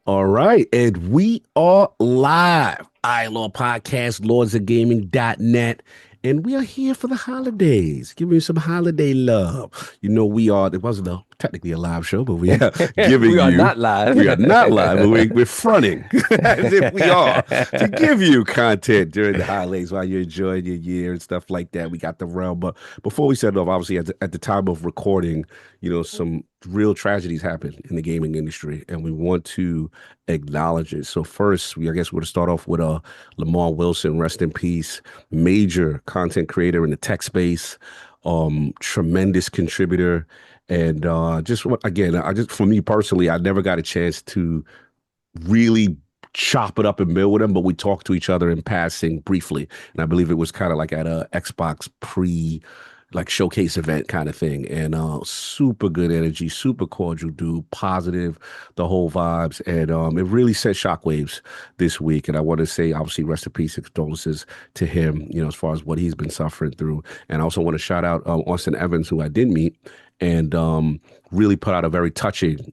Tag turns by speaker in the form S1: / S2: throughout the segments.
S1: All right, and we are live. ILO Podcast, lordsofgaming.net. And we are here for the holidays, giving you some holiday love. It wasn't technically a live show, but we are giving
S2: We are
S1: you,
S2: not live.
S1: we are not live, but we're fronting as if we are to give you content during the holidays while you're enjoying your year and stuff like that. We got the realm. But before we set it off, obviously, at the time of recording, some real tragedies happened in the gaming industry, and we want to acknowledge it. So first, I guess we're going to start off with Lamarr Wilson, rest in peace, major content creator in the tech space, tremendous contributor, and for me personally, I never got a chance to really chop it up and build with him, but we talked to each other in passing briefly, and I believe it was kind of like at a Xbox like showcase event kind of thing. And super good energy, super cordial dude, positive, the whole vibes. And it really sent shockwaves this week. And I want to say, obviously, rest in peace, condolences to him, as far as what he's been suffering through. And I also want to shout out Austin Evans, who I did meet, and really put out a very touching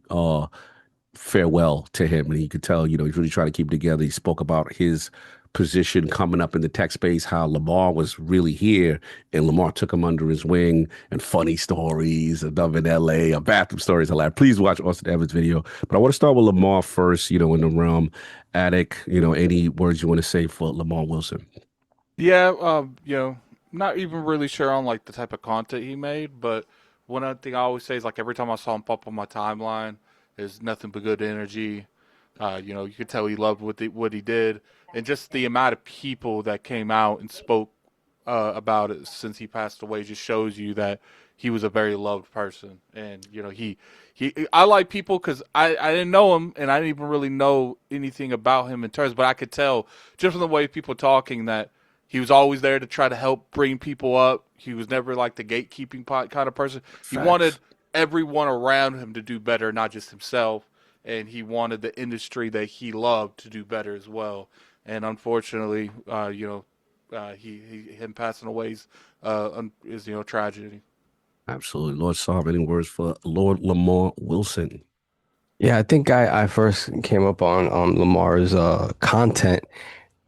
S1: farewell to him. And you could tell, he's really trying to keep it together. He spoke about his position coming up in the tech space, how Lamarr was really here and Lamarr took him under his wing, and funny stories, a dove in LA, a bathroom stories, a lot. Please watch Austin Evans' video. But I want to start with Lamarr first, in the realm. Attic, any words you want to say for Lamarr Wilson?
S3: Yeah, not even really sure on like the type of content he made, but one other thing I always say is like every time I saw him pop on my timeline, is nothing but good energy. You could tell he loved what he did, and just the amount of people that came out and spoke about it since he passed away just shows you that he was a very loved person. And he I like people because I didn't know him and I didn't even really know anything about him in terms, but I could tell just from the way people talking that he was always there to try to help bring people up. He was never like the gatekeeping kind of person. He wanted
S1: Facts.
S3: everyone around him to do better, not just himself. And he wanted the industry that he loved to do better as well. And unfortunately, him passing away is tragedy.
S1: Absolutely. Lord Saab, any words for Lord Lamarr Wilson?
S2: Yeah, I think I first came up on Lamar's content.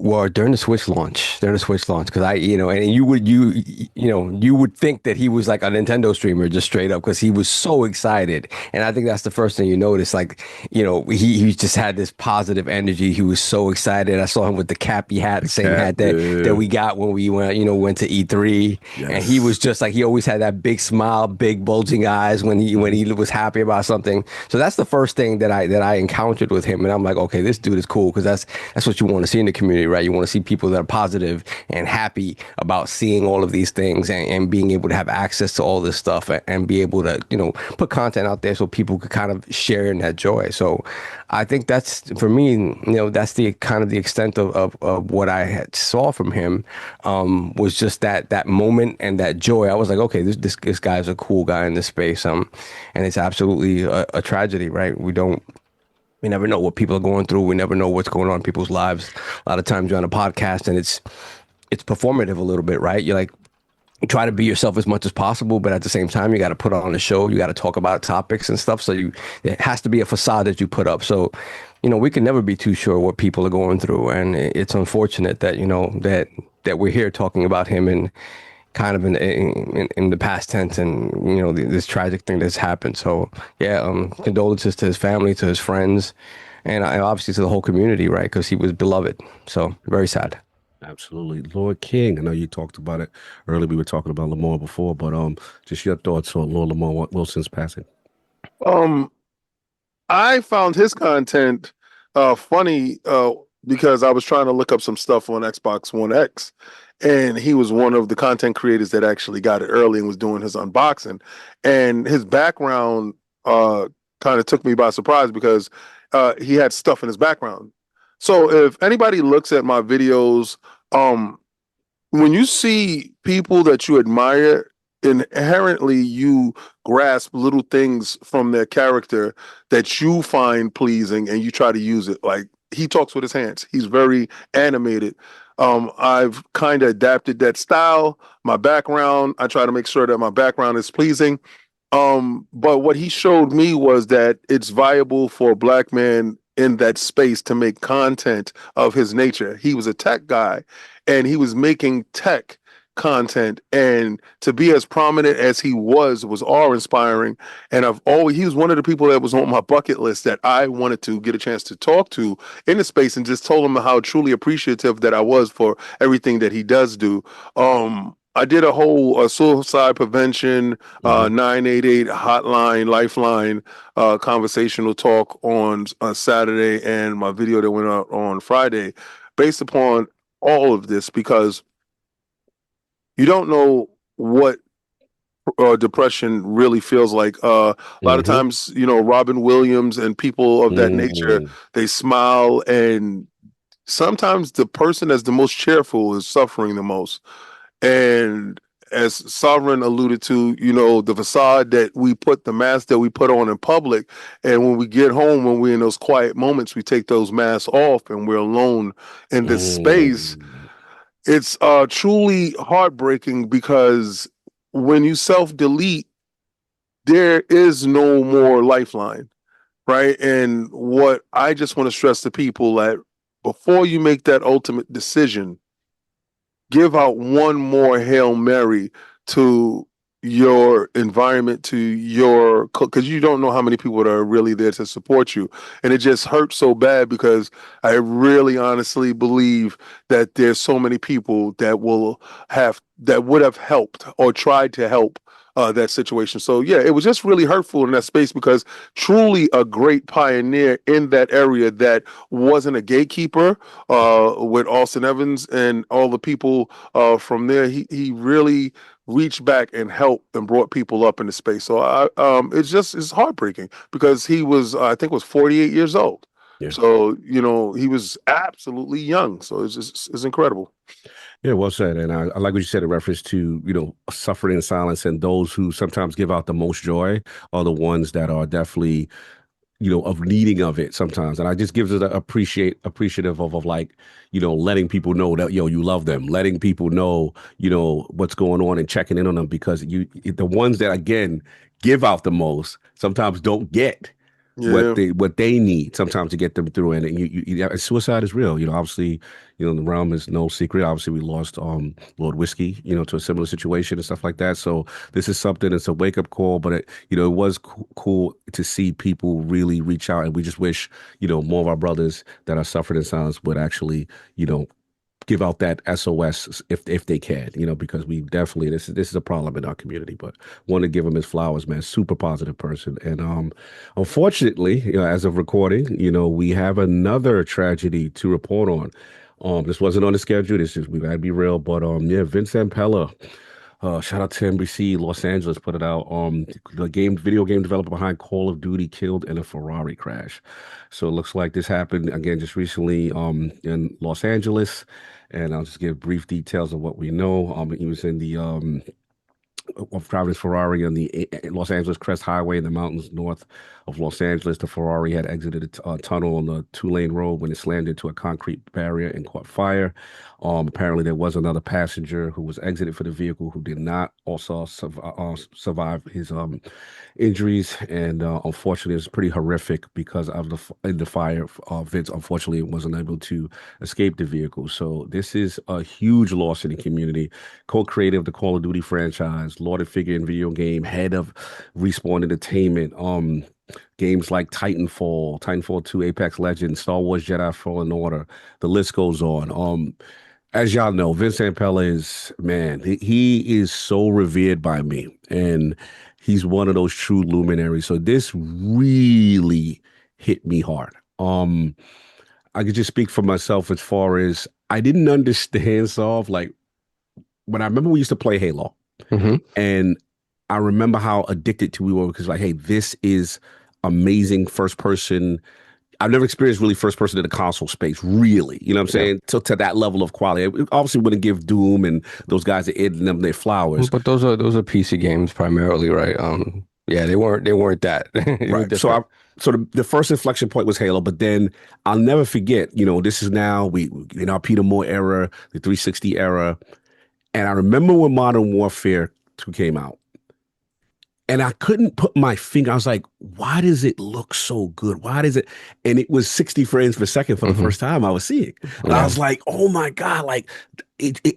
S2: Well, during the Switch launch, because and you would think that he was like a Nintendo streamer just straight up because he was so excited, and I think that's the first thing you notice. Like, he just had this positive energy. He was so excited. I saw him with the cappy hat, the same
S1: Cap,
S2: hat that
S1: yeah.
S2: we got when we went to E3, and he was
S1: Yes.
S2: just like he always had that big smile, big bulging eyes when he was happy about something. So that's the first thing that I encountered with him, and I'm like, okay, this dude is cool because that's what you want to see in the community, right? You want to see people that are positive and happy about seeing all of these things and being able to have access to all this stuff and be able to, put content out there so people could kind of share in that joy. So I think that's for me, that's the kind of the extent of what I had saw from him, was just that moment and that joy. I was like, okay, this guy's a cool guy in this space. And it's absolutely a tragedy, right? We never know what people are going through. We never know what's going on in people's lives. A lot of times you're on a podcast and it's performative a little bit, right? You're like, you try to be yourself as much as possible, but at the same time, you got to put on a show. You got to talk about topics and stuff. So it has to be a facade that you put up. So, we can never be too sure what people are going through, and it's unfortunate that that we're here talking about him and kind of in the past tense, and this tragic thing that's happened. So yeah, condolences to his family, to his friends, and obviously to the whole community, right? Because he was beloved. So very sad.
S1: Absolutely. Lord King, I know you talked about it earlier. We were talking about Lamar before, but just your thoughts on Lord Lamar Wilson's passing.
S4: Um, I found his content funny because I was trying to look up some stuff on Xbox One X, and he was one of the content creators that actually got it early and was doing his unboxing. And his background kind of took me by surprise because he had stuff in his background. So if anybody looks at my videos, um, when you see people that you admire, inherently you grasp little things from their character that you find pleasing and you try to use it. Like he talks with his hands. He's very animated. I've kind of adapted that style, my background. I try to make sure that my background is pleasing. But what he showed me was that it's viable for a black man in that space to make content of his nature. He was a tech guy, and he was making tech content, and to be as prominent as he was awe-inspiring. And he was one of the people that was on my bucket list that I wanted to get a chance to talk to in the space, and just told him how truly appreciative that I was for everything that he does do. I did a whole suicide prevention 988 hotline, lifeline conversational talk on Saturday, and my video that went out on Friday, based upon all of this, because you don't know what depression really feels like. A lot of times, Robin Williams and people of that nature, they smile, and sometimes the person that's the most cheerful is suffering the most. And as Sovereign alluded to, the facade that we put, the mask that we put on in public, and when we get home, when we're in those quiet moments, we take those masks off and we're alone in this space. It's truly heartbreaking, because when you self-delete, there is no more lifeline, right? And what I just want to stress to people, that before you make that ultimate decision, give out one more Hail Mary to your environment, because you don't know how many people are really there to support you. And it just hurts so bad, because I really honestly believe that there's so many people that would have helped or tried to help that situation. So yeah, it was just really hurtful in that space, because truly a great pioneer in that area that wasn't a gatekeeper with Austin Evans and all the people from there. He really reached back and helped and brought people up in the space. So it's heartbreaking, because he was, I think, was 48 years old. Yeah. So he was absolutely young. So it's incredible.
S1: Yeah, well said. And I like what you said in reference to, suffering in silence, and those who sometimes give out the most joy are the ones that are definitely, of needing of it sometimes. And I just gives it appreciative of like, letting people know that, you love them, letting people know, what's going on and checking in on them, because the ones that, again, give out the most sometimes don't get what they need sometimes to get them through. And suicide is real. Obviously, the realm is no secret. Obviously, we lost Lord Whiskey, to a similar situation and stuff like that. So this is something. It's a wake up call, but it was cool to see people really reach out. And we just wish more of our brothers that are suffering in silence would actually give out that SOS if they can, because we definitely, this is a problem in our community. But want to give him his flowers, man. Super positive person. And unfortunately, as of recording, we have another tragedy to report on. This wasn't on the schedule. We gotta be real. But Vince Zampella, shout out to NBC Los Angeles, put it out. The video game developer behind Call of Duty killed in a Ferrari crash. So it looks like this happened again just recently in Los Angeles. And I'll just give brief details of what we know. He was in the of driving his Ferrari on the Los Angeles Crest Highway in the mountains north of Los Angeles. The Ferrari had exited a tunnel on the 2-lane road when it slammed into a concrete barrier and caught fire. Apparently, there was another passenger who was exited for the vehicle who did not also survive his injuries. And unfortunately, it was pretty horrific because of the fire. Vince, unfortunately, wasn't able to escape the vehicle. So this is a huge loss in the community. Co-creator of the Call of Duty franchise, lauded figure in video game, head of Respawn Entertainment. Games like Titanfall 2, Apex Legends, Star Wars Jedi Fallen Order. The list goes on. As y'all know, Vince Zampella is, man, he is so revered by me. And he's one of those true luminaries. So this really hit me hard. I could just speak for myself as far as I didn't understand like when I remember we used to play Halo. And I remember how addicted to we were, because like, hey, this is amazing first person. I've never experienced really first person in the console space, really. You know what I'm saying? To that level of quality. It obviously wouldn't give Doom and those guys that ate them their flowers.
S2: But those are PC games primarily, right? Yeah, they weren't that.
S1: Right. So the first inflection point was Halo, but then I'll never forget, this is now we in our Peter Moore era, the 360 era. And I remember when Modern Warfare 2 came out. And I couldn't put my finger. I was like, why does it look so good? Why does it? And it was 60 frames per second for the
S2: Hmm.
S1: first time I was seeing. And I
S2: Yeah.
S1: was like, oh my God, like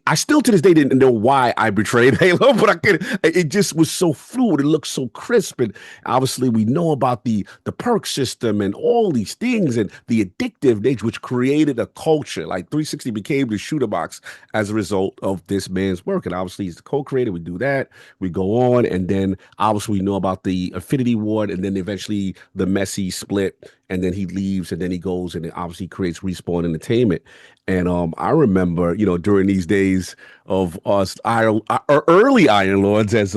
S1: I still to this day didn't know why I betrayed Halo, but it just was so fluid. It looked so crisp. And obviously we know about the perk system and all these things and the addictive nature, which created a culture. Like 360 became the shooter box as a result of this man's work. And obviously he's the co-creator. We do that. We go on, and then obviously we know about the Affinity Ward, and then eventually the Messi split, and then he leaves, and then he goes and it obviously creates Respawn Entertainment. And I remember, during these days of us early Iron Lords, as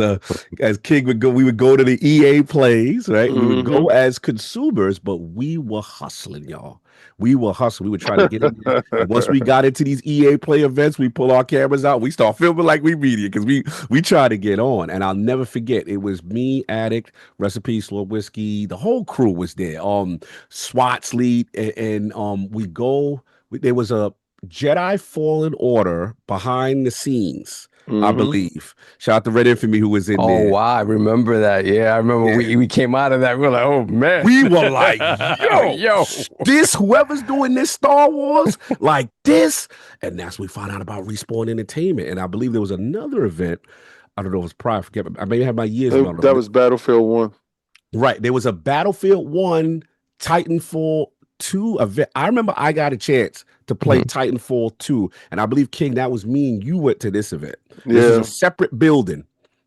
S1: King would go, we would go to the EA plays, right? We would
S4: Hmm.
S1: go as consumers, but we were hustling, y'all. We were hustling. We were trying to get in there. And once we got into these EA play events, we pull our cameras out. We start filming like we media because we try to get on. And I'll never forget. It was me, Addict, Recipe, Slow Whiskey. The whole crew was there. SWAT's lead, and we go. There was a Jedi Fallen Order behind the scenes, I
S4: Hmm.
S1: believe. Shout out to Red Infamy who was in
S2: Oh
S1: there.
S2: wow, I remember that. Yeah, I remember
S1: Yeah.
S2: we came out of that. We were like, oh man,
S1: We were like, yo,
S2: yo.
S1: this, whoever's doing this Star Wars, like this. And that's when we found out about Respawn Entertainment. And I believe there was another event. I don't know if it was prior. Forget, I may have my years muddled
S4: That
S1: up.
S4: was Battlefield 1.
S1: Right. There was a Battlefield 1, Titanfall 2 event. I remember I got a chance to play
S2: Mhm.
S1: Titanfall 2. And I believe, King, that was me and you went to this event. This is a
S4: Yeah.
S1: separate building,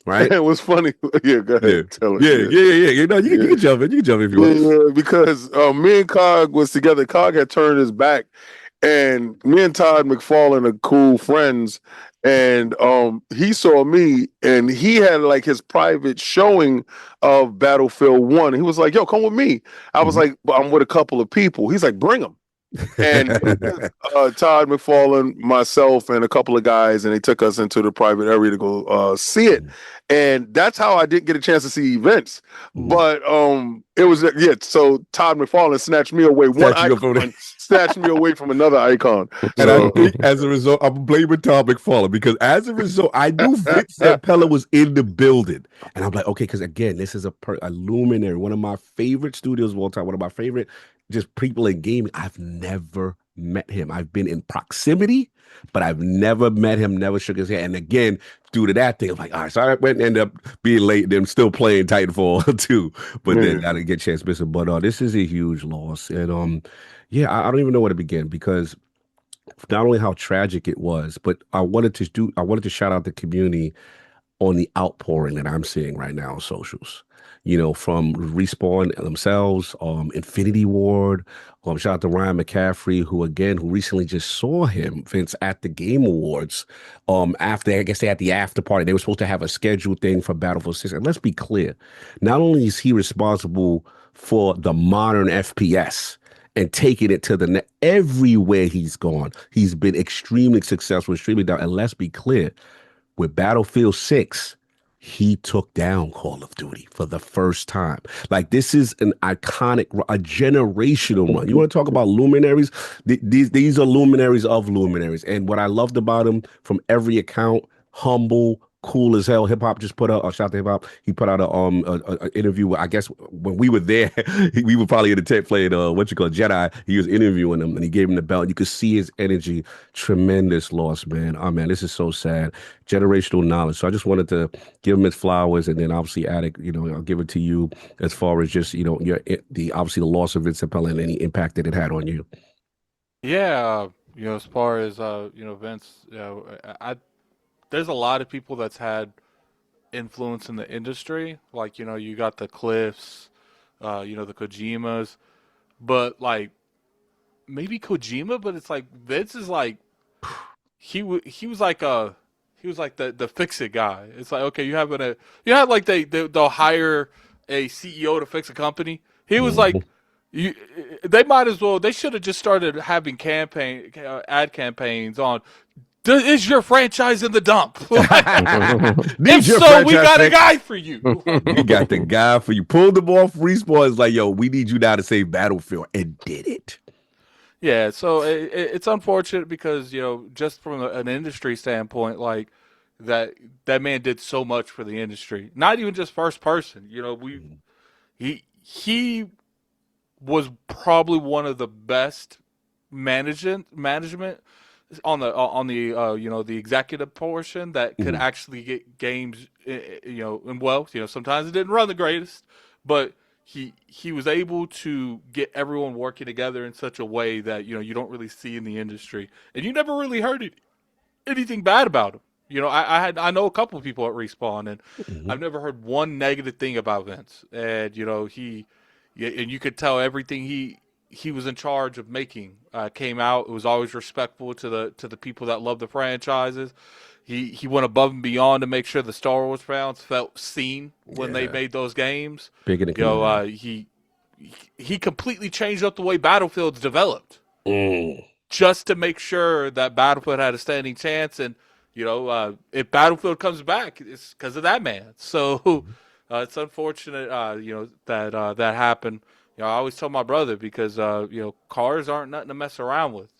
S1: right?
S4: It was funny. Yeah, go
S1: Yeah.
S4: ahead. Tell it.
S1: Yeah,
S4: Yeah.
S1: yeah, yeah, yeah. You
S4: Yeah.
S1: can jump in. You can jump in if you want.
S4: Yeah, because me and Cog was together. Cog had turned his back, and me and Todd McFarlane are cool friends. And he saw me, and he had like his private showing of Battlefield 1. He was like, "Yo, come with me." I was
S1: Mhm.
S4: like, "But I'm with a couple of people." He's like, "Bring them." And Todd McFarlane, myself, and a couple of guys, and they took us into the private area to go see it. And that's how I didn't get a chance to see events.
S1: Mhm.
S4: But it was yeah. So Todd McFarlane snatched me away. One
S1: Snatch you up over there.
S4: icon snatched me away from another icon.
S1: And I
S4: So
S1: think as a result, I'm blaming Tom McFarlane because as a result, I knew Vince Zampella was in the building. And I'm like, okay, because again, this is a luminary, one of my favorite studios of all time, one of my favorite just people in gaming. I've never met him. I've been in proximity, but I've never met him, never shook his hand. And again, due to that thing, I'm like, all right, so I went and ended up being late and then still playing Titanfall too. But then I
S4: yeah.
S1: didn't get a chance to miss it. But this is a huge loss. And yeah, I don't even know where to begin because not only how tragic it was, but I wanted to shout out the community on the outpouring that I'm seeing right now on socials. From Respawn themselves, Infinity Ward, shout out to Ryan McCaffrey, who recently just saw him, Vince, at the Game Awards. After I guess they had the after party. They were supposed to have a scheduled thing for Battlefield 6. And let's be clear, not only is he responsible for the modern FPS and taking it to everywhere he's gone, he's been extremely successful, extremely down. And let's be clear, with Battlefield 6, he took down Call of Duty for the first time. Like, this is an iconic, a generational run. You want to talk about luminaries? These are luminaries of luminaries. And what I loved about him from every account, humble, cool as hell. Hip Hop just put out, shout out to Hip Hop. He put out a interview. I guess when we were there, we were probably in the tent playing what you call Jedi. He was interviewing him and he gave him the belt. You could see his energy. Tremendous loss, man. Oh man, this is so sad. Generational knowledge. So I just wanted to give him his flowers, and then obviously, Attic, I'll give it to you as far as just obviously the loss of Vince Zampella and any impact that it had on you.
S3: Yeah, as far as Vince, there's a lot of people that's had influence in the industry. Like, you got the Cliffs, the Kojimas, but like maybe Kojima, but it's like Vince is like he was like the fix it guy. It's like, okay, you have like they'll hire a CEO to fix a company. He was like,
S1: Mhm.
S3: you they might as well, they should have just started having ad campaigns on, is your franchise in the dump?
S1: Need
S3: If
S1: your
S3: so, we
S1: franchise
S3: got a
S1: fix.
S3: guy for you.
S1: We got the guy for you. Pulled them off. Respawn is like, yo, we need you now to save Battlefield, and did it.
S3: Yeah, so it's unfortunate because just from an industry standpoint, like that man did so much for the industry. Not even just first person. We he he was probably one of the best management on the the executive portion that could
S1: Mhm.
S3: actually get games and well, sometimes it didn't run the greatest, but he was able to get everyone working together in such a way that you don't really see in the industry, and you never really heard anything bad about him. I know a couple of people at Respawn, and
S1: Mhm.
S3: I've never heard one negative thing about Vince. And and you could tell everything he was in charge of making came out. It was always respectful to the people that love the franchises. He went above and beyond to make sure the Star Wars fans felt seen when they
S1: Yeah,
S3: made those games.
S1: big in the community.
S3: He completely changed up the way Battlefields developed
S1: Mm.
S3: just to make sure that Battlefield had a standing chance. And if Battlefield comes back, it's because of that man. So it's unfortunate, that happened. I always tell my brother because cars aren't nothing to mess around with.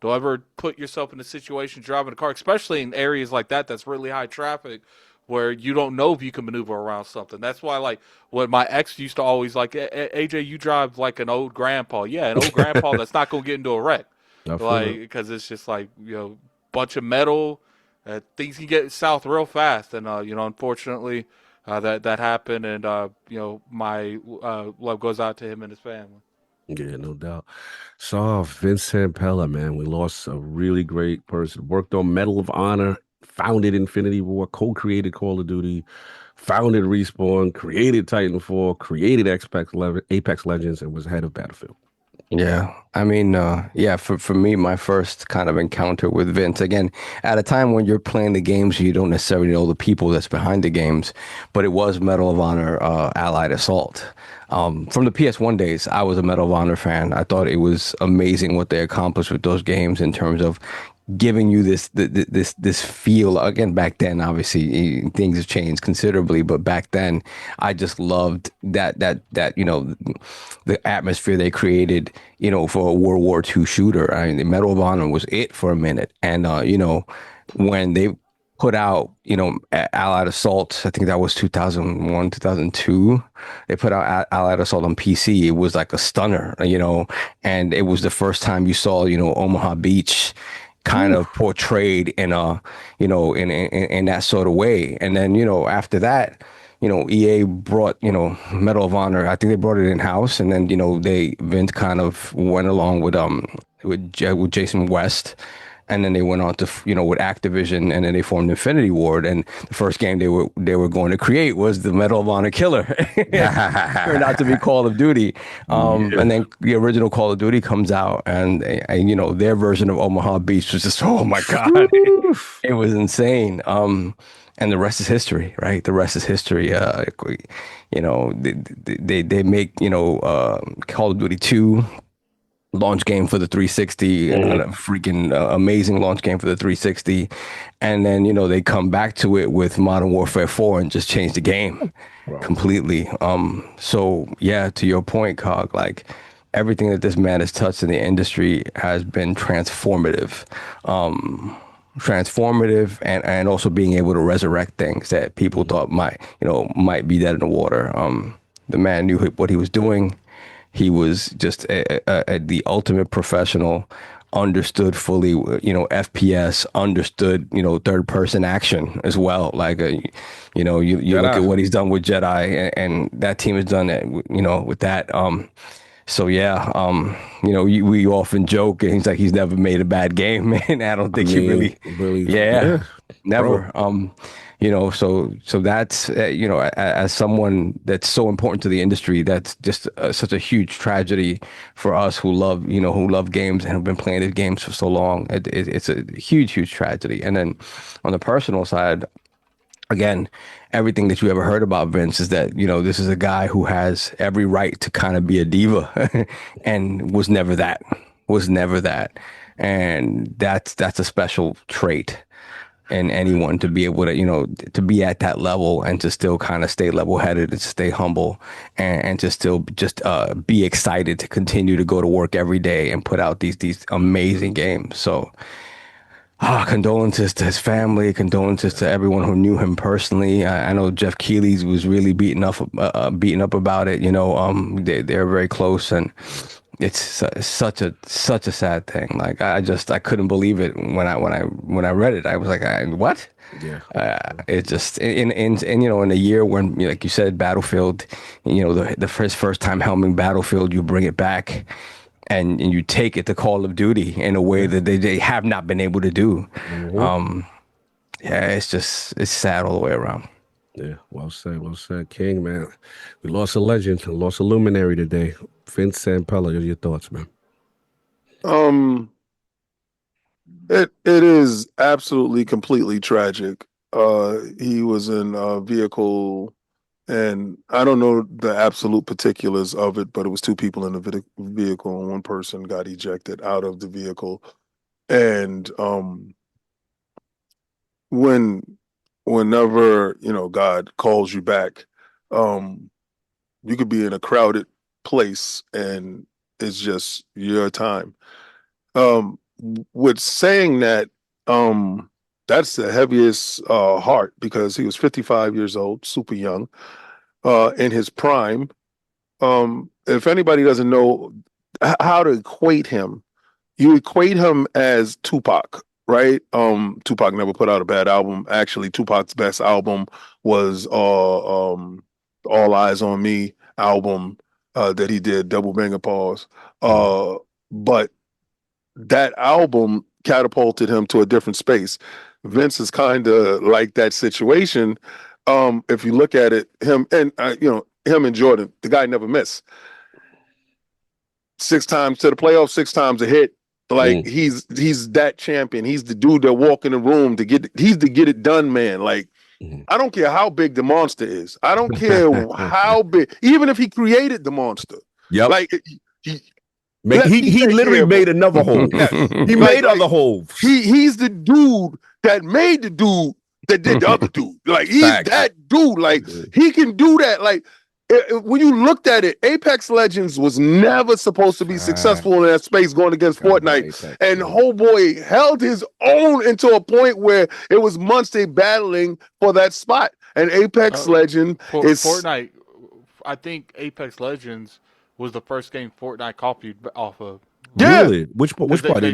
S3: Don't ever put yourself in a situation driving a car, especially in areas like that that's really high traffic, where you don't know if you can maneuver around something. That's why, like, what my ex used to always like, AJ, you drive like an old grandpa. Yeah, an old grandpa that's not gonna get into a wreck,
S1: I feel
S3: like
S1: it.
S3: because it's just like bunch of metal. Things can get south real fast, and unfortunately, that happened, and my love goes out to him and his family.
S1: Yeah, no doubt. Saw Vince Zampella, man. We lost a really great person. Worked on Medal of Honor, founded Infinity War, co-created Call of Duty, founded Respawn, created Titanfall, created Apex Legends, and was head of Battlefield.
S2: Yeah, I mean, yeah, for me, my first kind of encounter with Vince, again, at a time when you're playing the games, you don't necessarily know the people that's behind the games, but it was Medal of Honor, Allied Assault. From the PS1 days, I was a Medal of Honor fan. I thought it was amazing what they accomplished with those games in terms of giving you this feel. Again, back then, obviously things have changed considerably, but back then I just loved that the atmosphere they created, for a World War II shooter. I mean, the Medal of Honor was it for a minute. And when they put out, Allied Assault, I think that was 2001, 2002. They put out Allied Assault on PC. It was like a stunner, and it was the first time you saw, Omaha Beach kind
S1: Whew.
S2: of portrayed in a, in that sort of way. And then, after that, EA brought, Medal of Honor. I think they brought it in house, and then, Vince kind of went along with Jason West, and then they went on to, with Activision, and then they formed Infinity Ward. And the first game they were going to create was the Medal of Honor killer. Turned out to be Call of Duty.
S1: Yeah.
S2: And then the original Call of Duty comes out, and their version of Omaha Beach was just, oh my God,
S1: Whew.
S2: it was insane. And the rest is history, right? The rest is history. They make, Call of Duty 2 launch game for the 360, and a
S1: Mm.
S2: freaking amazing launch game for the 360. And then, they come back to it with Modern Warfare 4 and just change the game
S1: Bro.
S2: completely. So yeah, to your point, Cog, like everything that this man has touched in the industry has been transformative. Transformative, and also being able to resurrect things that people
S1: Mhm.
S2: thought might be dead in the water. The man knew what he was doing. He was just the ultimate professional, understood fully, FPS, understood, third person action as well. Like, you look at
S1: Jedi.
S2: what he's done with Jedi, and that team has done it, with that. So yeah, we often joke, and he's like, he's never made a bad game, and I don't
S1: I
S2: think he
S1: mean,
S2: really,
S1: really,
S2: yeah,
S1: yeah, bro.
S2: never. So that's as someone that's so important to the industry, that's just such a huge tragedy for us who love games and have been playing these games for so long. It's a huge, huge tragedy. And then on the personal side, again, everything that you ever heard about Vince is that, this is a guy who has every right to kind of be a diva and was never that. And that's a special trait in anyone, to be able to, to be at that level and to still kind of stay level headed and stay humble, and to still just be excited to continue to go to work every day and put out these amazing games. So Condolences to his family, condolences to everyone who knew him personally. I know Jeff Keighley was really beaten up about it. They're very close, and it's such a sad thing. Like I couldn't believe it when I read it. I was like, what?
S1: Yeah.
S2: It just in a year when, like you said, Battlefield, the first time helming Battlefield, you bring it back. And you take it to Call of Duty in a way that they have not been able to do. Yeah, it's sad all the way around.
S1: Yeah, well said, King, man. We lost a legend, lost a luminary today. Vince Zampella, your thoughts, man?
S4: It is absolutely completely tragic. He was in a vehicle, and I don't know the absolute particulars of it, but it was two people in the vehicle, and one person got ejected out of the vehicle. And whenever God calls you back, you could be in a crowded place, and it's just your time. With saying that, that's the heaviest heart, because he was 55 years old, super young, in his prime. If anybody doesn't know how to equate him, you equate him as Tupac, right? Tupac never put out a bad album. Actually, Tupac's best album was All Eyes on Me album that he did, Double Banger Pause. But that album catapulted him to a different space. Vince is kind of like that situation. If you look at it, him and Jordan, the guy never missed. 6 times to the playoffs, 6 times a hit. Like he's that champion. He's the dude that walk in the room he's the get it done man. Like I don't care how big the monster is. I don't care how big, even if he created the monster.
S1: Yep.
S4: Like
S1: he literally made another hole. He made other holes.
S4: He's the dude that made the dude that did the other dude. Like he's that dude. Like he can do that. Like when you looked at it, Apex Legends was never supposed to be successful in that space going against Fortnite. And whole boy held his own into a point where it was months they battling for that spot. And Apex Legend is
S3: Fortnite. I think Apex Legends was the first game Fortnite copied off of.
S1: Yeah. Really? Which part?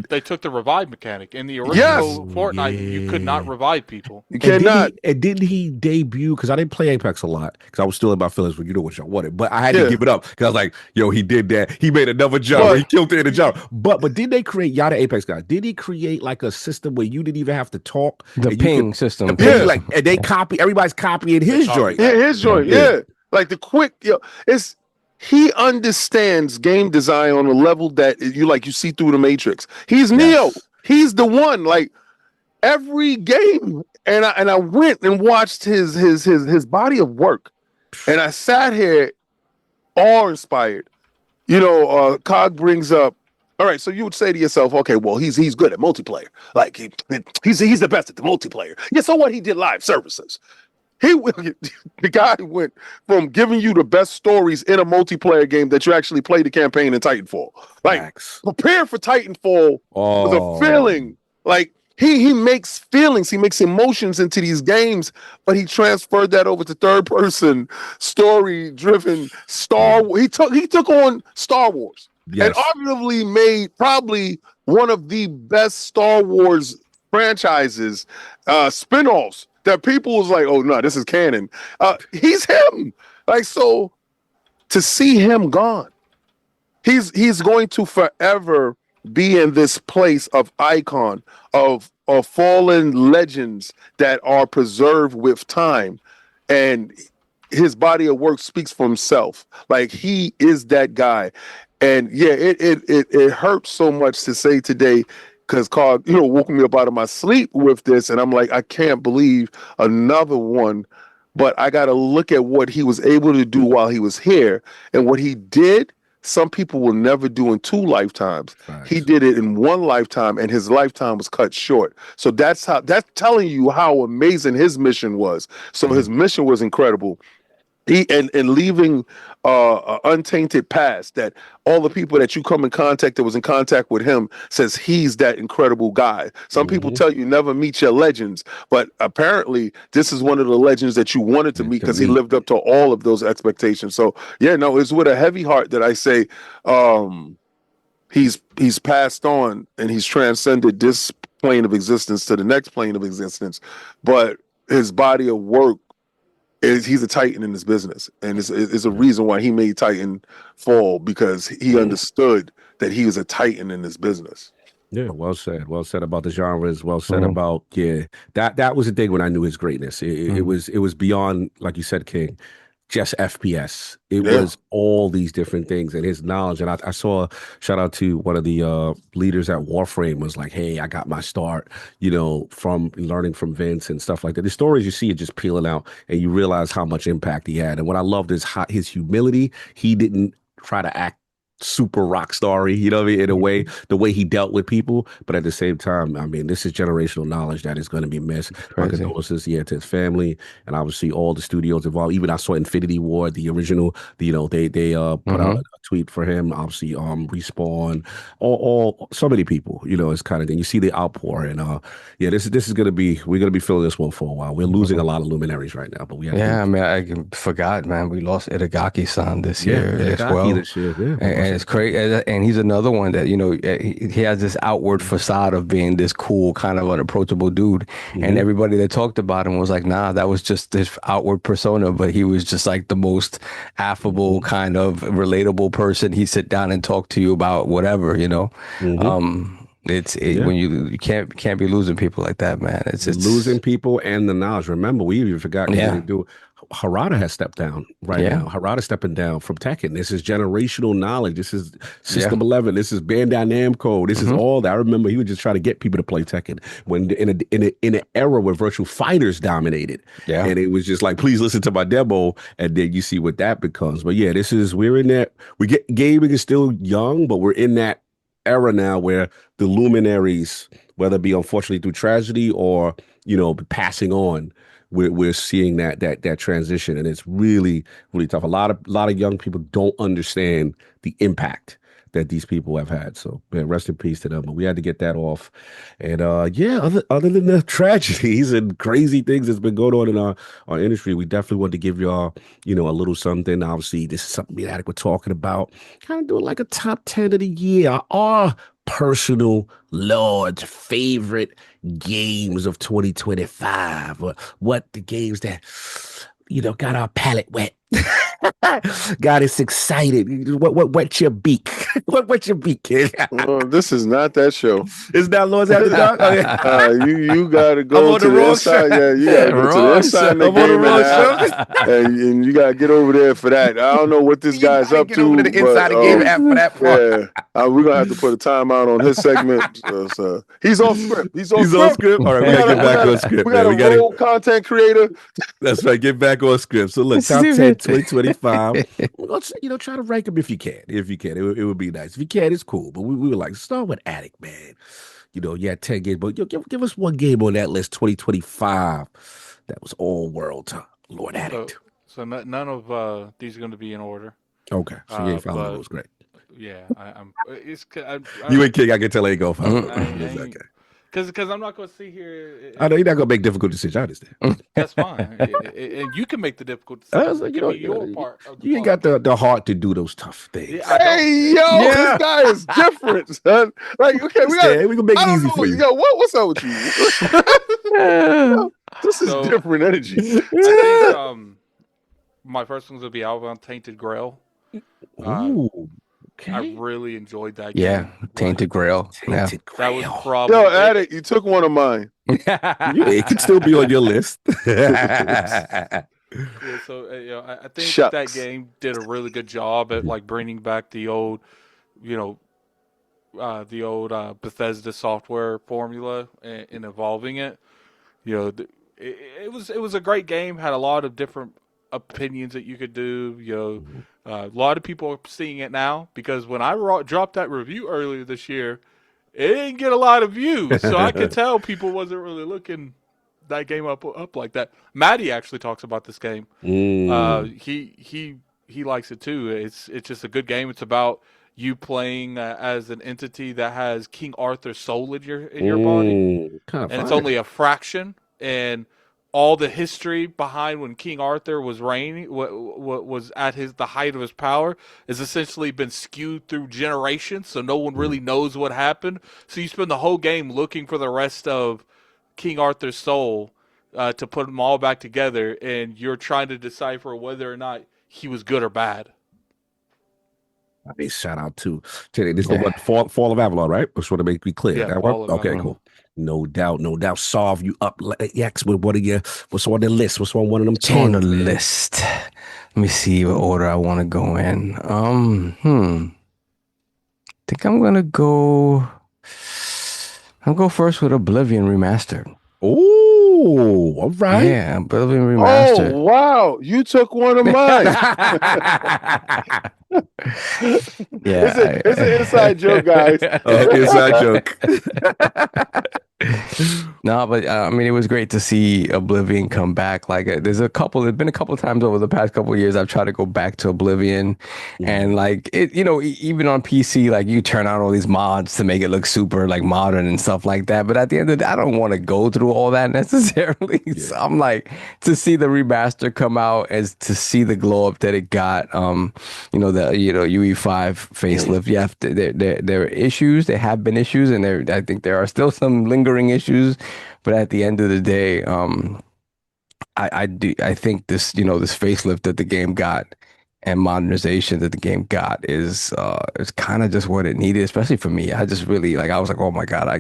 S3: They took the revive mechanic. In the original Fortnite, you could not revive people.
S4: You cannot.
S1: And didn't he debut? Because I didn't play Apex a lot, because I was still in my feelings when you know what y'all wanted. But I had to give it up, because I was like, yo, he did that. He made another jump. He killed it in a jump. But did they create, y'all the Apex guy, did he create like a system where you didn't even have to talk?
S2: The ping system.
S1: Like, and they everybody's copying his joint.
S4: Yeah, his joint. Yeah. Like the quick, he understands game design on a level that you see through the Matrix. He's Neo. He's the one. Like every game, and I went and watched his body of work, and I sat here awe-inspired. Cog brings up, all right, so you would say to yourself, okay, well, he's good at multiplayer. Like he's the best at the multiplayer. Yeah, so what? He did live services. The guy went from giving you the best stories in a multiplayer game that you actually play the campaign in Titanfall. Like prepare for Titanfall with a feeling. Like he makes feelings, he makes emotions into these games, but he transferred that over to third person, story driven Star Wars. He took on Star Wars and arguably made probably one of the best Star Wars franchises, spinoffs. That people was like, oh no, this is canon. He's him. Like, so to see him gone, he's going to forever be in this place of icon of fallen legends that are preserved with time, and his body of work speaks for himself. Like he is that guy, and it hurts so much to say today. Because Carl, woke me up out of my sleep with this, and I'm like, I can't believe another one. But I got to look at what he was able to do while he was here, and what he did. Some people will never do in 2 lifetimes. Right. He did it in 1 lifetime, and his lifetime was cut short. So that's telling you how amazing his mission was. So his mission was incredible. And leaving an untainted past that all the people that you come in contact that was in contact with him says he's that incredible guy. Some people tell you never meet your legends, but apparently this is one of the legends that you wanted to meet because he lived up to all of those expectations. So yeah, no, it's with a heavy heart that I say he's passed on and he's transcended this plane of existence to the next plane of existence, but his body of work he's a titan in this business, and it's a reason why he made Titan fall, because he understood that he was a titan in this business.
S1: Yeah, well said. Well said about the genres. Well said about that was the thing when I knew his greatness. It was beyond, like you said, King, just FPS. It was all these different things and his knowledge. And I saw, shout out to one of the leaders at Warframe, was like, hey, I got my start, from learning from Vince and stuff like that. The stories you see are just peeling out and you realize how much impact he had. And what I loved is his humility. He didn't try to act super rock starry, in a way, the way he dealt with people. But at the same time, I mean, this is generational knowledge that is going to be missed. My condolences, to his family, and obviously all the studios involved. Even I saw Infinity Ward, the original, they put out a tweet for him. Obviously, Respawn, all so many people, it's kind of thing. You see the outpour, and this is going to be, we're going to be feeling this one for a while. We're losing a lot of luminaries right now, but we have
S2: I mean, I forgot, man, we lost Itagaki-san this year as well. And it's crazy, and he's another one that he has this outward facade of being this cool, kind of unapproachable dude, and everybody that talked about him was like, nah, that was just this outward persona, but he was just like the most affable, kind of relatable person. He sit down and talk to you about whatever, when you can't be losing people like that, man. It's
S1: losing people and the knowledge. Remember, we even forgot to do. Harada has stepped down now. Harada stepping down from Tekken. This is generational knowledge. This is System 11. This is Bandai Namco. This is all that. I remember he would just try to get people to play Tekken when in an era where virtual fighters dominated. Yeah. And it was just like, please listen to my demo, and then you see what that becomes. But yeah, we're in that. Gaming is still young, but we're in that era now where the luminaries, whether it be unfortunately through tragedy or passing on, we're seeing that transition, and it's really, really tough. A lot of young people don't understand the impact that these people have had. So rest in peace to them. But we had to get that off. And other than the tragedies and crazy things that's been going on in our industry, we definitely want to give y'all a little something. Obviously, this is something me and Attic were talking about. Kind of doing like a top 10 of the year. Our personal Lord's favorite games of 2025, or what the games that got our palate wet, got us excited. What wet your beak? What wet your beak, kid?
S4: This is not that show.
S1: It's not Lord's After Dark.
S4: You gotta go to the inside. Yeah, you gotta go to the inside the game and you gotta get over there for that. I don't know what this guy's up to.
S1: Over to the inside the game app for that part.
S4: Yeah, we're gonna have to put a timeout on his segment. So he's off script. He's off script.
S1: All right, we gotta get back on script.
S4: We got a role content creator.
S1: That's right. Get back on script. So look, top 10 2025. Try to rank them if you can. If you can, it would be nice. If you can, it's cool. But we were like, start with Attic, man. You had 10 games, but give us one game on that list, 2025. That was all world to Lord Attic.
S3: So none of these are going to be in order.
S1: Okay. So you following those, great.
S3: Yeah,
S1: you and King, I can tell ain't go follow. Okay.
S3: Because I'm not going to sit here.
S1: I know you're not going to make difficult decisions. I understand.
S3: That's fine. And you can make the difficult decisions.
S1: You ain't got the heart to do those tough things.
S4: Hey, this guy is different, son. Like, okay, we
S1: can make it easy for you.
S4: Yo, what's up with you? This is different energy.
S3: I think my first one's will be Outbound Tainted Grail.
S1: Ooh. Okay.
S3: I really enjoyed that game.
S2: Yeah, Tainted Grail.
S1: Tainted Grail.
S3: That was probably...
S4: Yo, Attic, you took one of mine.
S1: It could still be on your list.
S3: Yeah, so I think that game did a really good job at like bringing back the old, Bethesda software formula and evolving it. It was a great game. Had a lot of different opinions that you could do. A lot of people are seeing it now because when I dropped that review earlier this year, it didn't get a lot of views. So I could tell people wasn't really looking that game up like that. Maddie actually talks about this game. He likes it too. It's just a good game. It's about you playing as an entity that has King Arthur's soul in your body,
S1: Kind of
S3: and it's
S1: fire.
S3: only a fraction. And all the history behind when King Arthur was reigning, what was at the height of his power, has essentially been skewed through generations. So no one really knows what happened. So you spend the whole game looking for the rest of King Arthur's soul to put them all back together, and you're trying to decipher whether or not he was good or bad.
S1: I mean, shout out to this is the what Fall of Avalon, right? Just want to make me clear.
S3: Yeah,
S1: That
S3: Fall
S1: work?
S3: of
S1: Okay,
S3: Avalon.
S1: cool. No doubt. Solve you up. Yes, with what are you? What's on the list? What's on one of them?
S2: It's on the
S1: 10, man?
S2: list. Let me see what order I want to go in. Think I'm gonna go. I'll go first with Oblivion Remastered.
S1: Oh, all right.
S2: Yeah, Oblivion Remastered.
S4: Oh, wow. You took one of mine.
S2: Yeah,
S4: it's an inside joke, guys.
S1: Inside joke.
S2: No, but I mean, it was great to see Oblivion come back. Like, there's been a couple of times over the past couple of years I've tried to go back to Oblivion, and like it, even on PC, like you turn out all these mods to make it look super like modern and stuff like that. But at the end of the day, I don't want to go through all that necessarily. So I'm like, to see the remaster come out, as to see the glow up that it got. UE5 facelift. Yeah, there are issues. There have been issues, and I think there are still some lingering issues. But at the end of the day, I think this facelift that the game got and modernization that the game got is kind of just what it needed, especially for me. I just really I was like, oh my God, I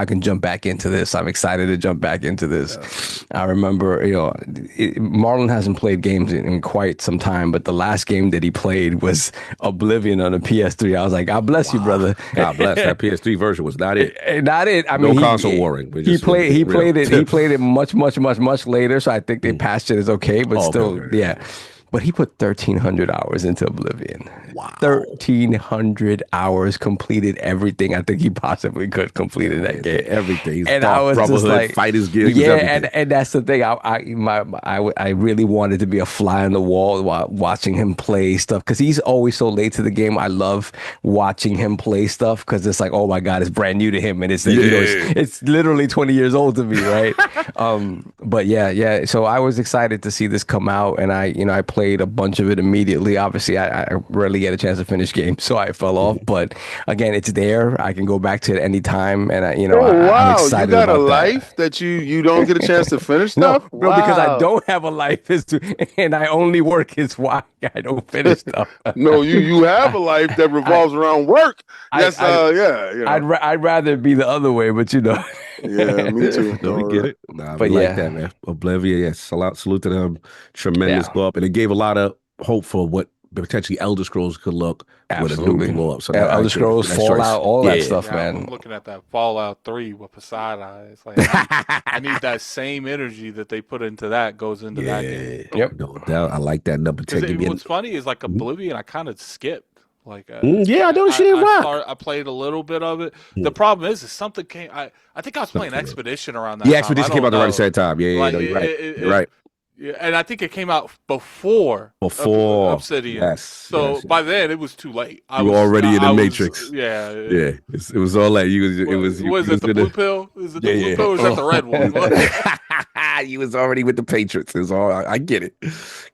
S2: can jump back into this. I'm excited to jump back into this. I remember, Marlon hasn't played games in quite some time, but the last game that he played was Oblivion on the PS3. I was like, God bless you, brother.
S1: God bless. That PS3 version was not it.
S2: Not it. I
S1: No
S2: mean,
S1: console warring.
S2: He played it much later. So I think they patched it as okay, but still, yeah. But he put 1,300 hours into Oblivion.
S1: Wow.
S2: 1,300 hours, completed everything I think he possibly could complete in that game.
S1: Everything.
S2: And I was just like,
S1: Fighters Gear.
S2: Yeah, and that's the thing. I really wanted to be a fly on the wall while watching him play stuff, because he's always so late to the game. I love watching him play stuff because it's like, oh my God, it's brand new to him, and it's it's literally 20 years old to me, right? But yeah. So I was excited to see this come out, and I played a bunch of it immediately. Obviously, I rarely get a chance to finish games, so I fell off. But again, it's there. I can go back to it anytime, and I'm excited.
S4: You got
S2: about
S4: a life that you don't get a chance to finish stuff?
S2: No, because I don't have a life, and I only work is why I don't finish stuff.
S4: No, you have a life that revolves around work. Yes,
S2: I'd rather be the other way, but
S4: Yeah, me too.
S1: No, we get it. Nah,
S2: but
S1: like that, man. Oblivion, yes. Salute to them. Tremendous glow up. And it gave a lot of hope for what potentially Elder Scrolls could look with a new glow up. So
S2: Elder Scrolls, Fallout, all that stuff, man.
S3: I'm looking at that Fallout 3 with Poseidon. It's like I need that same energy that they put into that goes into that game.
S2: Yep.
S1: No doubt. I like that number 10.
S3: What's funny is like Oblivion, I kind of skipped. Like
S1: I know she didn't rock.
S3: I played a little bit of it. The problem is something came. I think I was playing Expedition around that.
S1: Yeah,
S3: time.
S1: Expedition came out around the same time. Yeah,
S3: Like,
S1: no, you're right. You're right.
S3: Yeah, and I think it came out before Obsidian.
S1: Yes.
S3: So by then it was too late.
S1: You were already in the Matrix.
S3: Yeah.
S1: It was all like you was.
S3: Was it the blue pill? Is it the blue pill? Or is that the red one?
S1: You was already with the Patriots. It's all. I get it.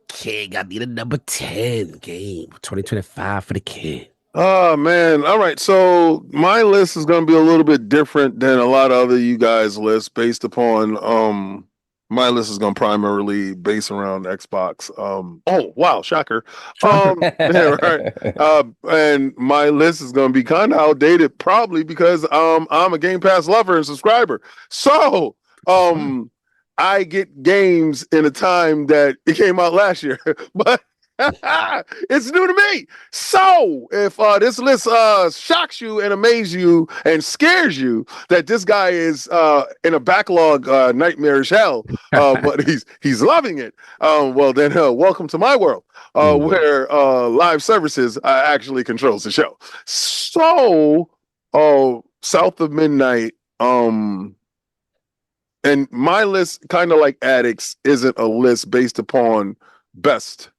S1: King, I need a number 10 game. 2025 for the King.
S4: Oh man. All right. So my list is gonna be a little bit different than a lot of other you guys' lists based upon my list is going to primarily base around Xbox. Oh, wow, shocker. Yeah, right. And my list is going to be kind of outdated probably because I'm a Game Pass lover and subscriber. So I get games in a time that it came out last year. But it's new to me. So if this list shocks you and amazes you and scares you that this guy is in a backlog nightmarish hell, but he's loving it, well then welcome to my world where live services actually controls the show. So South of Midnight and my list, kind of like Addicts, isn't a list based upon best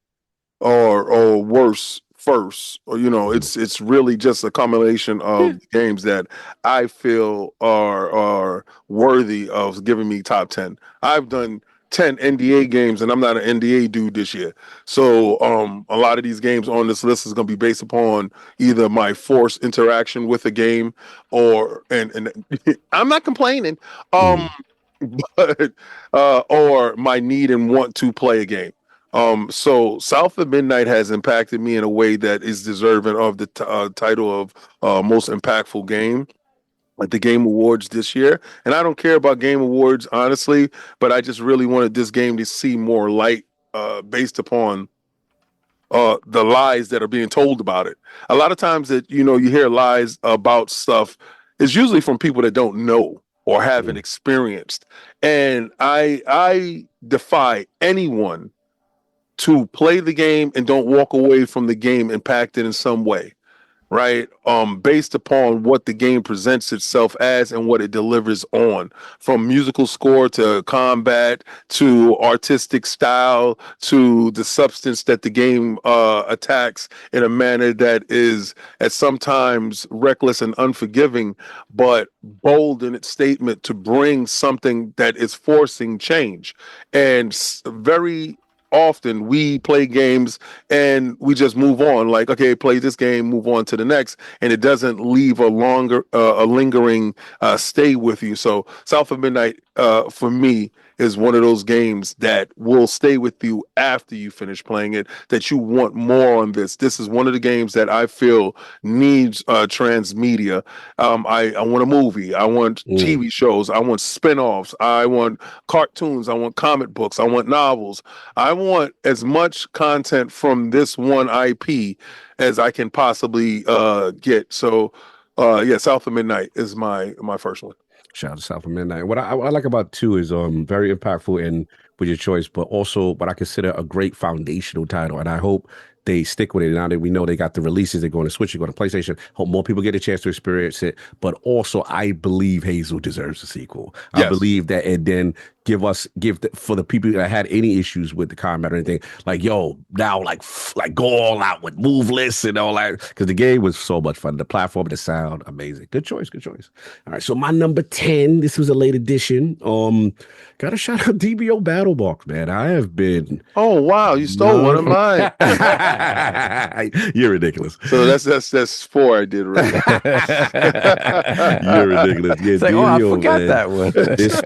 S4: or worse first, or it's really just a combination of games that I feel are worthy of giving me top 10. I've done 10 NDA games, and I'm not an NDA dude this year. So a lot of these games on this list is going to be based upon either my forced interaction with a game, and I'm not complaining,
S1: Mm.
S4: but or my need and want to play a game. So South of Midnight has impacted me in a way that is deserving of the title of most impactful game at the Game Awards this year. And I don't care about Game Awards, honestly, but I just really wanted this game to see more light based upon the lies that are being told about it. A lot of times that you hear lies about stuff is usually from people that don't know or haven't experienced. And I defy anyone to play the game and don't walk away from the game impacted in some way, right? Based upon what the game presents itself as and what it delivers on, from musical score to combat to artistic style to the substance that the game attacks in a manner that is at sometimes reckless and unforgiving, but bold in its statement to bring something that is forcing change. And very often we play games and we just move on, like, okay, play this game, move on to the next, and it doesn't leave a lingering stay with you. So South of Midnight for me is one of those games that will stay with you after you finish playing it, that you want more on this is one of the games that I feel needs transmedia. I want a movie, I want TV shows, I want spin-offs, I want cartoons, I want comic books, I want novels. I want as much content from this one IP as I can possibly get. So, yeah, South of Midnight is my first one.
S1: Shout out to South of Midnight. What I like about two is very impactful in with your choice, but also what I consider a great foundational title. And I hope they stick with it. Now that we know they got the releases, they're going to Switch, they're going to PlayStation. Hope more people get a chance to experience it. But also, I believe Hazel deserves a sequel. I
S4: Yes.
S1: believe that, and then for the people that had any issues with the combat or anything, like, yo, now like go all out with move lists and all that, because the game was so much fun. The platform, the sound, amazing. Good choice, good choice. All right, so my number 10, this was a late edition. Got to shout out DBO Battle Box, man. I have been
S4: Oh wow, you stole one of mine.
S1: You're ridiculous.
S4: So that's four I did right.
S1: You're ridiculous. Yeah,
S2: It's like, I
S1: DBO,
S2: forgot
S1: man.
S2: that one.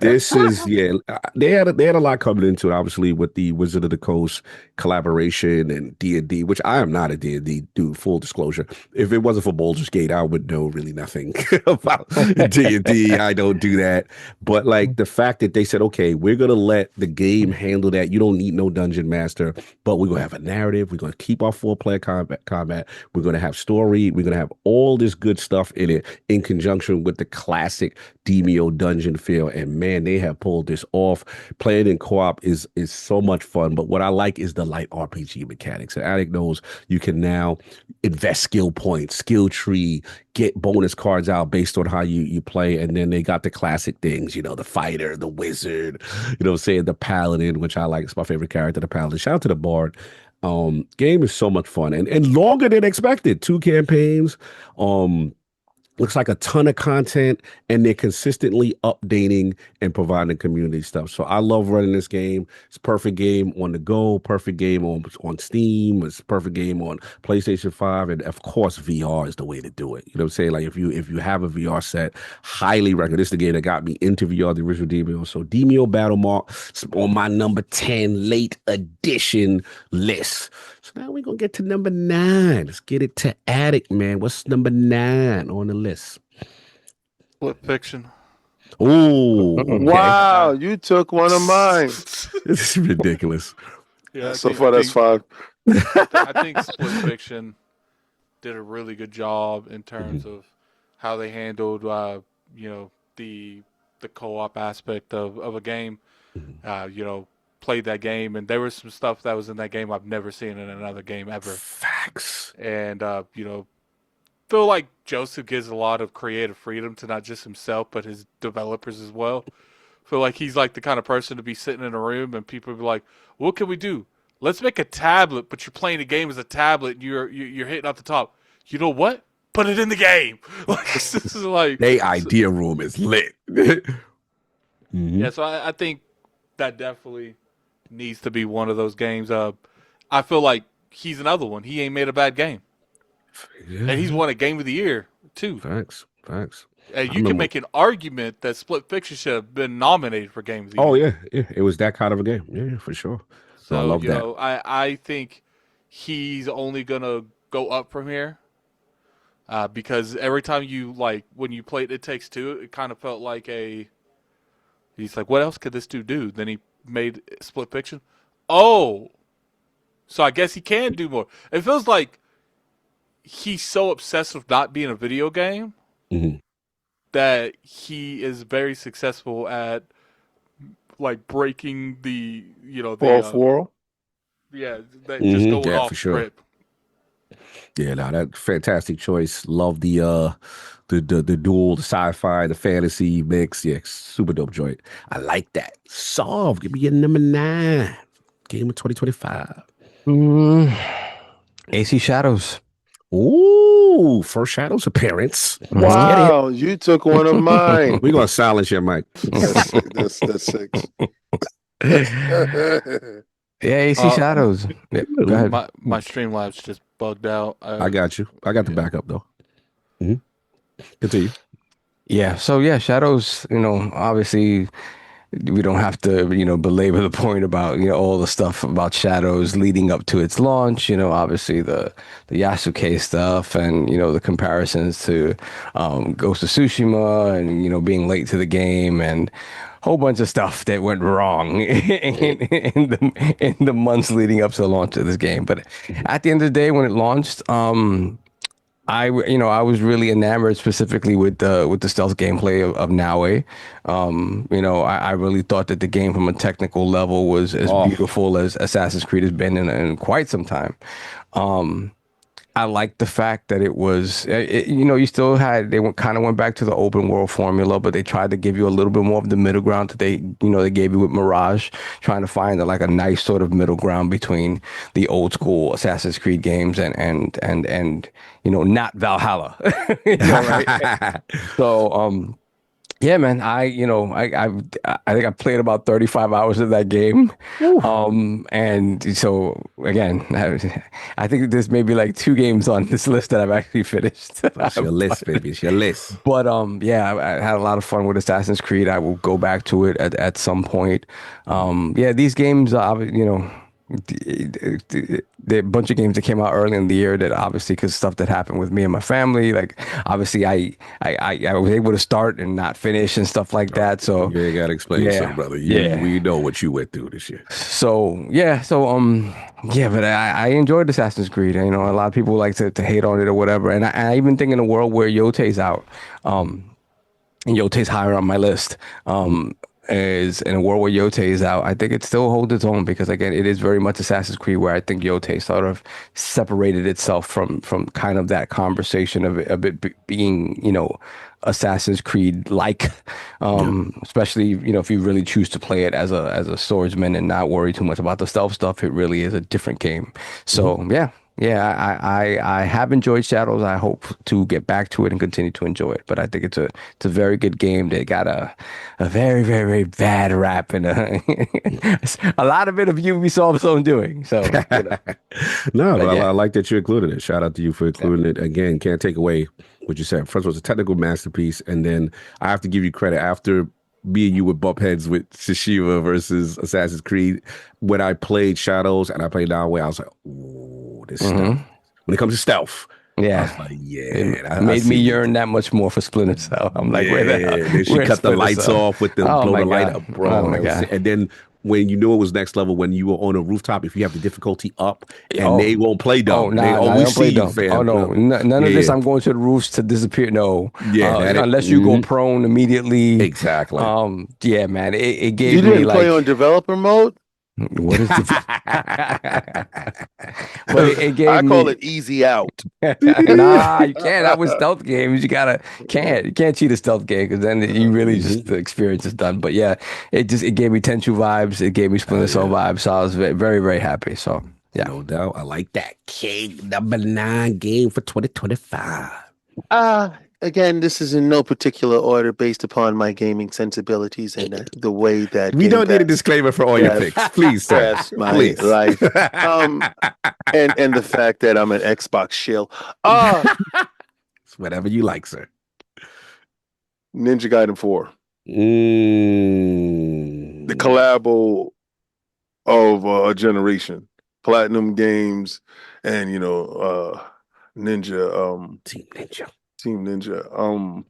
S1: This is, yeah. They had a lot coming into it, obviously, with the Wizard of the Coast collaboration and D&D, which I am not a D&D dude. Full disclosure, if it wasn't for Baldur's Gate, I would know really nothing about D&D. I don't do that. But like the fact that they said, okay, we're gonna let the game handle that. You don't need no dungeon master, but we're gonna have a narrative. We're gonna keep our 4-player combat. We're gonna have story. We're gonna have all this good stuff in it in conjunction with the classic Demio dungeon feel. And man, they have pulled this off. Playing in co-op is so much fun. But what I like is the light RPG mechanics. And Addict knows you can now invest skill points, skill tree, get bonus cards out based on how you play. And then they got the classic things, the fighter, the wizard, saying the paladin, which I like. It's my favorite character, the paladin. Shout out to the bard. Game is so much fun and longer than expected. 2 campaigns. Looks like a ton of content, and they're consistently updating and providing community stuff. So I love running this game. It's a perfect game on the go, perfect game on Steam. It's a perfect game on PlayStation 5, and of course VR is the way to do it. You know what I'm saying? Like if you have a VR set, highly recommend. This is the game that got me into VR, the original Demio. So Demio Battle Mark on my number 10 late edition list. So now we're gonna get to number 9. Let's get it to Addict, man. What's number 9 on the list?
S3: Split Fiction.
S1: Oh, okay.
S4: Wow, you took one of mine.
S1: This is ridiculous.
S3: Yeah,
S4: So far, that's 5.
S3: I think Split Fiction did a really good job in terms of how they handled, the co-op aspect of a game. Played that game, and there was some stuff that was in that game I've never seen in another game ever.
S1: Facts.
S3: And feel like Joseph gives a lot of creative freedom to not just himself but his developers as well. feel like he's like the kind of person to be sitting in a room and people be like, "What can we do? Let's make a tablet, but you're playing the game as a tablet. And you're hitting off the top. You know what? Put it in the game." Like this is like
S1: They idea room is lit.
S3: Yeah, so I think that definitely needs to be one of those games. I feel like he's another one. He ain't made a bad game, and he's won a Game of the Year too.
S1: Facts.
S3: And you can make an argument that Split Fiction should have been nominated for Game of the Year.
S1: Oh yeah. It was that kind of a game. Yeah, for sure.
S3: So
S1: I love that.
S3: I think he's only gonna go up from here. Because every time when you played It Takes Two, it kind of felt like he's like, what else could this dude do? Then he made Split Fiction. Oh, so I guess he can do more. It feels like he's so obsessed with not being a video game that he is very successful at like breaking the
S4: Fourthwall.
S3: Just going off
S1: for sure.
S3: script.
S1: Yeah, no, that fantastic choice. Love the dual, the sci-fi, the fantasy mix. Yeah, super dope joint. I like that. Solve. Give me your number 9. Game of 2025.
S2: AC Shadows.
S1: Ooh, first Shadows appearance.
S4: Wow, you took one of mine.
S1: We're gonna silence your mic.
S4: That's 6.
S2: Yeah, AC Shadows. Yeah, go ahead.
S3: My Streamlabs just bugged out.
S1: I got you. I got the backup though. Continue.
S2: Yeah. So yeah, Shadows. Obviously, we don't have to belabor the point about all the stuff about Shadows leading up to its launch. Obviously the Yasuke stuff and the comparisons to Ghost of Tsushima and being late to the game and whole bunch of stuff that went wrong in the months leading up to the launch of this game. But at the end of the day, when it launched, I was really enamored specifically with the stealth gameplay of Naue. I really thought that the game from a technical level was as beautiful as Assassin's Creed has been in quite some time. I like the fact that it was, you still had, they kind of went back to the open world formula, but they tried to give you a little bit more of the middle ground that they gave you with Mirage, trying to find a nice sort of middle ground between the old school Assassin's Creed games and not Valhalla. Right? So, yeah, man. I think I played about 35 hours of that game. And so again, I think there's maybe like 2 games on this list that I've actually finished.
S1: It's your list, baby. It's your list.
S2: But yeah, I had a lot of fun with Assassin's Creed. I will go back to it at some point. Yeah, these games, the bunch of games that came out early in the year that obviously because stuff that happened with me and my family, like obviously I was able to start and not finish and stuff like that. So
S1: you gotta explain yourself, brother. We know what you went through this year.
S2: So yeah, but I enjoyed Assassin's Creed. A lot of people like to hate on it or whatever, and I even think in a world where Yote's out, and Yote's higher on my list, is in a world where Yote is out, I think it still holds its own because again, it is very much Assassin's Creed where I think Yote sort of separated itself from kind of that conversation of it being, Assassin's Creed like, especially, if you really choose to play it as a swordsman and not worry too much about the stealth stuff, it really is a different game. So yeah, I have enjoyed Shadows. I hope to get back to it and continue to enjoy it. But I think it's a very good game. They got a very, very, very bad rap and a lot of it of Ubisoft's own doing. So
S1: I like that you included it. Shout out to you for including it. Again, can't take away what you said. First of all, it's a technical masterpiece, and then I have to give you credit after me and you would bump heads with Tsushima versus Assassin's Creed. When I played Shadows and I played Naue, I was like, ooh, this stuff. When it comes to stealth, I was like,
S2: it made me yearn that much more for Splinter Cell. I'm like, where the hell?
S1: Then she cut the lights off with the blow the light up, bro.
S2: Oh my God.
S1: And then when you knew it was next level, when you were on a rooftop, if you have the difficulty up, and they won't play dumb. They always see you, fam.
S2: Oh no, none of this. I'm going to the roofs to disappear. No, unless you go prone immediately.
S1: Exactly.
S2: Yeah, man. It gave
S4: you
S2: me
S4: didn't play on developer mode.
S2: What is the? But it gave
S4: I call
S2: me.
S4: it easy out.
S2: Nah, you can't. That with stealth games, you can't cheat a stealth game because then you really just the experience is done. But yeah, it gave me Tenchu vibes. It gave me Splinter Cell vibes. So I was very very, very happy. So yeah,
S1: No doubt. I like that. King #9 game for 2025.
S4: Again, this is in no particular order based upon my gaming sensibilities and the way that
S1: We
S4: Game
S1: don't need a
S4: Pass
S1: disclaimer for all your
S4: Yes.
S1: picks. Please, sir.
S4: grabs my
S1: Please.
S4: life. And the fact that I'm an Xbox shill.
S1: It's whatever you like, sir.
S4: Ninja Gaiden 4.
S1: Mm.
S4: The collabo of a generation. Platinum Games and Ninja
S1: Team Ninja.
S4: Team Ninja. All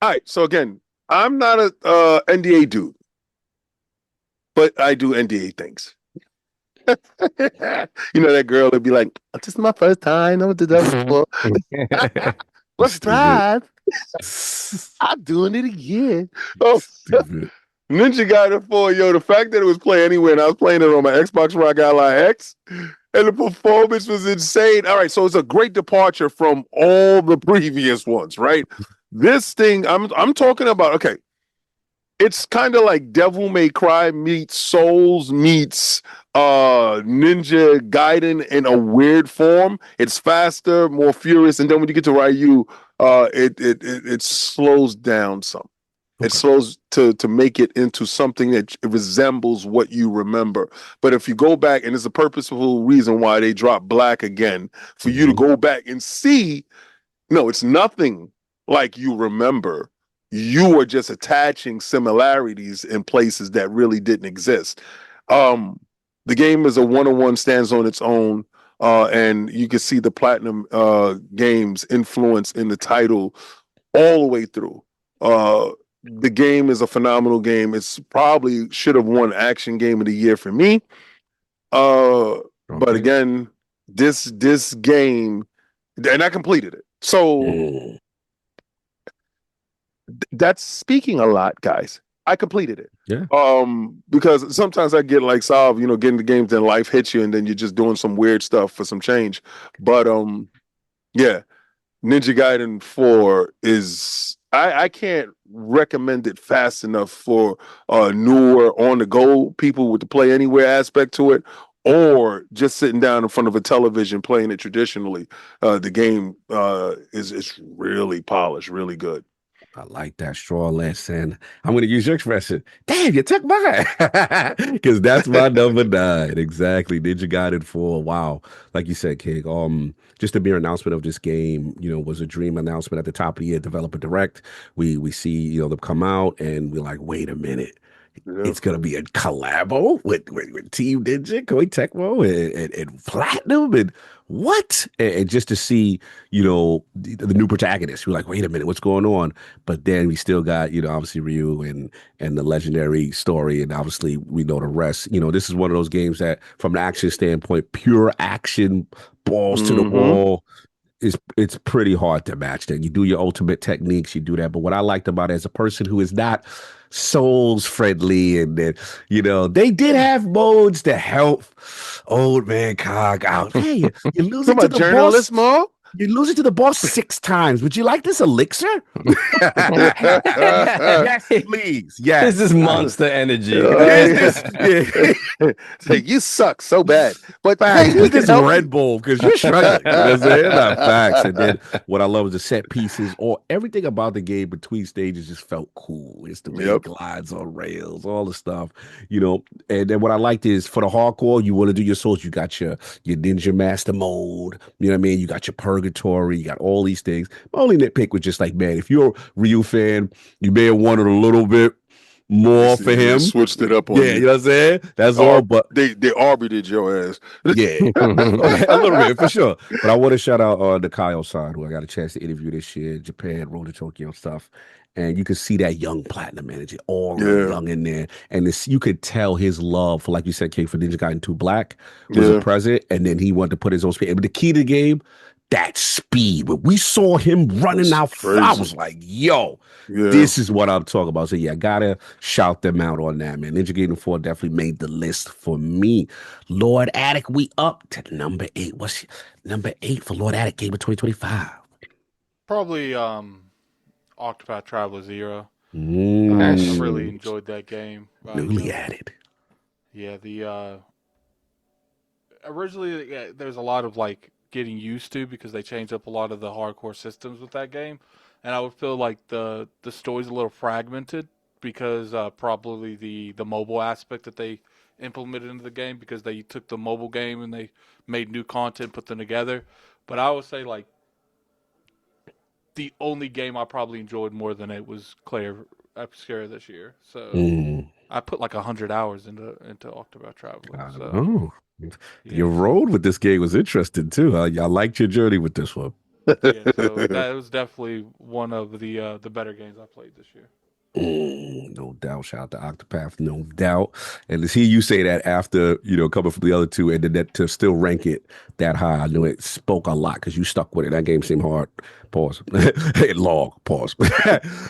S4: right, so again, I'm not a NDA dude, but I do NDA things. That girl would be like, "This is my first time. I did that before. Let's drive. I'm doing it again." Oh,
S1: Stupid.
S4: Ninja Gaiden 4, the fact that it was play anywhere and I was playing it on my Xbox Rock Ally X and the performance was insane. All right, so it's a great departure from all the previous ones, right? This thing, I'm talking about, okay, it's kind of like Devil May Cry meets Souls meets Ninja Gaiden in a weird form. It's faster, more furious, and then when you get to Ryu, it slows down some. It slows to make it into something that resembles what you remember. But if you go back, and it's a purposeful reason why they drop Black again, for you to go back and see, no, it's nothing like you remember. You are just attaching similarities in places that really didn't exist. The game is a one-on-one, stands on its own, and you can see the Platinum Games influence in the title all the way through. The game is a phenomenal game. It's probably should have won Action Game of the Year for me. But again, this game, and I completed it. So that's speaking a lot, guys. I completed it.
S1: Yeah.
S4: Because sometimes I get like Salve, getting the games, then life hits you, and then you're just doing some weird stuff for some change. But yeah, Ninja Gaiden 4 is I can't recommend it fast enough for newer on the go people with the play anywhere aspect to it, or just sitting down in front of a television playing it traditionally. The game is really polished, really good.
S1: I like that straw less, and I'm going to use your expression. Damn, you took mine, because that's my #9. Exactly, Ninja Gaiden 4. Wow, like you said, King. Just the mere announcement of this game, was a dream announcement at the top of the year. Developer Direct. We see, them come out, and we're like, wait a minute.
S4: Yeah.
S1: It's gonna be a collabo with Team Ninja, Koei Tecmo, and Platinum, and what? And just to see, the new protagonist, we're like, wait a minute, what's going on? But then we still got, obviously Ryu and the legendary story, and obviously we know the rest. This is one of those games that, from an action standpoint, pure action, balls to the wall. It's pretty hard to match that. You do your ultimate techniques, you do that. But what I liked about it, as a person who is not Souls friendly, and then, they did have modes to help old man Cog out. Hey, you lose it to the
S4: journalist
S1: boss.
S4: mode?
S1: You lose it to the boss 6 times. Would you like this elixir? Yes, please. Yes.
S2: This is monster energy.
S4: It's like, you suck so bad. But
S1: Facts.
S4: hey,
S1: Use this Red Bull because you're struggling. You know what I'm saying? Not facts. And then what I love is the set pieces, or everything about the game between stages just felt cool. It's the way it glides on rails, all the stuff, And then what I liked is, for the hardcore, you want to do your Souls, you got your Ninja Master mode. You know what I mean? You got your Purgatory. You got all these things. My only nitpick was just like, man, if you're a Ryu fan, you may have wanted a little bit more for him.
S4: Switched it up on
S1: you. You know what I'm saying? That's all. But
S4: they orbited your ass.
S1: Yeah, a little bit for sure. But I want to shout out the Kyle-san, who I got a chance to interview this year, Japan, Road to Tokyo stuff. And you could see that young Platinum energy, all young in there. And you could tell his love for, like you said, King, for Ninja Gaiden 2 Black was present. And then he wanted to put his own spin. But the key to the game, that speed. When we saw him running out, I was like, yo, this is what I'm talking about. So yeah, I gotta shout them out on that, man. Ninja Gaiden 4 definitely made the list for me. Lord Attic, we up to number 8. What's number 8 for Lord Attic Game of 2025?
S3: Probably Octopath Traveler 0. I really enjoyed that game.
S1: Newly added.
S3: Yeah, the originally there's a lot of like getting used to because they changed up a lot of the hardcore systems with that game, and I would feel like the story's a little fragmented because probably the mobile aspect that they implemented into the game because they took the mobile game and they made new content, put them together. But I would say like the only game I probably enjoyed more than it was Claire Obscura this year. So I put like 100 hours into Octopath Traveler. So.
S1: Your road with this game was interesting too. I liked your journey with this one.
S3: Yeah, so that was definitely one of the better games I played this year.
S1: No doubt. Shout out to Octopath, no doubt. And to see you say that after, coming from the other two and then that to still rank it that high, I know it spoke a lot because you stuck with it. That game seemed hard. Pause. Long. Pause.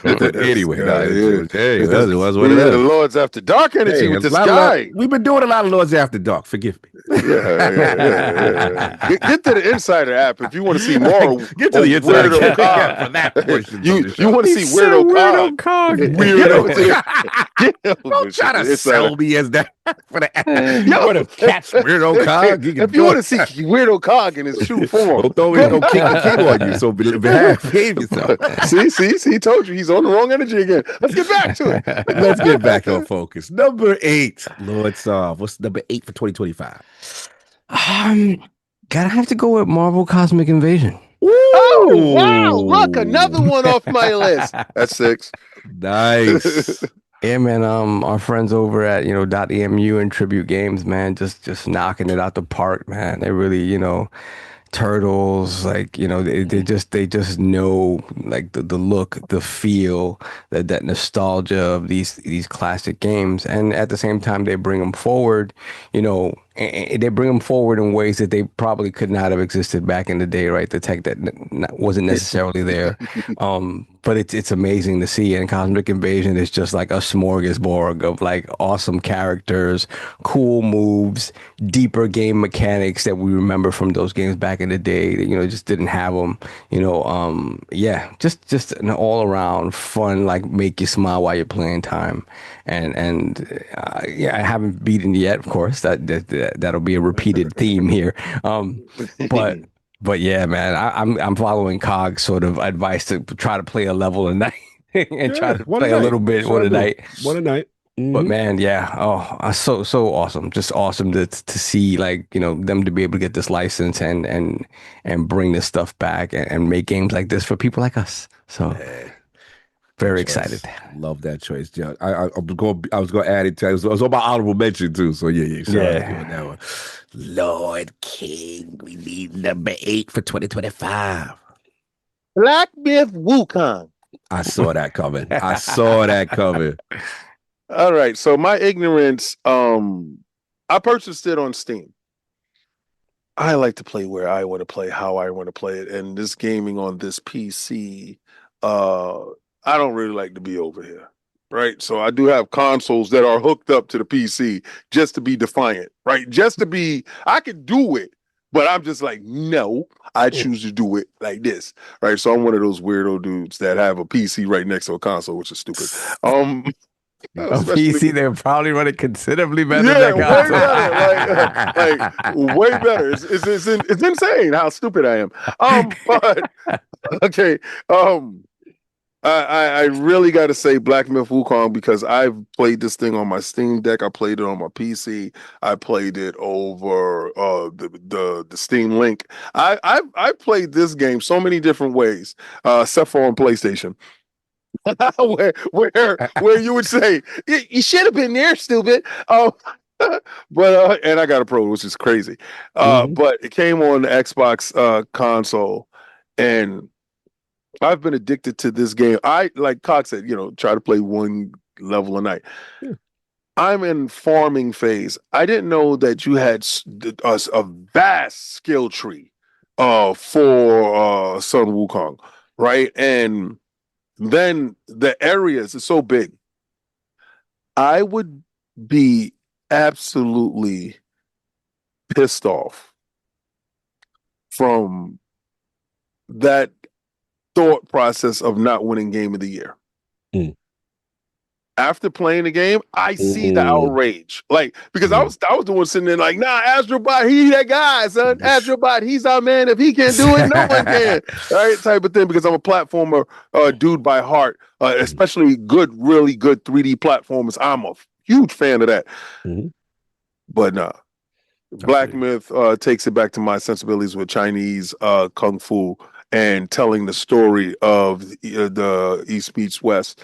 S1: Anyway, hey, it was what it is.
S4: The Lords After Dark energy with this guy.
S1: We've been doing a lot of Lords After Dark. Forgive me.
S4: Yeah. Get to the Insider app if you want to see more.
S1: Get to the Insider app for that portion.
S4: You want to see Weirdo Cog.
S1: Don't try to sell me as that for the what a catch Weirdo Cog.
S4: If you want to see Weirdo Cog in his true form,
S1: don't throw no kick on you. So behave yourself.
S4: See, told you he's on the wrong energy again. Let's get back to it.
S1: Let's get back on focus. Number 8, Lord Sov. What's number 8 for 2025?
S2: Gotta have to go with Marvel Cosmic Invasion.
S4: Ooh. Oh wow! Look, another one off my list. That's 6.
S1: Nice.
S2: Yeah, man. Our friends over at .emu and Tribute Games, man, just knocking it out the park, man. They really, Turtles, like they just know like the look, the feel, that nostalgia of these classic games, and at the same time they bring them forward, and they bring them forward in ways that they probably could not have existed back in the day, right? The tech that wasn't necessarily there, but it's amazing to see. And Cosmic Invasion is just like a smorgasbord of like awesome characters, cool moves, deeper game mechanics that we remember from those games back in the day that just didn't have them. Just an all around fun, like make you smile while you're playing time. And I haven't beaten yet, of course. That'll be a repeated theme here. But yeah, man, I'm following Cog's sort of advice to try to play a level a night and try to play a little bit one a night.
S1: One a night. Mm-hmm.
S2: But man, yeah, so awesome, just awesome to see like them to be able to get this license and bring this stuff back and make games like this for people like us. So. Very excited.
S1: Love that choice, John. I was going to add it to. It was on my honorable mention too. So yeah. Shout out to you on that one. Lord King, we need number 8 for 2025.
S4: Black Myth Wukong.
S1: I saw that coming.
S4: All right. So my ignorance, I purchased it on Steam. I like to play where I want to play, how I want to play it, and this gaming on this PC. I don't really like to be over here, right? So I do have consoles that are hooked up to the PC just to be defiant, right? Just to be, I could do it, but I'm just like, no, I choose to do it like this, right? So I'm one of those weirdo dudes that have a PC right next to a console, which is stupid.
S2: A PC, they'll probably run it considerably better than that
S4: console. Way better. It's insane how stupid I am. But okay. I really got to say Black Myth Wukong because I've played this thing on my Steam Deck. I played it on my PC. I played it over the Steam Link. I played this game so many different ways, except for on PlayStation. where you would say you should have been there, stupid. But and I got a Pro, which is crazy. But it came on the Xbox console, and I've been addicted to this game. I, like Cox said, try to play one level a night. Yeah. I'm in farming phase. I didn't know that you had a vast skill tree for Sun Wukong, right? And then the areas are so big. I would be absolutely pissed off from that thought process of not winning game of the year.
S1: Mm.
S4: After playing the game, I see the outrage. Like, because I was doing sitting there like, nah, Astrobot, he that guy, son. Astrobot, he's our man. If he can't do it, no one can. Right? Type of thing, because I'm a platformer dude by heart, especially really good 3D platformers. I'm a huge fan of that.
S1: Mm-hmm.
S4: But nah. Black Myth takes it back to my sensibilities with Chinese kung fu and telling the story of the East meets West.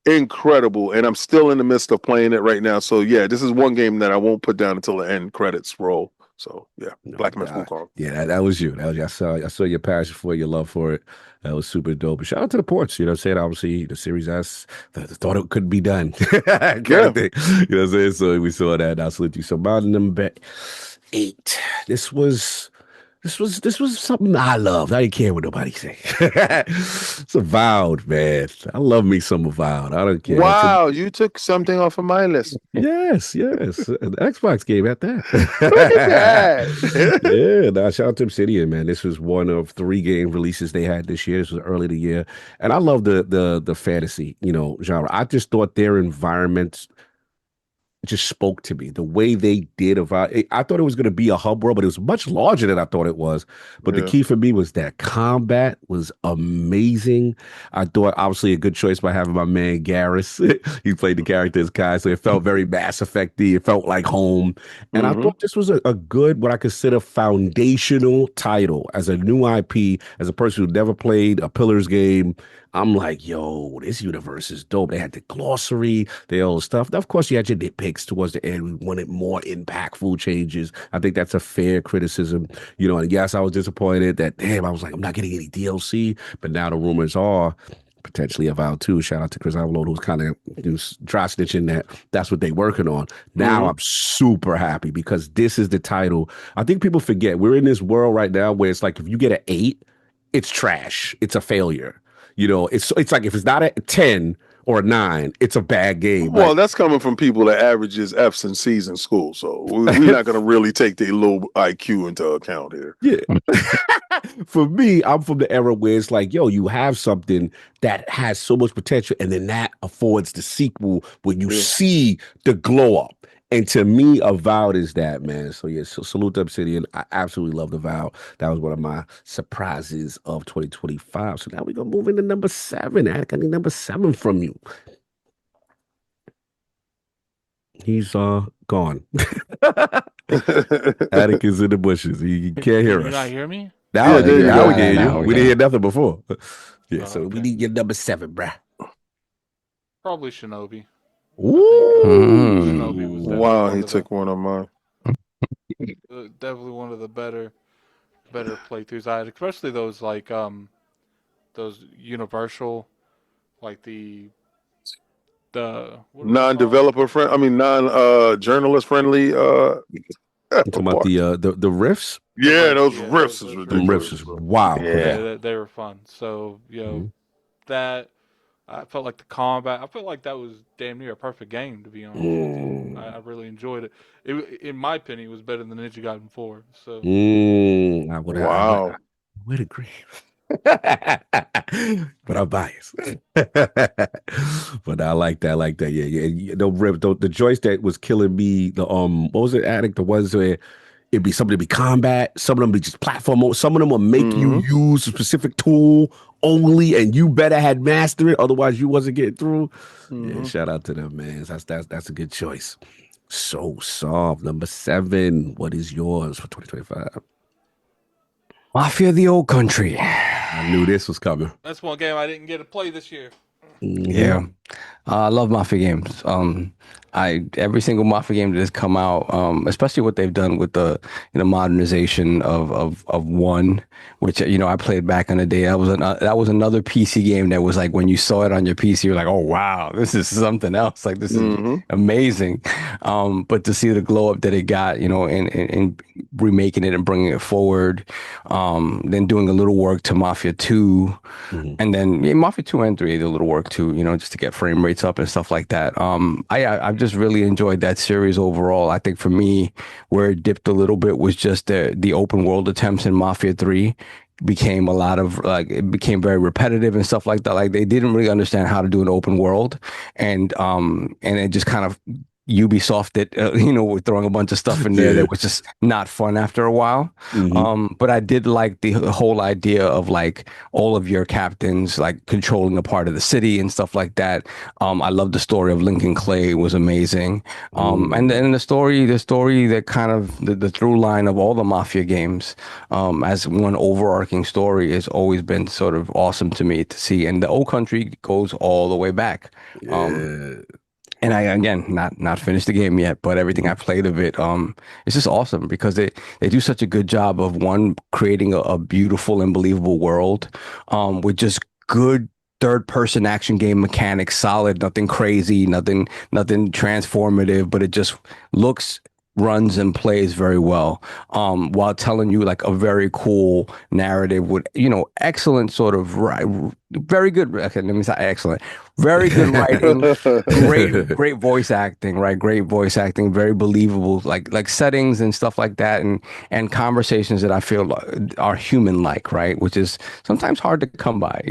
S4: Incredible, and I'm still in the midst of playing it right now. So yeah, this is one game that I won't put down until the end credits roll. So yeah, Black Myth Wukong.
S1: Yeah, that was you. That was you. I saw your passion for it, your love for it. That was super dope. But shout out to the ports. You know what I'm saying? Obviously, the Series S, thought it could be done. kind of thing. You know what I'm saying? So we saw that. I salute you. So about number 8. This was something I loved. I didn't care what nobody say. It's Avowed, man. I love me some Avowed. I don't care.
S4: Wow, you took something off of my list.
S1: Yes. An Xbox game at that.
S4: Look at that.
S1: Yeah, nah, shout out to Obsidian, man. This was one of 3 game releases they had this year. This was early in the year. And I love the fantasy, genre. I just thought their environments just spoke to me. The way they did I thought it was going to be a hub world, but it was much larger than I thought it was. But the key for me was that combat was amazing. I thought obviously a good choice by having my man Garrus. He played the character as Kai, so it felt very Mass Effect-y. It felt like home. And I thought this was a good, what I consider foundational title. As a new IP, as a person who never played a Pillars game, I'm like, yo, this universe is dope. They had the glossary, all the stuff. Now, of course, you had your nitpicks towards the end. We wanted more impactful changes. I think that's a fair criticism. And yes, I was disappointed that, damn, I was like, I'm not getting any DLC. But now the rumors are potentially Avowed 2. Shout out to Chris Avalon, who's kind of dry snitching that's what they're working on. Now I'm super happy because this is the title. I think people forget we're in this world right now where it's like if you get an 8, it's trash. It's a failure. It's like if it's not a 10 or a 9, it's a bad game.
S4: Well, that's coming from people that averages F's and C's in school. So we're not going to really take their low IQ into account here.
S1: Yeah. For me, I'm from the era where it's like, yo, you have something that has so much potential, and then that affords the sequel when you see the glow up. And to me, Avowed is that, man. So yeah, so salute to Obsidian. I absolutely love Avowed. That was one of my surprises of 2025. So now we're gonna move into number 7. Attic, I need number 7 from you. He's gone. Attic is in the bushes. He can't hear us.
S3: Can you not hear me?
S1: Now we can hear you. We didn't hear nothing before. Yeah, so we need your number 7, bruh.
S3: Probably Shinobi.
S1: Ooh.
S4: Wow, he took one of mine.
S3: Definitely one of the better playthroughs I had, especially those like those Universal, like the
S4: non-developer friend. I mean, non-journalist friendly.
S1: Talking about the riffs.
S4: Yeah, those riffs is ridiculous.
S1: Riffs is wow.
S3: Yeah, they were fun. So that. I felt like the combat. I felt like that was damn near a perfect game, to be honest. I really enjoyed it. In my opinion, it was better than Ninja Gaiden 4. So,
S4: wow,
S1: what a great. But I'm biased. But I like that. Yeah. The joystick that was killing me. The what was it, Addict? The ones where it'd be something to be combat. Some of them be just platform mode. Some of them will make you use a specific tool only, and you better had mastered it. Otherwise, you wasn't getting through. Yeah, shout out to them, man. That's a good choice. So soft. Number 7. What is yours for 2025?
S2: Mafia of the Old Country.
S1: I knew this was coming.
S3: That's one game I didn't get to play this year.
S2: Yeah. I love Mafia games. Every single Mafia game that has come out, especially what they've done with the modernization of one, which I played back in the day. That was another PC game that was like when you saw it on your PC, you're like, oh wow, this is something else. Like this is
S4: Hmm.
S2: amazing. But to see the glow up that it got, and remaking it and bringing it forward, then doing a little work to Mafia 2.
S1: Mhm.
S2: And then Mafia 2 and 3 did a little work too, just to get frame rates up and stuff like that. I've just really enjoyed that series overall. I think for me, where it dipped a little bit was just the open world attempts in Mafia 3 became a lot of like it became very repetitive and stuff like that. Like they didn't really understand how to do an open world, and it just kind of Ubisoft it, with throwing a bunch of stuff in there
S1: Yeah.
S2: that was just not fun after a while.
S1: Hmm.
S2: But I did like the whole idea of like all of your captains like controlling a part of the city and stuff like that. I love the story of Lincoln Clay was amazing. And
S1: Mm.
S2: then the story that kind of the through line of all the Mafia games, as one overarching story has always been sort of awesome to me to see. And the old country goes all the way back. Um,
S1: Yeah.
S2: and I again not finished the game yet, but everything I
S1: Mhm.
S2: played of it, it's just awesome because they do such a good job of one creating a beautiful and believable world, with just good third person action game mechanics, solid, nothing crazy, nothing transformative, but it just looks, runs and plays very well, while telling you like a very cool narrative with excellent sort of very good, okay, let me say excellent, very good writing, great voice acting, right? Great voice acting, very believable, like settings and stuff like that, and conversations that I feel are human like, right? Which is sometimes hard to come by.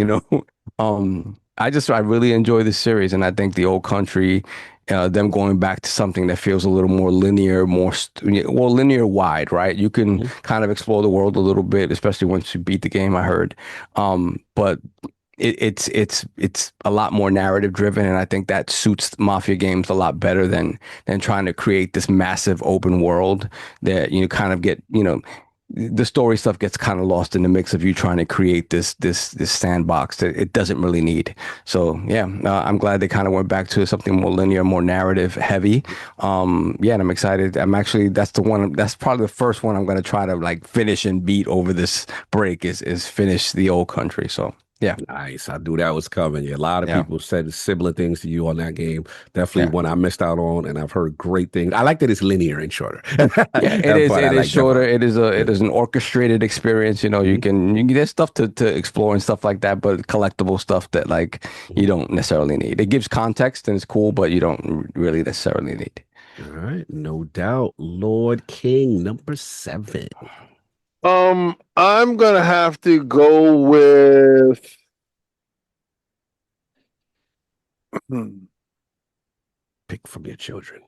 S2: I really enjoy this series, and I think the old country, them going back to something that feels a little more linear, well, linear wide, right? You can
S1: Mhm.
S2: kind of explore the world a little bit, especially once you beat the game, I heard. But it's a lot more narrative driven, and I think that suits Mafia games a lot better than trying to create this massive open world that kind of get the story stuff gets kind of lost in the mix of you trying to create this sandbox that it doesn't really need. So yeah, I'm glad they kind of went back to something more linear, more narrative heavy. Yeah, and I'm excited. That's probably the first one I'm going to try to like finish and beat over this break is finish the old country. So yeah.
S1: Nice. I knew that was coming. Yeah, a lot of
S2: Yeah.
S1: people said similar things to you on that game. Definitely
S2: Yeah.
S1: one I missed out on, and I've heard great things. I like that it's linear and shorter.
S2: Yeah, it
S1: That
S2: is.
S1: part I
S2: It is
S1: like. That
S2: shorter.
S1: part.
S2: It is an orchestrated experience.
S1: Mhm.
S2: There's stuff to explore and stuff like that, but collectible stuff that like you
S1: Mhm.
S2: don't necessarily need. It gives context and it's cool, but you don't really necessarily need.
S1: All right, no doubt. Lord King, number 7.
S4: I'm gonna have to go with
S1: Pick from your children.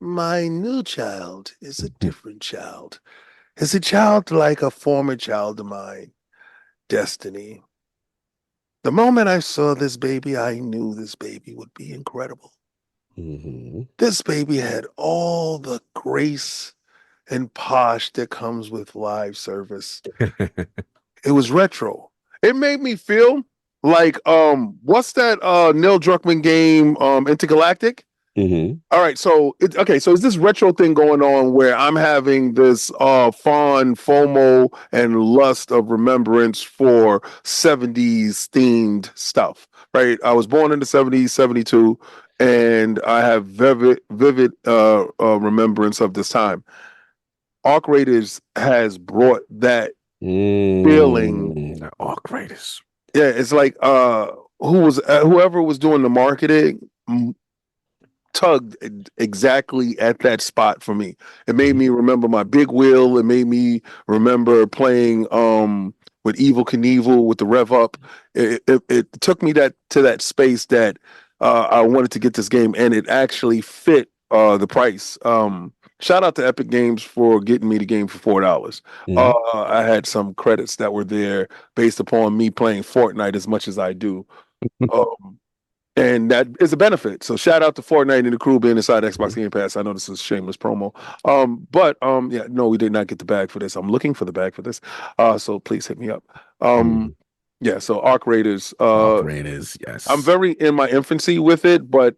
S4: my new child is a different child. It's a child like a former child of mine, Destiny. The moment I saw this baby, I knew this baby would be incredible.
S1: Hmm.
S4: This baby had all the grace and posh that comes with live service. It was retro. It made me feel like what's that Neil Druckmann game Intergalactic?
S1: Hmm.
S4: All right, so so is this retro thing going on where I'm having this fond FOMO and lust of remembrance for 70s themed stuff, right? I was born in the 70s, 72, and I have vivid remembrance of this time. Arc Raiders has brought that feeling.
S1: The Arc Raiders.
S4: Yeah, it's like whoever was doing the marketing tugged exactly at that spot for me. It made
S1: Mhm.
S4: me remember my big wheel. It made me remember playing with Evil Knievel with the rev up. It took me to that space that I wanted to get this game, and it actually fit the price. Shout out to Epic Games for getting me the game for $4.
S1: Mhm.
S4: I had some credits that were there based upon me playing Fortnite as much as I do. Um, and that is a benefit. So shout out to Fortnite and the crew being inside Xbox
S1: Mhm.
S4: Game Pass. I know this is a shameless promo. But yeah, no, we did not get the bag for this. I'm looking for the bag for this. So please hit me up. Um,
S1: Mhm.
S4: yeah, so Arc Raiders.
S1: Arc Raiders,
S4: I'm
S1: yes.
S4: very in my infancy with it, but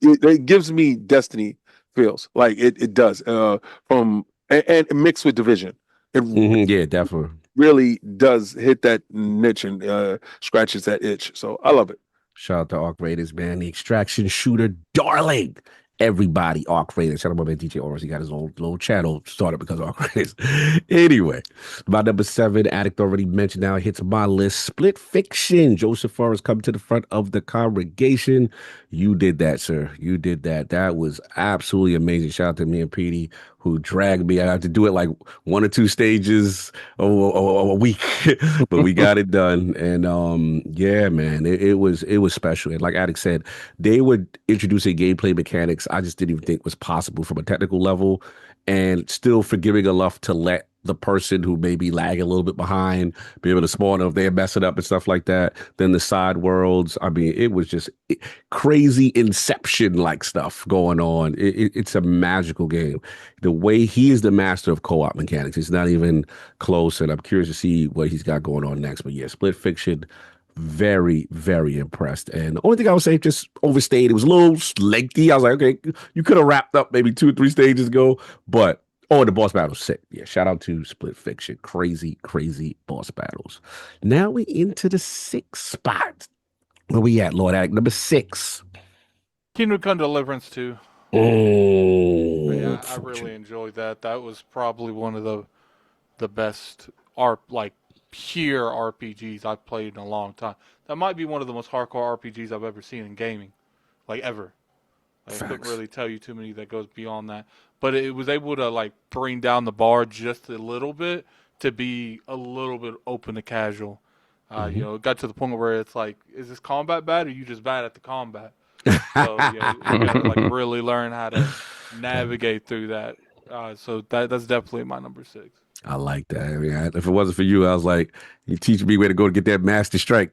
S4: it gives me Destiny feels like it does. And mixed with Division, it
S1: Yeah, definitely.
S4: really does hit that niche and scratches that itch. So I love it.
S1: Shout out to Arc Raiders, man. The extraction shooter, darling. Everybody, Arc Raiders. Shout out to my man DJ Oris. He got his own little channel started because of Arc Raiders. Anyway, my number 7, Addict already mentioned now, hits my list. Split Fiction. Joseph Forrest come to the front of the congregation. You did that, sir. You did that. That was absolutely amazing. Shout out to me and Petey, who dragged me. I had to do it like 1 or 2 stages a week, but we got it done. And yeah, man, it was special. And like Addict said, they were introducing gameplay mechanics I just didn't even think was possible from a technical level, and still forgiving enough to let the person who may be lagging a little bit behind be able to spawn if they're messing up and stuff like that. Then the side worlds, I mean, it was just crazy Inception like stuff going on. It's a magical game. The way he is the master of co-op mechanics, it's not even close, and I'm curious to see what he's got going on next. But yeah, Split Fiction, very, very impressed. And the only thing I would say, just overstayed. It was a little lengthy. I was like, okay, you could have wrapped up maybe 2 or 3 stages ago, but the boss battle's sick. Yeah, shout out to Split Fiction. Crazy, crazy boss battles. Now we into the 6th spot. Where we at, Lord Addict? Number 6.
S3: Kingdom Come Deliverance 2.
S1: Oh,
S3: Yeah, I really enjoyed that. That was probably one of the best pure RPGs I've played in a long time. That might be one of the most hardcore RPGs I've ever seen in gaming, like ever. Like, I couldn't really tell you too many that goes beyond that. But it was able to like bring down the bar just a little bit to be a little bit open to casual. You know, it got to the point where it's like, is this combat bad or are you just bad at the combat? So yeah, you gotta like really learn how to navigate through that. So that's definitely my number 6.
S1: I like that. I mean, if it wasn't for you, I was like, you teach me where to go to get that master strike.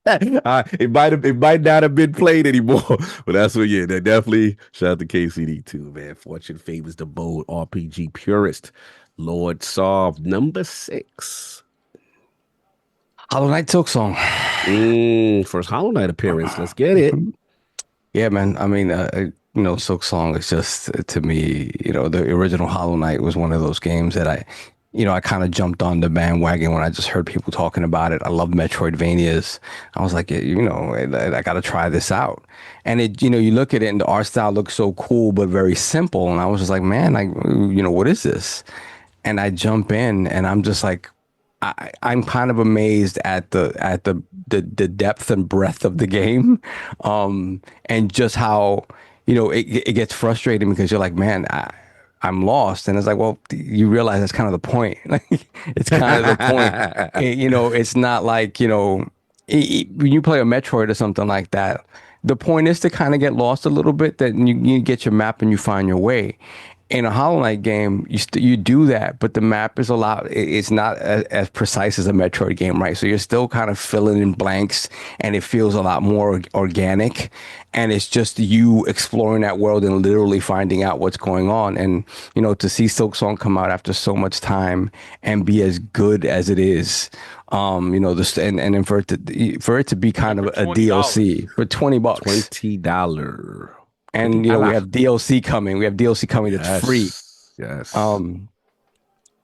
S1: It might not have been played anymore, but that's what. Yeah, that definitely. Shout out to KCD too, man. Fortune favors the bold RPG purist. Lord Solve, number 6.
S2: Hollow Knight Silksong.
S1: First Hollow Knight appearance. Let's get it.
S2: Yeah, man. I mean, you know, Silksong is just, to me, you know, the original Hollow Knight was one of those games that I kind of jumped on the bandwagon when I just heard people talking about it. I love Metroidvanias. I was like, you know, I got to try this out. And it, you know, you look at it and the art style looks so cool, but very simple. And I was just like, man, you know, what is this? And I jump in and I'm just like, I'm kind of amazed at the depth and breadth of the game, and just how, you know, it gets frustrating because you're like, man, I'm lost, and it's like, well, you realize that's kind of the point. Like, it's kind of the point. You know, it's not like, you know, when you play a Metroid or something like that, the point is to kind of get lost a little bit. That you get your map and you find your way. In a Hollow Knight game, you do that, but the map is it's not as precise as a Metroid game, right? So you're still kind of filling in blanks, and it feels a lot more organic, and it's just you exploring that world and literally finding out what's going on. And, you know, to see Silksong come out after so much time and be as good as it is, you know, and then for it to be kind of a DLC for $20,
S1: $20.
S2: And, you know, we have DLC coming. We have DLC coming that's free.
S1: Yes.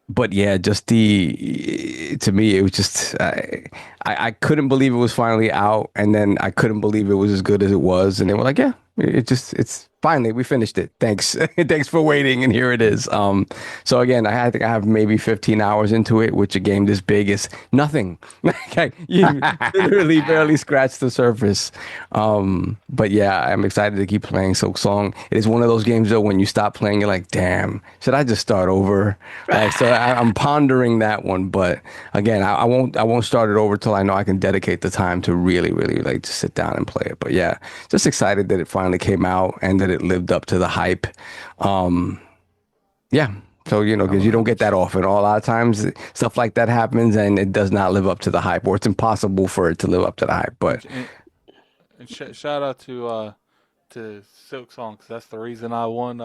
S2: But yeah, just to me, it was just, I couldn't believe it was finally out. And then I couldn't believe it was as good as it was. And they were like, yeah, it's finally, we finished it. Thanks. Thanks for waiting. And here it is. So again, I think I have maybe 15 hours into it, which a game this big is nothing. You literally barely scratched the surface. But yeah, I'm excited to keep playing Silksong. It is one of those games though, when you stop playing, you're like, damn, should I just start over? So I'm pondering that one. But again, I won't start it over till I know I can dedicate the time to really, really like to sit down and play it. But yeah, just excited that it finally came out and that it lived up to the hype. Yeah. So, you know, because you don't get that often. A lot of times stuff like that happens and it does not live up to the hype, or it's impossible for it to live up to the hype. But
S3: shout out to Silksong, because that's the reason I won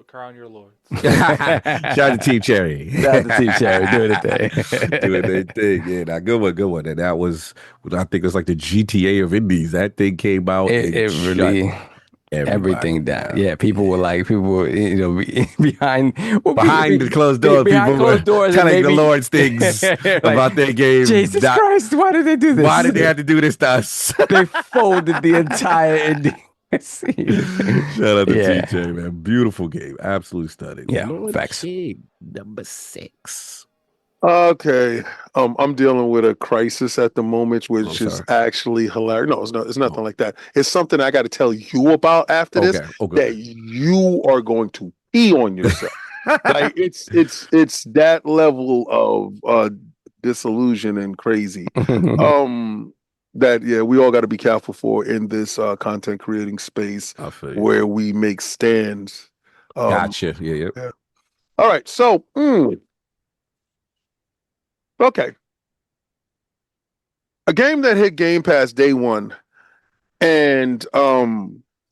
S3: Crown Your Lords.
S1: Shout out to Team Cherry.
S2: Shout out to Team Cherry. Doing it thing.
S1: Doing their thing. Yeah, now, good one. And that was, I think it was like the GTA of indies. That thing came out.
S2: It really, everything down.
S1: down.
S2: Yeah, people were behind
S1: Behind the closed doors,
S2: behind
S1: people
S2: closed doors,
S1: telling
S2: and
S1: the
S2: maybe
S1: Lord's things
S2: like,
S1: about their game.
S2: Jesus Christ, why did they do this?
S1: Why did they have to do this to us?
S2: They folded the entire Indian scene.
S1: Shout out to
S2: Yeah.
S1: TJ, man. Beautiful game. Absolutely stunning.
S2: Yeah,
S1: Lord
S2: facts.
S1: King, number 6.
S4: Okay. I'm dealing with a crisis at the moment, which is
S1: sorry.
S4: actually hilarious. No, it's nothing like that. It's something I got to tell you about after this that you are going to pee on yourself. Like it's that level of disillusion and crazy. That we all got to be careful for in this content creating space where we make stands.
S1: Gotcha. Yeah.
S4: All right. So, okay. A game that hit Game Pass day one, and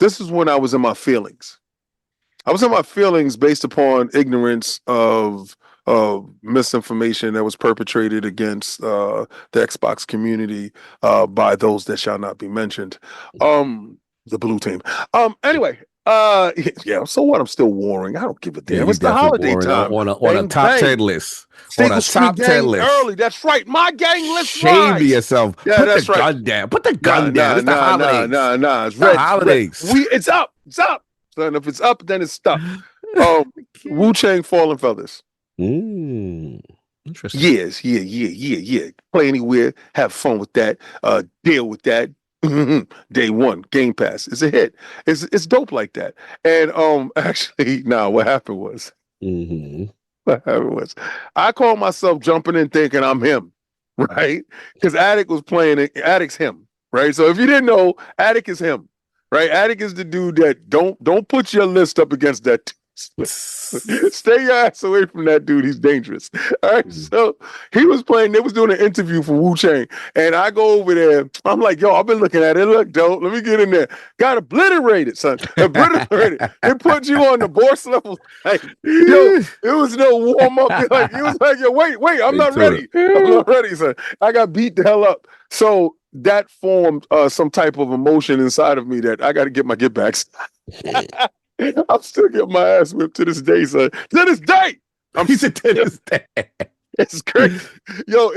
S4: this is when I was in my feelings. I was in my feelings based upon ignorance of misinformation that was perpetrated against the Xbox community by those that shall not be mentioned. The blue team. Anyway, so what? I'm still warring. I don't give a damn. It's the holiday time.
S1: On a top 10 list. On a top 10 list.
S4: Early. That's right. My gang list.
S1: Shame yourself.
S4: Yeah,
S1: Put the gun down. Put the gun down. It's the holidays.
S4: Nah. It's
S1: the holidays.
S4: It's up. It's up. Son, if it's up, then it's stuck. Wu-Chang Fallen Feathers.
S1: Interesting.
S4: Yes, yeah. Play anywhere, have fun with that, deal with that. Day one, Game Pass. It's a hit. It's dope like that. And actually, what happened was, I called myself jumping in thinking I'm him, right? Because Attic was playing it. Attic's him, right? So if you didn't know, Attic is him. Right, Attic is the dude that don't put your list up against that. Stay your ass away from that dude. He's dangerous. All right. So he was playing. They was doing an interview for Wu-Chang, and I go over there. I'm like, yo, I've been looking at it. Look, dope. Let me get in there. Got obliterated, son. Obliterated. It put you on the boss level. Like, yo, it was no warm up. He was like, yo, wait. I'm not ready. I'm not ready, son. I got beat the hell up. So that formed some type of emotion inside of me that I got to get my get backs. I'm still getting my ass whipped to this day, son. To this day, to this day. It's crazy, yo.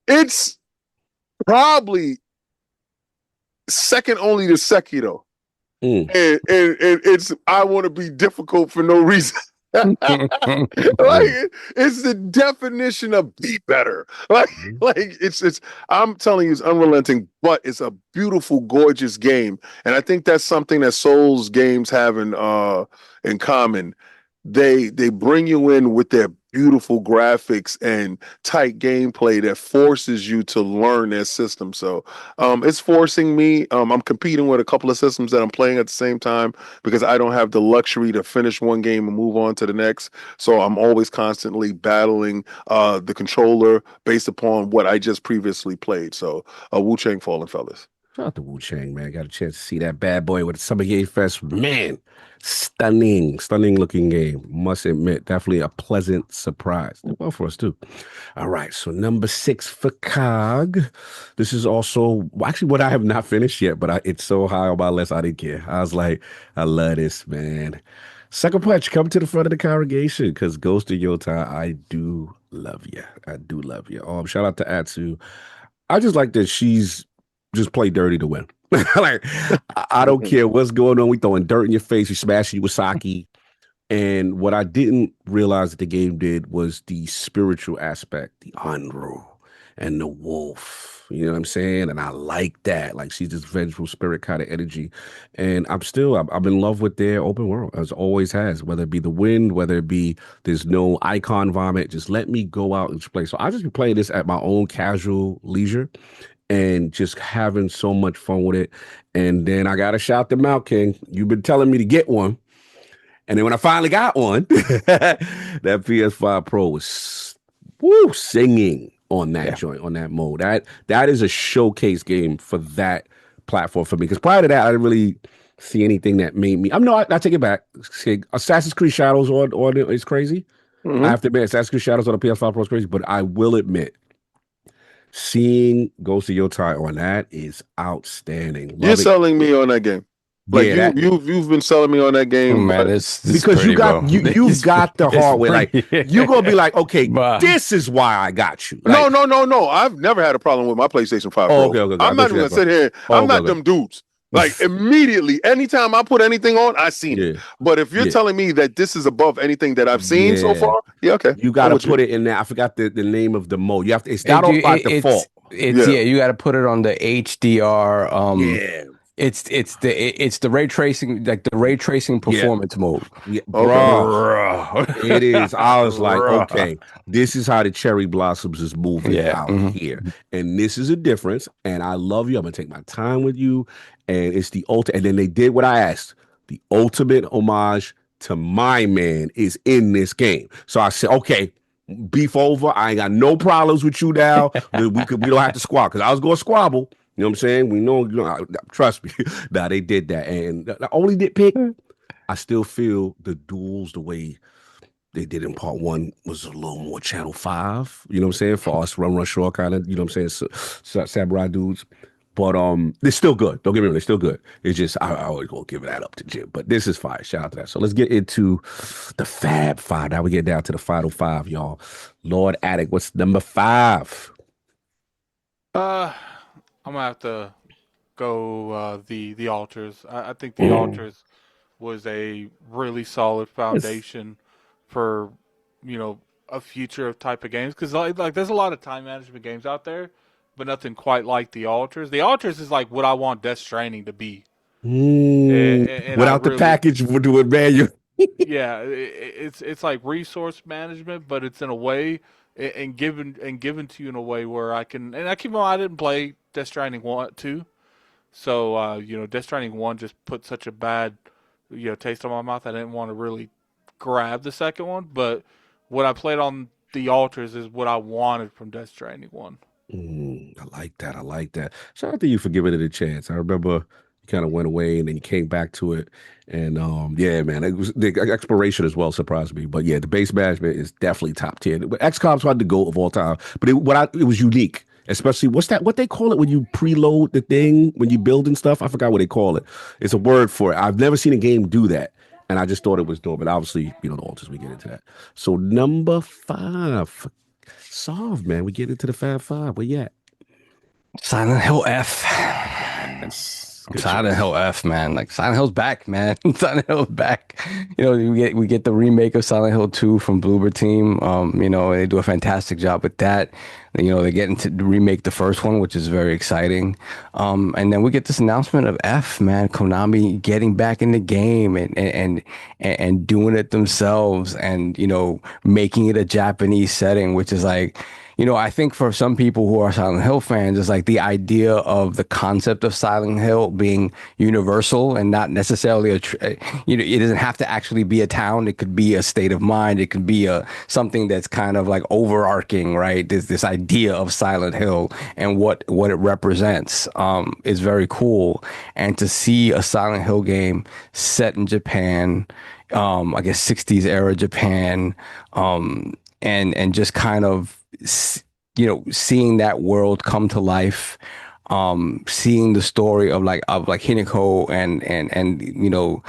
S4: It's probably second only to Sekiro, and it's I want to be difficult for no reason. It's the definition of be better. It's I'm telling you, it's unrelenting, but it's a beautiful, gorgeous game. And I think that's something that Souls games have in common. They bring you in with their beautiful graphics and tight gameplay that forces you to learn their system. So it's forcing me. I'm competing with a couple of systems that I'm playing at the same time because I don't have the luxury to finish one game and move on to the next. So I'm always constantly battling the controller based upon what I just previously played. So Wu-Chang Fallen Fellas.
S1: Shout out to Wu-Chang, man. Got a chance to see that bad boy with the Summer Game Fest. Man, stunning looking game. Must admit, definitely a pleasant surprise. Well, for us too. All right, so number 6 for Cog. This is also actually what I have not finished yet, but it's so high on my list, I didn't care. I was like, I love this, man. Sucker Punch, come to the front of the congregation because Ghost of Yota, I do love you. I do love you. Shout out to Atsu. I just like that she's just play dirty to win. Like, I don't care what's going on. We throwing dirt in your face. We smashing you with sake. And what I didn't realize that the game did was the spiritual aspect, the Anru and the wolf. You know what I'm saying? And I like that. Like, she's this vengeful spirit kind of energy. And I'm in love with their open world, as always has, whether it be the wind, whether it be there's no icon vomit. Just let me go out and play. So I just be playing this at my own casual leisure and just having so much fun with it. And then I got to shout them out, King. You've been telling me to get one. And then when I finally got one, that PS5 Pro was singing on that joint, on that mode. That is a showcase game for that platform for me. Because prior to that, I didn't really see anything that made me. I take it back. Assassin's Creed Shadows on it is crazy. Mm-hmm. I have to admit, Assassin's Creed Shadows on the PS5 Pro is crazy. But I will admit, seeing Ghost of Yota on that is outstanding.
S4: You're selling me on that game. Like
S1: Yeah, that
S4: you've been selling me on that game,
S2: Man,
S4: but
S2: this
S1: because
S2: pretty,
S1: you got
S2: bro.
S1: you've got the
S2: It's
S1: hardware. Like
S2: pretty.
S1: you're gonna be like, okay,
S2: But
S1: this is why I got you.
S4: no,
S1: Like,
S4: no, no, no. I've never had a problem with my PlayStation 5
S1: oh,
S4: Pro.
S1: okay, okay, okay. I
S4: I'm
S1: thought
S4: not
S1: you
S4: even
S1: had,
S4: gonna sit here.
S1: oh,
S4: I'm
S1: okay,
S4: not
S1: okay.
S4: them dudes. Like immediately, anytime I put anything on, I seen it.
S1: Yeah,
S4: But if you're
S1: yeah,
S4: telling me that this is above anything that I've seen so
S1: yeah.
S4: far, yeah, okay,
S1: You got
S4: I'm
S1: to
S4: with you.
S1: put it in there. I forgot the name of the mode. You have to. It's not
S2: it,
S1: on by
S2: it
S1: default.
S2: it's
S4: Yeah,
S2: yeah, you got to put it on the HDR.
S1: Yeah,
S2: It's the ray tracing, like the ray tracing
S1: yeah,
S2: performance mode.
S1: yeah,
S4: okay.
S1: bro.
S2: Bruh.
S1: It is. I was like,
S2: Bruh.
S1: okay, this is how the cherry blossoms is moving
S2: Yeah.
S1: out here, and this is a difference. And I love you. I'm gonna take my time with you, and it's the ultimate. And then they did what I asked. The ultimate homage to my man is in this game. So I said, okay, beef over. I ain't got no problems with you now. We don't have to squabble because I was going to squabble. You know what I'm saying? We know, trust me. Now they did that, and the only nitpick, I still feel the duels the way they did in part one was a little more Channel 5, you know what I'm saying? For us Run Short kind of, you know what I'm saying? Samurai dudes. But they're still good. Don't get me wrong, they're still good. It's just I always gonna give that up to Jim. But this is fire. Shout out to that. So let's get into the Fab Five. Now we get down to the final five, y'all. Lord Attic, what's number 5?
S3: I'm gonna have to go the altars. I think the altars was a really solid foundation for a future of type of games because like there's a lot of time management games out there, but nothing quite like the altars. The altars is like what I want Death Stranding to be, and I
S1: Without the
S3: really
S1: package, we'll do it manual.
S3: yeah, it's like resource management, but it's in a way and given to you in a way where I can and I keep on. I didn't play Death Stranding 1, 2, so Death Stranding 1 just put such a bad taste on my mouth. I didn't want to really grab the second one, but what I played on the altars is what I wanted from Death Stranding 1.
S1: I like that. I like that. Shout out to you for giving it a chance. I remember you kind of went away and then you came back to it. And yeah, man, it was the exploration as well surprised me. But yeah, the base management is definitely top tier. XCOM's hard to go of all time, but it was unique. Especially what they call it when you preload the thing when you build and stuff. I forgot what they call it. It's a word for it. I've never seen a game do that, and I just thought it was dope. But obviously, the alters we get into that. So number 5, solved, man. We get into the Fab Five. Where you at?
S2: Silent Hill F.
S1: That's good
S2: Silent
S1: choice.
S2: Hill F, man. Like Silent Hill's back, man. Silent Hill's back. We get the remake of Silent Hill 2 from Bloober Team. They do a fantastic job with that. They're getting to remake the first one, which is very exciting. And then we get this announcement of F, man, Konami getting back in the game and doing it themselves and making it a Japanese setting, which is like. I think for some people who are Silent Hill fans, it's like the idea of the concept of Silent Hill being universal and not necessarily it doesn't have to actually be a town. It could be a state of mind. It could be something that's kind of like overarching, right? This idea of Silent Hill and what it represents is very cool. And to see a Silent Hill game set in Japan, I guess 60s era Japan, and just kind of seeing that world come to life, seeing the story of Hinako and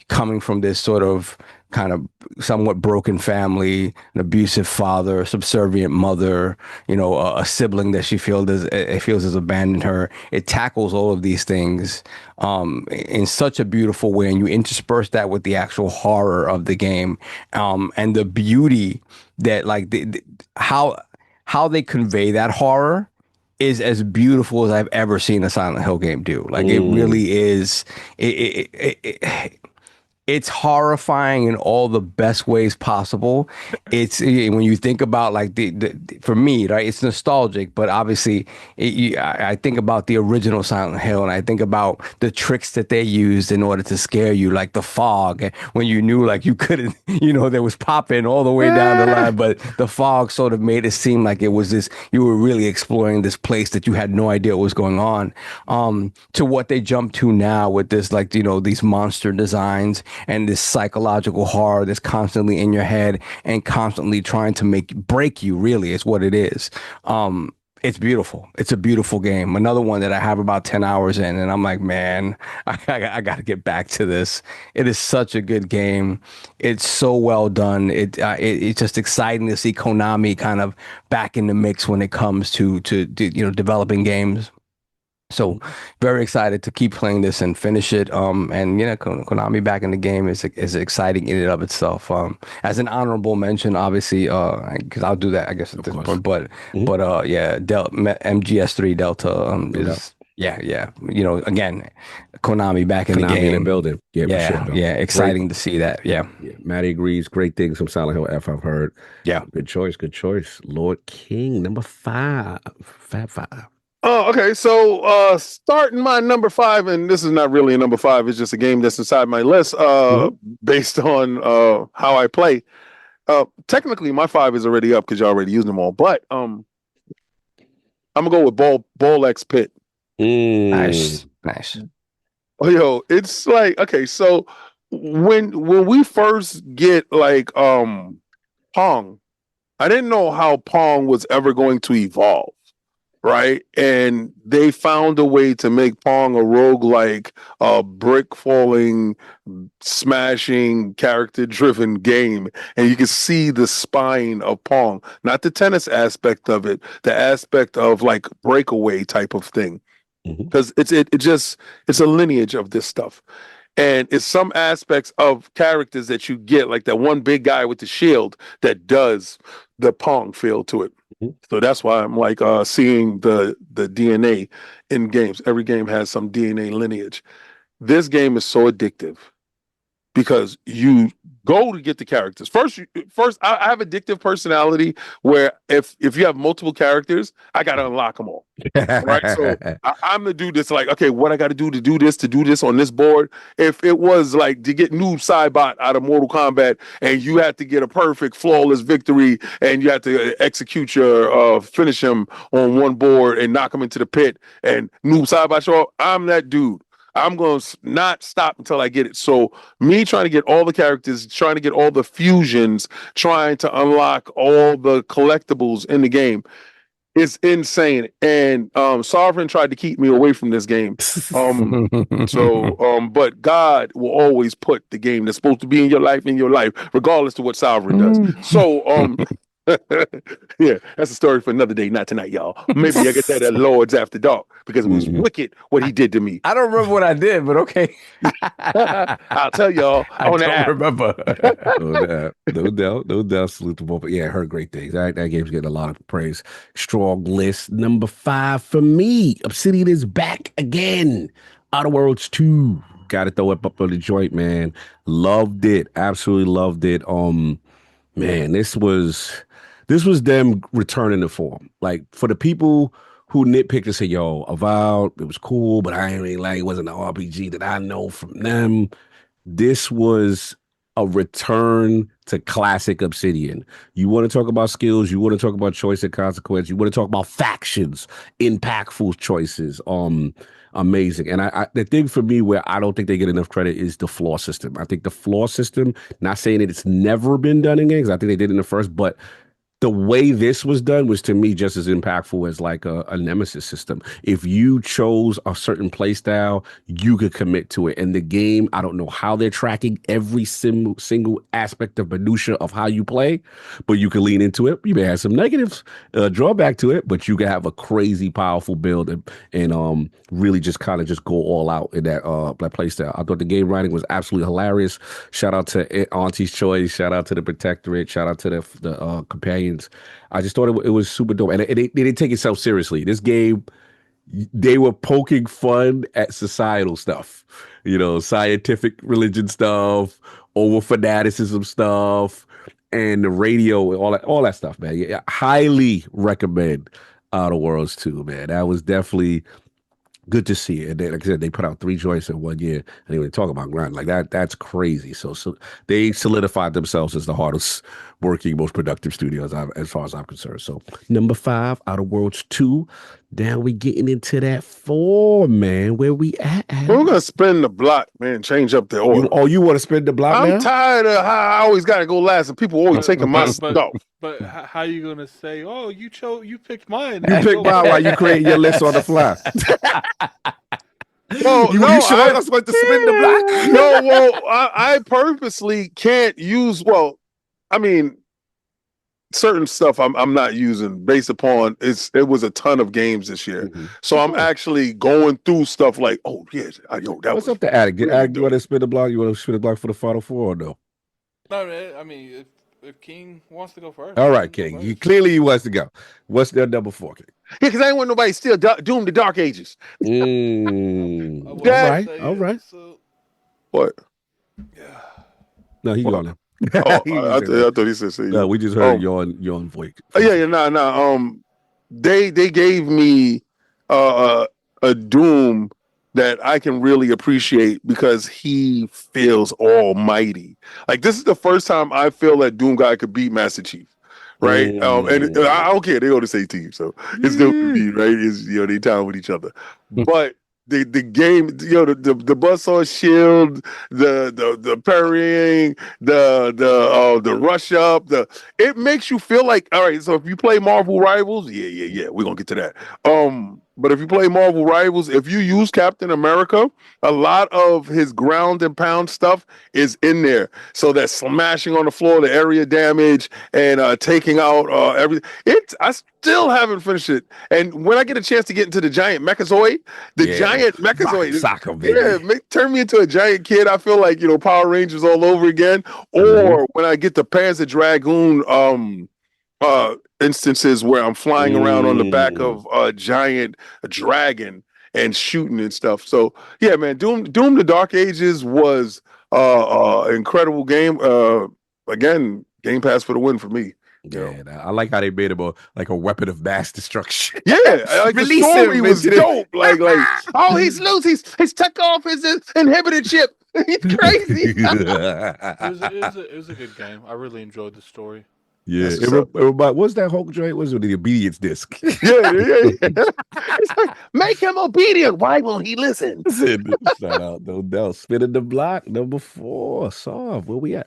S2: coming from this sort of kind of somewhat broken family, an abusive father, subservient mother, a sibling that she feels has abandoned her. It tackles all of these things in such a beautiful way, and you intersperse that with the actual horror of the game, and the beauty that how they convey that horror is as beautiful as I've ever seen a Silent Hill game do. Like it really is. It's horrifying in all the best ways possible. It's when you think about like for me, right? It's nostalgic, but obviously, I think about the original Silent Hill, and I think about the tricks that they used in order to scare you, like the fog, when you knew like you couldn't, there was popping all the way down the line, but the fog sort of made it seem like it was this. You were really exploring this place that you had no idea what was going on. To what they jump to now with this, like these monster designs. And this psychological horror that's constantly in your head and constantly trying to break you, really, is what it is. It's beautiful. It's a beautiful game. Another one that I have about 10 hours in, and I'm like, man, I got to get back to this. It is such a good game. It's so well done. It's just exciting to see Konami kind of back in the mix when it comes to developing games. So very excited to keep playing this and finish it. And Konami back in the game is exciting in and of itself. As an honorable mention, obviously, because I'll do that, I guess, at this point. But yeah, MGS3 Delta is yeah. Again, Konami back in the game,
S1: in the building. Yeah, for sure.
S2: Yeah, exciting to see that. Yeah,
S1: Matty agrees. Great things from Silent Hill F I've heard.
S2: Yeah,
S1: good choice. Lord King, number 5, Fab 5.
S4: Oh, okay. So starting my number 5, and this is not really a number 5, it's just a game that's inside my list based on how I play. Technically my 5 is already up because you already used them all, but I'm gonna go with Ball X Pit.
S2: Nice.
S4: Oh, yo, it's like, okay, so when we first get like Pong, I didn't know how Pong was ever going to evolve. Right. And they found a way to make Pong a roguelike, brick falling, smashing, character driven game. And you can see the spine of Pong, not the tennis aspect of it, the aspect of like breakaway type of thing. Because it's a lineage of this stuff. And it's some aspects of characters that you get, like that one big guy with the shield that does the Pong feel to it. So that's why I'm like seeing the DNA in games. Every game has some DNA lineage. This game is so addictive because you go to get the characters. First, I have addictive personality where if you have multiple characters, I got to unlock them all. Right? So I'm the dude that's like, okay, what I got to do this on this board. If it was like to get Noob Saibot out of Mortal Kombat and you had to get a perfect, flawless victory and you had to execute your finish him on one board and knock him into the pit and Noob Saibot show up, I'm that dude. I'm going to not stop until I get it. So me trying to get all the characters, trying to get all the fusions, trying to unlock all the collectibles in the game is insane. And Sovereign tried to keep me away from this game. But God will always put the game that's supposed to be in your life, regardless of what Sovereign does. So yeah, that's a story for another day, not tonight, y'all. Maybe I get that at Lords After Dark because it was wicked what he did to me.
S2: I don't remember what I did, but okay.
S4: I'll tell y'all.
S2: I don't remember.
S1: No doubt. Salute to both. But yeah, I heard great things. That game's getting a lot of praise. Strong list. Number 5 for me. Obsidian is back again. Outer Worlds 2. Got to throw it up on the joint, man. Loved it. Absolutely loved it. Man, this was them returning to form. Like for the people who nitpicked and say, yo, Avowed, it was cool, but I ain't really like, it wasn't an RPG that I know from them. This was a return to classic Obsidian. You want to talk about skills, you want to talk about choice and consequence, you want to talk about factions, impactful choices. Amazing. And I the thing for me where I don't think they get enough credit is the floor system. I think the floor system, not saying that it's never been done in games, I think they did it in the first, but the way this was done was to me just as impactful as like a nemesis system. If you chose a certain play style, you could commit to it. And the game, I don't know how they're tracking every single aspect of minutia of how you play, but you can lean into it. You may have some negatives, drawback to it, but you can have a crazy powerful build and really just kind of just go all out in that play style. I thought the game writing was absolutely hilarious. Shout out to Auntie's Choice. Shout out to the Protectorate. Shout out to the companions. I just thought it was super dope. And they didn't take itself seriously. This game, they were poking fun at societal stuff, scientific religion stuff, over fanaticism stuff, and the radio, all that stuff, man. Yeah, highly recommend Outer Worlds 2, man. That was definitely good to see it. And like I said, they put out 3 joints in 1 year. And they talk about grind like that. That's crazy. So they solidified themselves as the hardest working, most productive studios as far as I'm concerned. So number 5, Outer Worlds 2. Now we getting into that 4, man. Where we at?
S4: We're gonna spin the block, man. Change up the order.
S1: You want to spin the block now?
S4: I'm tired of how I always got to go last, and people always taking my stuff.
S3: But how you gonna say? Oh, you picked mine.
S1: You picked mine while you create your list on the fly.
S4: Well,
S1: you sure I was supposed to spin the block?
S4: No, well, I purposely can't use. Well, I mean, certain stuff I'm not using based upon it was a ton of games this year. So I'm actually going through stuff like, oh yeah, that
S1: what's up to Addict? Addict, you want to spin the block? You want to spin the block for the final 4 or no?
S3: No, man, I mean, if King wants to go first.
S1: All right, King. He wants to go. What's their number 4, King?
S4: Yeah, because I ain't want nobody still Doom the Dark Ages.
S1: All right.
S3: So,
S4: what?
S3: Yeah.
S1: No, he gone now.
S4: I thought he said.
S1: No, we just heard your voice.
S4: They gave me a Doom that I can really appreciate because he feels almighty. Like, this is the first time I feel that Doom guy could beat Master Chief. Right. And I don't care. They go to the same team. So it's still to be, right? Is they down with each other. But the game, the buzzsaw shield, the parrying, the rush up, it makes you feel like, all right, so if you play Marvel Rivals, yeah, we're gonna get to that. But if you play Marvel Rivals, if you use Captain America, a lot of his ground and pound stuff is in there. So that smashing on the floor, the area damage, and taking out everything. I still haven't finished it. And when I get a chance to get into the giant Mechazoid, giant Mechazoid,
S1: soccer, baby.
S4: Turn me into a giant kid. I feel like Power Rangers all over again. Or when I get the Panzer Dragoon instances where I'm flying around on the back of a giant dragon and shooting and stuff. So yeah, man, Doom the Dark Ages was incredible game. Again, Game Pass for the win for me.
S1: Yeah, I like how they made him like a weapon of mass destruction.
S4: Yeah, like the story was dope. Like, oh, he's loose. He's took off his inhibitor chip. He's crazy.
S3: It was a good game. I really enjoyed the story.
S1: Yeah, what's that Hulk joint? Was it the obedience disc?
S4: Yeah. It's like, make him obedient. Why won't he listen?
S1: Shout out, no doubt. Spinning the block, number 4. Soft, where we at?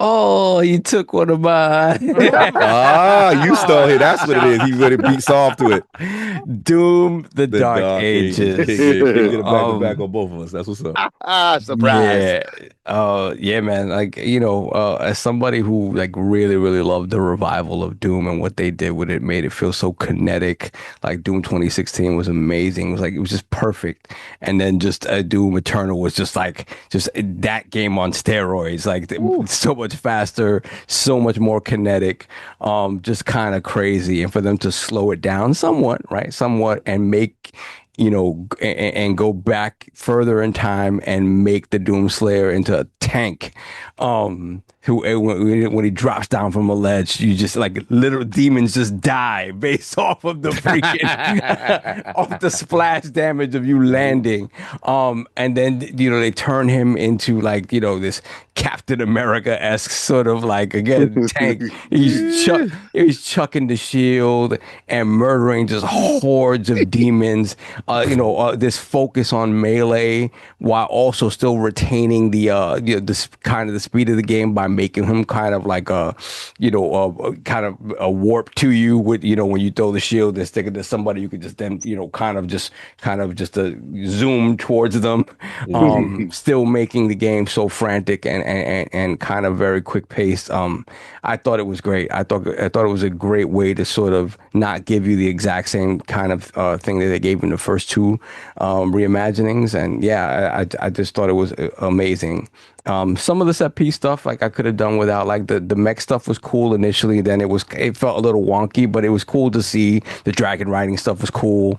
S2: Oh, you took one of mine.
S1: You stole it. That's what it is. He really beats off to it.
S2: Doom the Dark Ages.
S1: Get back on both of us. That's what's up.
S4: Surprise.
S2: Yeah, man. Like, as somebody who like really, really loved the revival of Doom and what they did with it, made it feel so kinetic. Like Doom 2016 was amazing. It was just perfect. And then just Doom Eternal was just that game on steroids. Like so much faster, so much more kinetic, just kind of crazy. And for them to slow it down somewhat, and make, and go back further in time and make the Doomslayer into a tank, who when he drops down from a ledge, you just like little demons just die based off of the freaking off the splash damage of you landing. And then they turn him into like this Captain America-esque sort of like, again, tank. He's chucking the shield and murdering just hordes of demons. This focus on melee while also still retaining the kind of the speed of the game by making him kind of like kind of a warp to you with when you throw the shield and stick it to somebody, you could just then kind of just zoom towards them, still making the game so frantic and kind of very quick paced. I thought it was great. I thought it was a great way to sort of not give you the exact same kind of thing that they gave in the first 2 reimaginings. And yeah, I just thought it was amazing. Some of the set piece stuff, like I could have done without. Like the mech stuff was cool initially. Then it felt a little wonky, but it was cool to see. The dragon riding stuff was cool.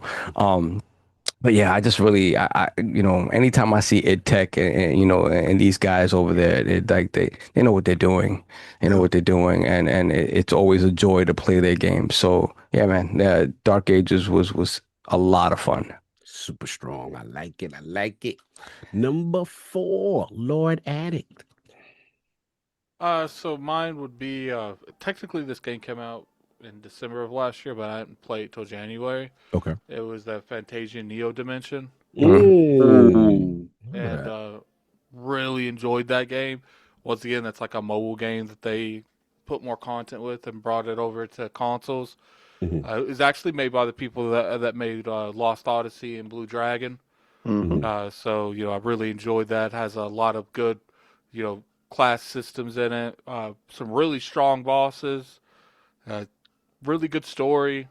S2: But yeah, I just really, anytime I see id Tech and these guys over there, they know what they're doing. They know what they're doing, and it's always a joy to play their game. So yeah, man, Dark Ages was a lot of fun.
S1: Super strong. I like it. Number 4, Lord Addict.
S3: So mine would be technically this game came out in December of last year, but I didn't play it till January.
S1: Okay.
S3: It was the Fantasia Neo Dimension,
S1: Mm. Remember
S3: and
S1: that.
S3: really enjoyed that game. Once again, that's like a mobile game that they put more content with and brought it over to consoles.
S1: Hmm.
S3: It was actually made by the people that made Lost Odyssey and Blue Dragon.
S4: Mm-hmm.
S1: Hmm.
S3: So I really enjoyed that. Has a lot of good, you know, class systems in it. Some really strong bosses. Uh, really good story.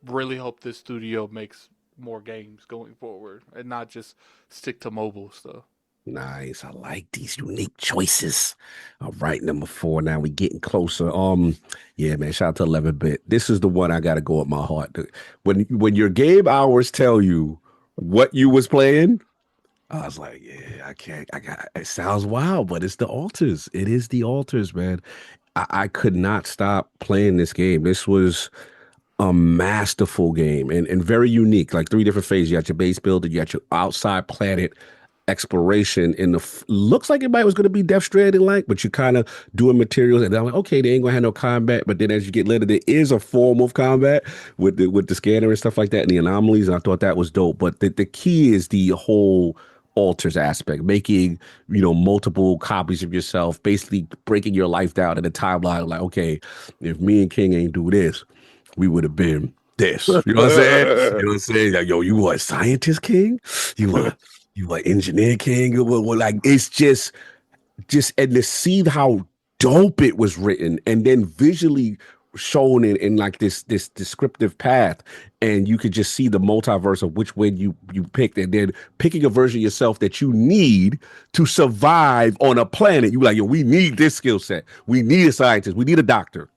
S3: Really hope this studio makes more games going forward and not just stick to mobile stuff.
S1: Nice. I like these unique choices. All right, number 4. Now we getting closer. Yeah, man. Shout out to 11-bit. This is the one I gotta go with my heart. When your game hours tell you what you was playing, I was like, yeah, I can't. I got. It sounds wild, but it's the altars. It is the altars, man. I could not stop playing this game. This was a masterful game and very unique. Like 3 different phases. You got your base building, you got your outside planet exploration. In the looks like it might was going to be Death Stranding like, but you kind of doing materials, and I'm like, okay, they ain't gonna have no combat. But then as you get later, there is a form of combat with the scanner and stuff like that, and the anomalies. And I thought that was dope. But the key is the whole alters aspect, making multiple copies of yourself, basically breaking your life down in a timeline. Like, okay, if me and King ain't do this, we would have been this. You know what I'm saying? You know what I'm saying? Like, yo, you what, scientist king? You what, you what, engineer king? Like, it's just and to see how dope it was written and then visually shown in like this descriptive path, and you could just see the multiverse of which way you picked, and then picking a version of yourself that you need to survive on a planet. You like, yo, we need this skill set, we need a scientist, we need a doctor,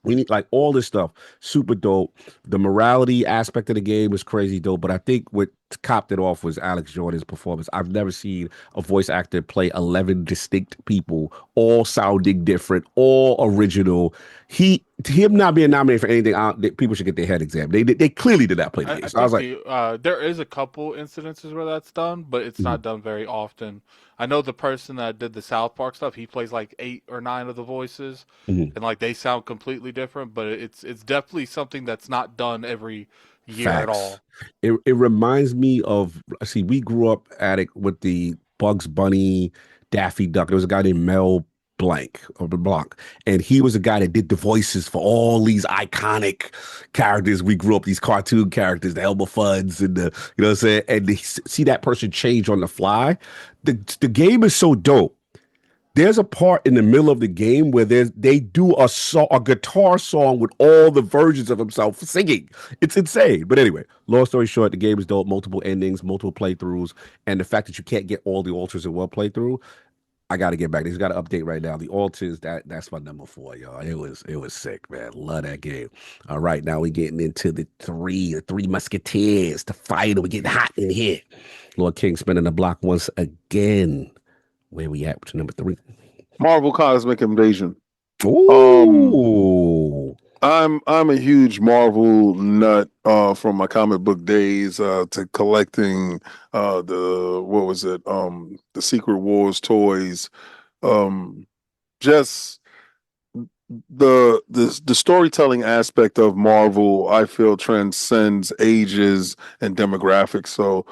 S1: we need like all this stuff. Super dope. The morality aspect of the game was crazy dope. But I think what copped it off was Alex Jordan's performance. I've never seen a voice actor play 11 distinct people, all sounding different, all original. Him not being nominated for anything, people should get their head examined. They clearly did not play the game.
S3: I
S1: So I was
S3: think
S1: like,
S3: there is a couple incidences where that's done, but it's
S1: mhm,
S3: not done very often. I know the person that did the South Park stuff, he plays like 8 or 9 of the voices,
S1: mhm.
S3: and like they sound completely different. But it's definitely something that's not done every year at
S1: Facts.
S3: all.
S1: It reminds me of, see, we grew up at it with the Bugs Bunny, Daffy Duck. There was a guy named Mel Blanc or Blanc, and he was a guy that did the voices for all these iconic characters. We grew up, these cartoon characters, the Elmer Fuds and you know what I'm saying? And to see that person change on the fly. The game is so dope. There's a part in the middle of the game where they do a guitar song with all the versions of himself singing. It's insane. But anyway, long story short, the game is dope. Multiple endings, multiple playthroughs, and the fact that you can't get all the altars in one playthrough, I got to get back. He's got an update right now. The altars, that's my number 4, y'all. It was sick, man. Love that game. All right, now we getting into the three musketeers, the fight. We getting hot in here. Lord King spinning the block once again. Where we at to number 3?
S4: Marvel Cosmic Invasion. Um,
S1: Ooh.
S4: I'm a huge Marvel nut from my comic book days to collecting the what was it the Secret Wars toys, um just the storytelling aspect of Marvel, I feel, transcends ages and demographics. So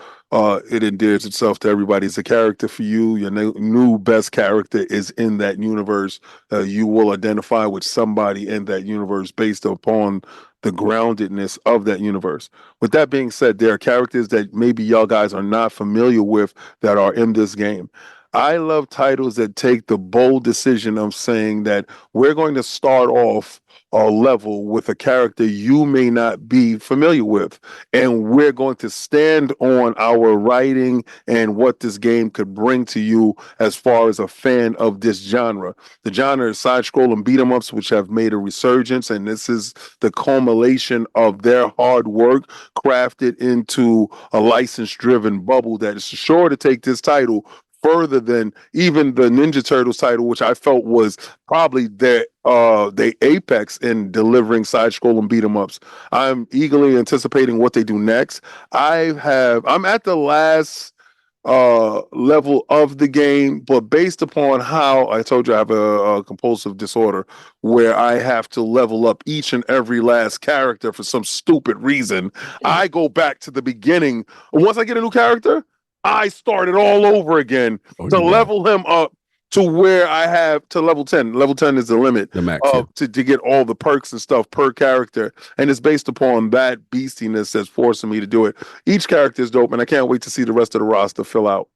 S4: it endears itself to everybody. It's a character for you. Your new best character is in that universe. You will identify with somebody in that universe based upon the groundedness of that universe. With that being said, there are characters that maybe y'all guys are not familiar with that are in this game. I love titles that take the bold decision of saying that we're going to start off a level with a character you may not be familiar with, and we're going to stand on our writing and what this game could bring to you as far as a fan of this genre. The genre is side-scrolling beat 'em ups, which have made a resurgence, and this is the culmination of their hard work crafted into a license-driven bubble that is sure to take this title further than even the Ninja Turtles title, which I felt was probably their apex in delivering side scrolling beat 'em ups. I'm eagerly anticipating what they do next. I'm at the last level of the game, but based upon how I told you I have a compulsive disorder where I have to level up each and every last character for some stupid reason. I go back to the beginning. Once I get a new character, I start it all over again to level him up to where I have to level 10. Level 10 is the limit
S1: The max, yeah.
S4: to get all the perks and stuff per character. And it's based upon that beastiness that's forcing me to do it. Each character is dope, and I can't wait to see the rest of the roster fill out.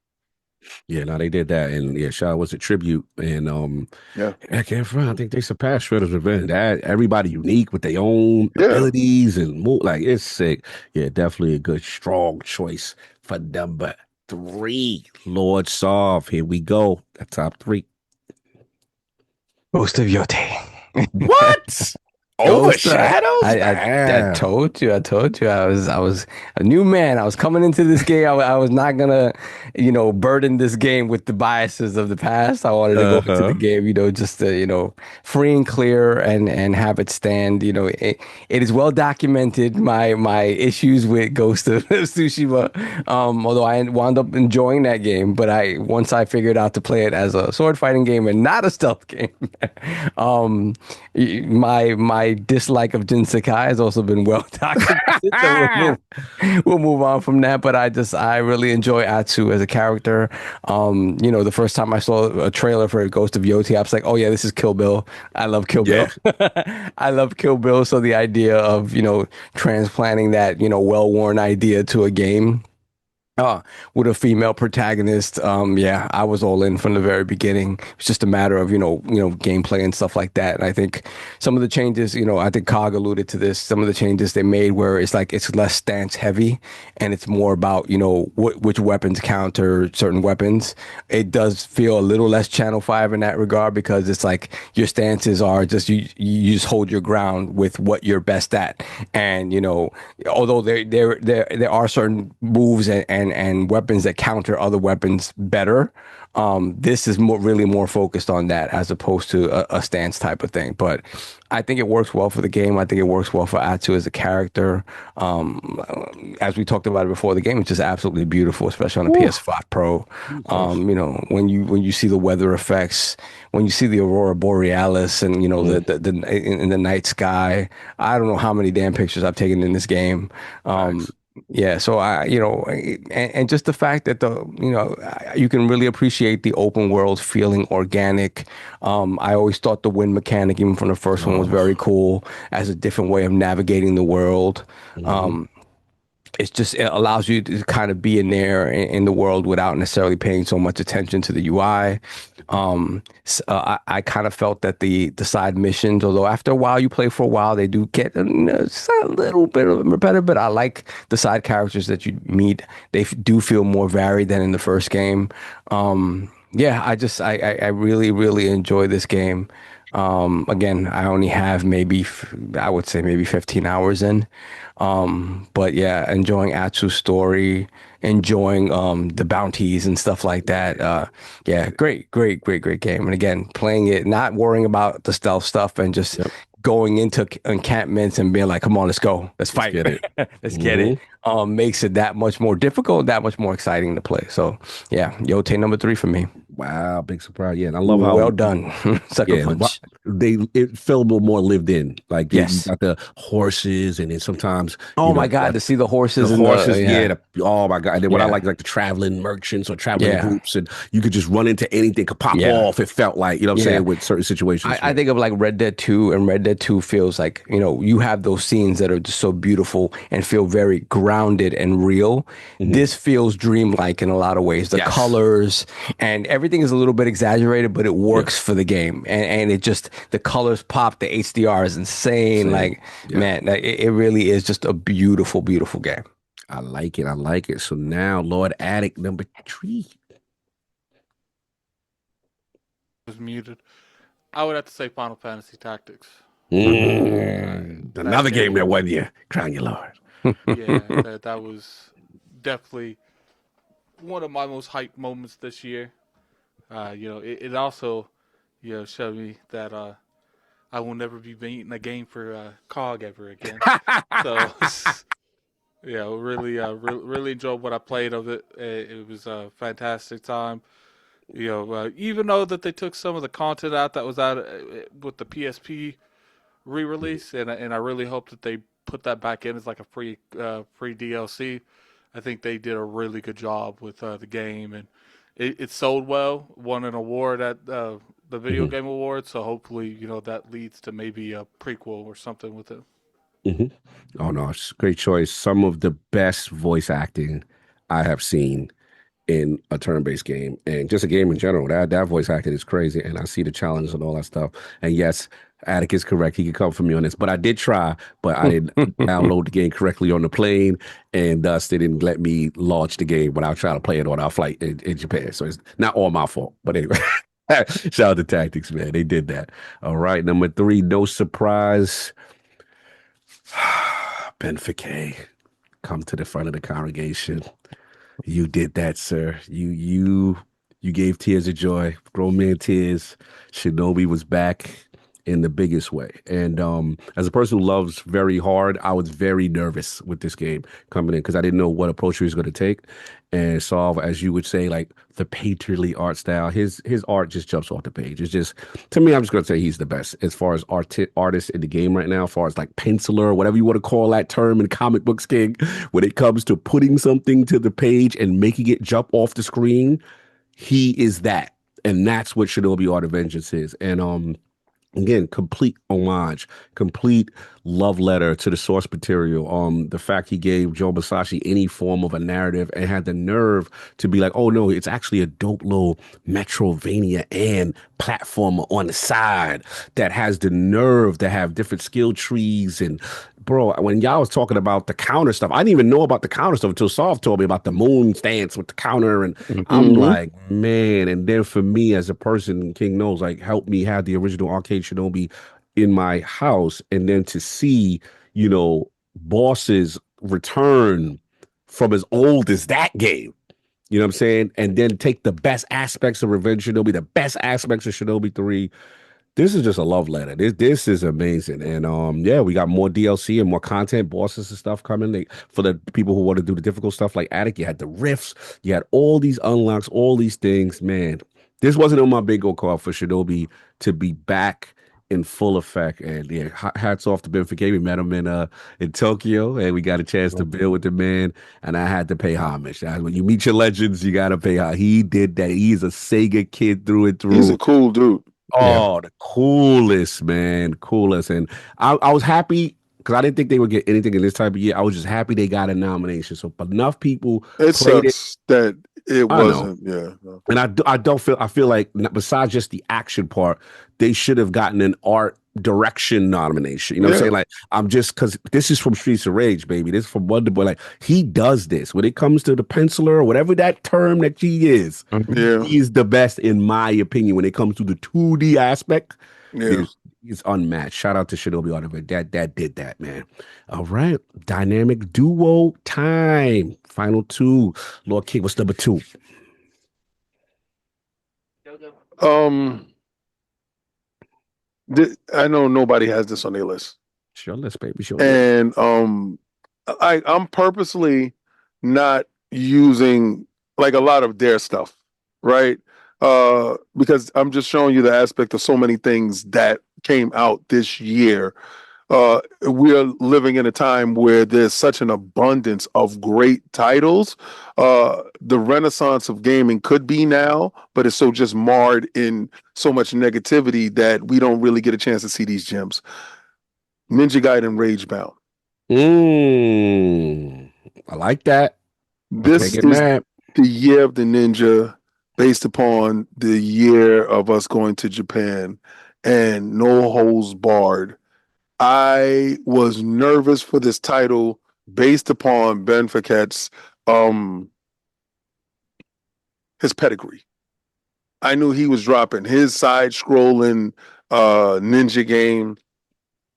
S1: Yeah, no, they did that, and yeah, Shaun was a tribute, and
S4: Yeah.
S1: I can't front. I think they surpassed Shredder's Revenge. That everybody unique with their own
S4: Yeah.
S1: abilities and move, like it's sick. Yeah, definitely a good strong choice for number 3. Lord Sov. Here we go. The top 3.
S2: Ghost of Yote.
S1: What? Overshadows?
S2: I told you. I was a new man. I was coming into this game. I was not gonna, burden this game with the biases of the past. I wanted to go into the game, just to, free and clear and have it stand. It is well documented my issues with Ghost of Tsushima. Although I wound up enjoying that game, but once I figured out to play it as a sword fighting game and not a stealth game, my dislike of Jin Sakai has also been well documented. So we'll move on from that. But I really enjoy Atsu as a character. The first time I saw a trailer for Ghost of Yoti, I was like, oh yeah, this is Kill Bill. I love Kill Bill. I love Kill Bill. So the idea of, transplanting that, well-worn idea to a game with a female protagonist, I was all in from the very beginning. It's just a matter of gameplay and stuff like that. And I think some of the changes, I think Cog alluded to this. Some of the changes they made where it's like it's less stance heavy, and it's more about which weapons counter certain weapons. It does feel a little less Channel 5 in that regard because it's like your stances are just you just hold your ground with what you're best at, and although there are certain moves and weapons that counter other weapons better. This is really more focused on that as opposed to a stance type of thing. But I think it works well for the game. I think it works well for Atsu as a character. As we talked about it before, the game is just absolutely beautiful, especially on the PS5 Pro. When you see the weather effects, when you see the aurora borealis, and the in the night sky. I don't know how many damn pictures I've taken in this game. Yeah, so and just the fact that you can really appreciate the open world feeling organic. I always thought the wind mechanic, even from the first one, was very cool as a different way of navigating the world. It allows you to kind of be in there in the world without necessarily paying so much attention to the UI. I kind of felt that the side missions, although after a while you play for a while, they do get just a little bit repetitive, but I like the side characters that you meet. They do feel more varied than in the first game. I really, really enjoy this game. Again, I only have I would say maybe 15 hours in. But yeah, enjoying Atsu's story, enjoying the bounties and stuff like that. Great game. And again, playing it, not worrying about the stealth stuff and just going into encampments and being like, come on, let's go. Let's fight.
S1: Let's get it.
S2: Let's get it. Makes it that much more difficult, that much more exciting to play. So yeah, Yote number 3 for me.
S1: Wow, big surprise. Yeah, and I love how
S2: well done. Sucker punch.
S1: It felt a little more lived in. Like you
S2: Yes.
S1: got the horses, and then sometimes
S2: Oh my God, to see the horses
S1: the
S2: and
S1: horses,
S2: the,
S1: oh my God. And then what I
S2: Yeah.
S1: like the traveling merchants or traveling
S2: Yeah.
S1: groups, and you could just run into anything, could pop
S2: Yeah.
S1: off. It felt like, you know what I'm
S2: Yeah.
S1: saying, with certain situations.
S2: I think of like Red Dead 2, and Red Dead 2 feels like, you have those scenes that are just so beautiful and feel very grounded and real. This feels dreamlike in a lot of ways. The
S1: Yes.
S2: colors and everything is a little bit exaggerated, but it works for the game. And it just, the colors pop, the HDR is insane. Man, it really is just a beautiful, beautiful game.
S1: I like it. I like it. So now, Lord Attic number 3.
S3: Was muted. I would have to say Final Fantasy Tactics.
S1: Another game that won you. Crown your Lord.
S3: Yeah, that was definitely one of my most hyped moments this year. It also, showed me that I will never be beating a game for COG ever again. So Yeah, really enjoyed what I played of it. It was a fantastic time. Even though that they took some of the content out that was out with the PSP re-release, and I really hope that they put that back in as like a free DLC. I think they did a really good job with the game, and it sold well, won an award at the Video
S1: Mhm.
S3: Game Awards. So hopefully, that leads to maybe a prequel or something with it.
S1: Mhm. Oh no, it's a great choice. Some of the best voice acting I have seen in a turn-based game and just a game in general. That voice acting is crazy, and I see the challenge and all that stuff. And yes, Attic is correct. He could come for me on this, but I did try, but I didn't download the game correctly on the plane, and thus they didn't let me launch the game when I was trying to play it on our flight in Japan. So it's not all my fault. But anyway, shout out to Tactics, man. They did that. All right, number 3, no surprise. Ben Fakay, come to the front of the congregation. You did that, sir. You gave tears of joy, grown man tears. Shinobi was back in the biggest way. And as a person who loves very hard, I was very nervous with this game coming in because I didn't know what approach he was going to take and solve, as you would say, like the painterly art style. His art just jumps off the page. It's just, to me, I'm just going to say he's the best as far as artists in the game right now, as far as like penciler, whatever you want to call that term in comic books, King. When it comes to putting something to the page and making it jump off the screen, he is that. And that's what Shinobi Art of Vengeance is. And again, complete homage, complete love letter to the source material. The fact he gave Joe Masashi any form of a narrative and had the nerve to be like, oh no, it's actually a dope little Metrovania and platformer on the side that has the nerve to have different skill trees. And bro, when y'all was talking about the counter stuff, I didn't even know about the counter stuff until Soft told me about the moon stance with the counter. And I'm
S4: Hmm.
S1: like, man. And then for me as a person, King knows, like, helped me have the original Arcade Shinobi in my house. And then to see, bosses return from as old as that game. You know what I'm saying? And then take the best aspects of Revenge Shinobi, the best aspects of Shinobi 3, this is just a love letter. This is amazing. And yeah, we got more DLC and more content, bosses and stuff coming. For the people who want to do the difficult stuff like Attic, you had the rifts, you had all these unlocks, all these things. Man, this wasn't on my bingo card for Shinobi to be back in full effect. And yeah, hats off to Ben Fakay. We met him in Tokyo, and we got a chance to build with the man. And I had to pay homage. When you meet your legends, you gotta pay homage. He did that. He's a Sega kid through and
S4: He's
S1: through.
S4: a cool dude.
S2: Yeah.
S1: Oh, the coolest, man. Coolest. And I was happy because I didn't think they would get anything in this type of year. I was just happy they got a nomination. So enough people
S4: It
S1: played it.
S4: sucks that it
S1: I know.
S4: wasn't. Yeah. No.
S1: And I feel like besides just the action part, they should have gotten an art direction nomination. You know what I'm
S4: Yeah.
S1: saying? Like, I'm just, because this is from Streets of Rage, baby. This is from Wonder Boy. Like, he does this when it comes to the penciler or whatever that term that he is.
S2: Mhm.
S4: Yeah.
S1: He's the best in my opinion when it comes to the 2D aspect.
S4: Yeah.
S1: He's unmatched. Shout out to Shinobi Oliver. That did that, man. All right. Dynamic duo time. Final 2. Lord King, what's number 2?
S4: Um, I know nobody has this on their list,
S1: Sure, let's baby. Sure.
S4: and I'm purposely not using like a lot of their stuff, right? Because I'm just showing you the aspect of so many things that came out this year. We are living in a time where there's such an abundance of great titles. The renaissance of gaming could be now, but it's so just marred in so much negativity that we don't really get a chance to see these gems. Ninja Gaiden Ragebound.
S1: I like that. Can't
S4: This
S1: get
S4: is
S1: mad.
S4: the year of the ninja based upon the year of us going to Japan and no holds barred. I was nervous for this title based upon Ben Faket's his pedigree. I knew he was dropping his side scrolling ninja game,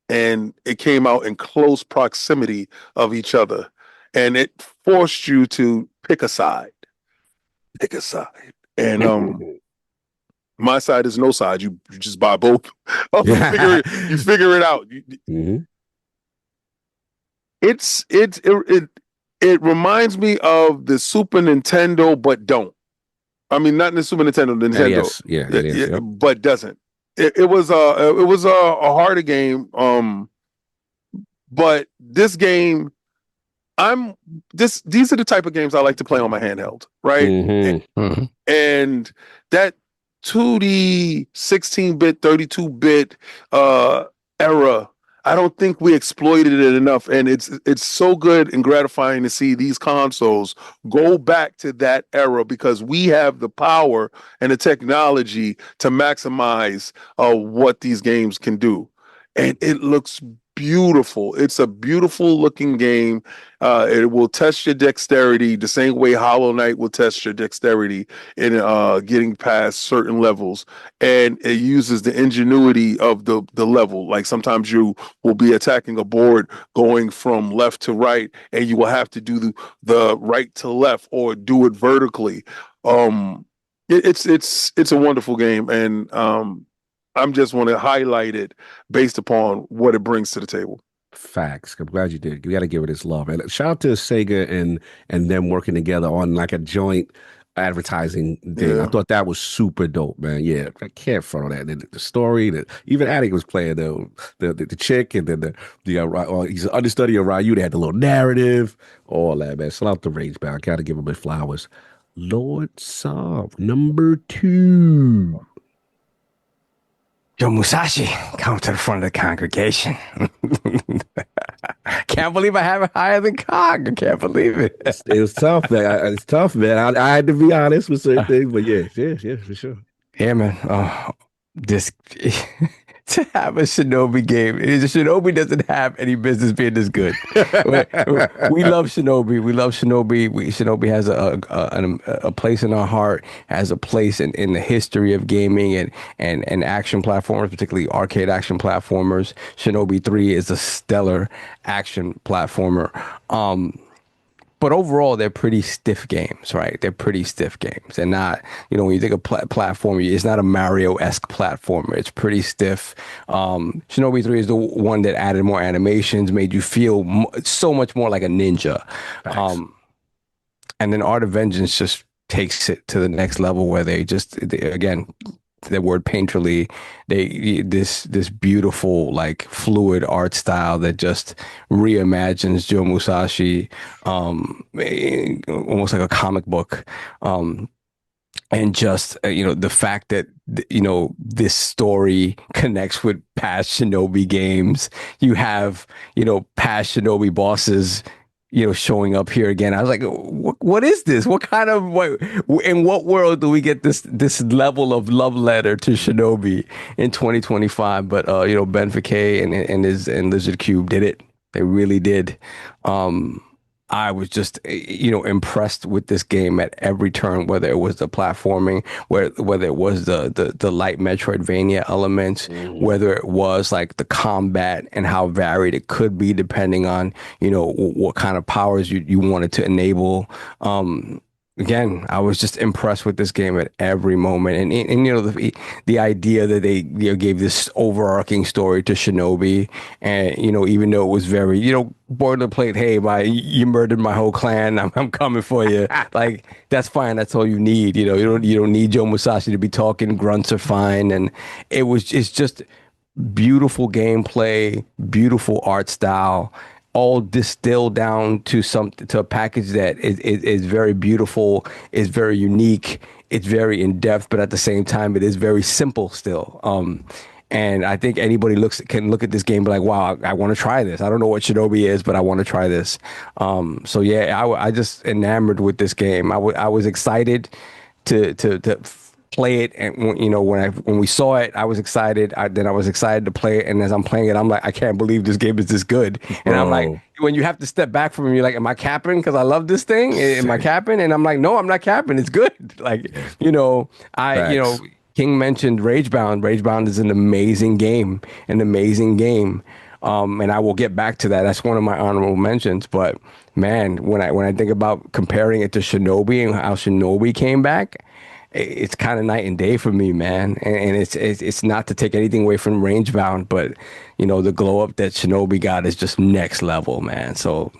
S4: and it came out in close proximity of each other, and it forced you to pick a side. Pick a side. And my side is no side. You just buy both. You figure it out.
S1: Mhm.
S4: It's it reminds me of the Super Nintendo, but don't. I mean, not the Super Nintendo, the Nintendo.
S1: Yes, yeah, it is. Yep.
S4: But doesn't. It was a harder game. But this game, these are the type of games I like to play on my handheld, right?
S2: Mm-hmm.
S4: And that 2D, 16-bit, 32-bit era, I don't think we exploited it enough. And it's so good and gratifying to see these consoles go back to that era because we have the power and the technology to maximize what these games can do. And it looks beautiful. It's a beautiful looking game. It will test your dexterity the same way Hollow Knight will test your dexterity in getting past certain levels. And it uses the ingenuity of the level. Like sometimes you will be attacking a board going from left to right, and you will have to do the right to left or do it vertically. It's a wonderful game, and I'm just want to highlight it based upon what it brings to the table.
S1: Facts. I'm glad you did. You got to give it its love. And shout out to Sega and them working together on like a joint advertising thing. I thought that was super dope, man. Yeah, I can't front on that. The story, even Attic was playing the chick, and then he's an understudy of Ryu. They had the little narrative, all that, man. Shout out to Ragebound. Got to give him his flowers. Lord Saab, number 2.
S2: Joe Musashi, come to the front of the congregation. Can't believe I have it higher than Cog. I can't believe it.
S1: It was tough, man. It's tough, man. I had to be honest with certain things, but yeah, for sure.
S2: Yeah, man. This to have a Shinobi game. Shinobi doesn't have any business being this good. We love Shinobi. We love Shinobi. Shinobi has a place in our heart, has a place in the history of gaming and action platformers, particularly arcade action platformers. Shinobi 3 is a stellar action platformer. But overall, they're pretty stiff games, right? They're pretty stiff games. And not, when you think of platform, it's not a Mario-esque platformer. It's pretty stiff. Shinobi 3 is the one that added more animations, made you feel so much more like a ninja. And then Art of Vengeance just takes it to the next level where again, the word painterly, this beautiful, like, fluid art style that just reimagines Joe Musashi, almost like a comic book, and just the fact that this story connects with past Shinobi games. You have past Shinobi bosses showing up here again. I was like, what is this? In what world do we get this level of love letter to Shinobi in 2025? But Ben Fakay and Lizard Cube did it. They really did. I was just, impressed with this game at every turn, whether it was the platforming, whether it was the light Metroidvania elements, whether it was like the combat and how varied it could be depending on, what kind of powers you wanted to enable. Again, I was just impressed with this game at every moment, and the idea that they gave this overarching story to Shinobi, and even though it was very boilerplate, hey, you murdered my whole clan, I'm coming for you. Like, that's fine, that's all you need. You don't need Joe Musashi to be talking. Grunts are fine, and it's just beautiful gameplay, beautiful art style, all distilled down to a package that is very beautiful, is very unique, it's very in depth, but at the same time, it is very simple still. And I think anybody can look at this game and be like, wow, I want to try this. I don't know what Shinobi is, but I want to try this. So yeah, I just enamored with this game. I was excited to play it, and when we saw it, I was excited. Then I was excited to play it, and as I'm playing it, I'm like, I can't believe this game is this good. And I'm like, when you have to step back from it, you're like, am I capping because I love this thing? Am I capping? And I'm like, no, I'm not capping. It's good. Like, King mentioned Ragebound. Ragebound is an amazing game, and I will get back to that. That's one of my honorable mentions. But man, when I think about comparing it to Shinobi and how Shinobi came back, it's kind of night and day for me, man. And it's not to take anything away from Rangebound, but the glow up that Shinobi got is just next level, man. So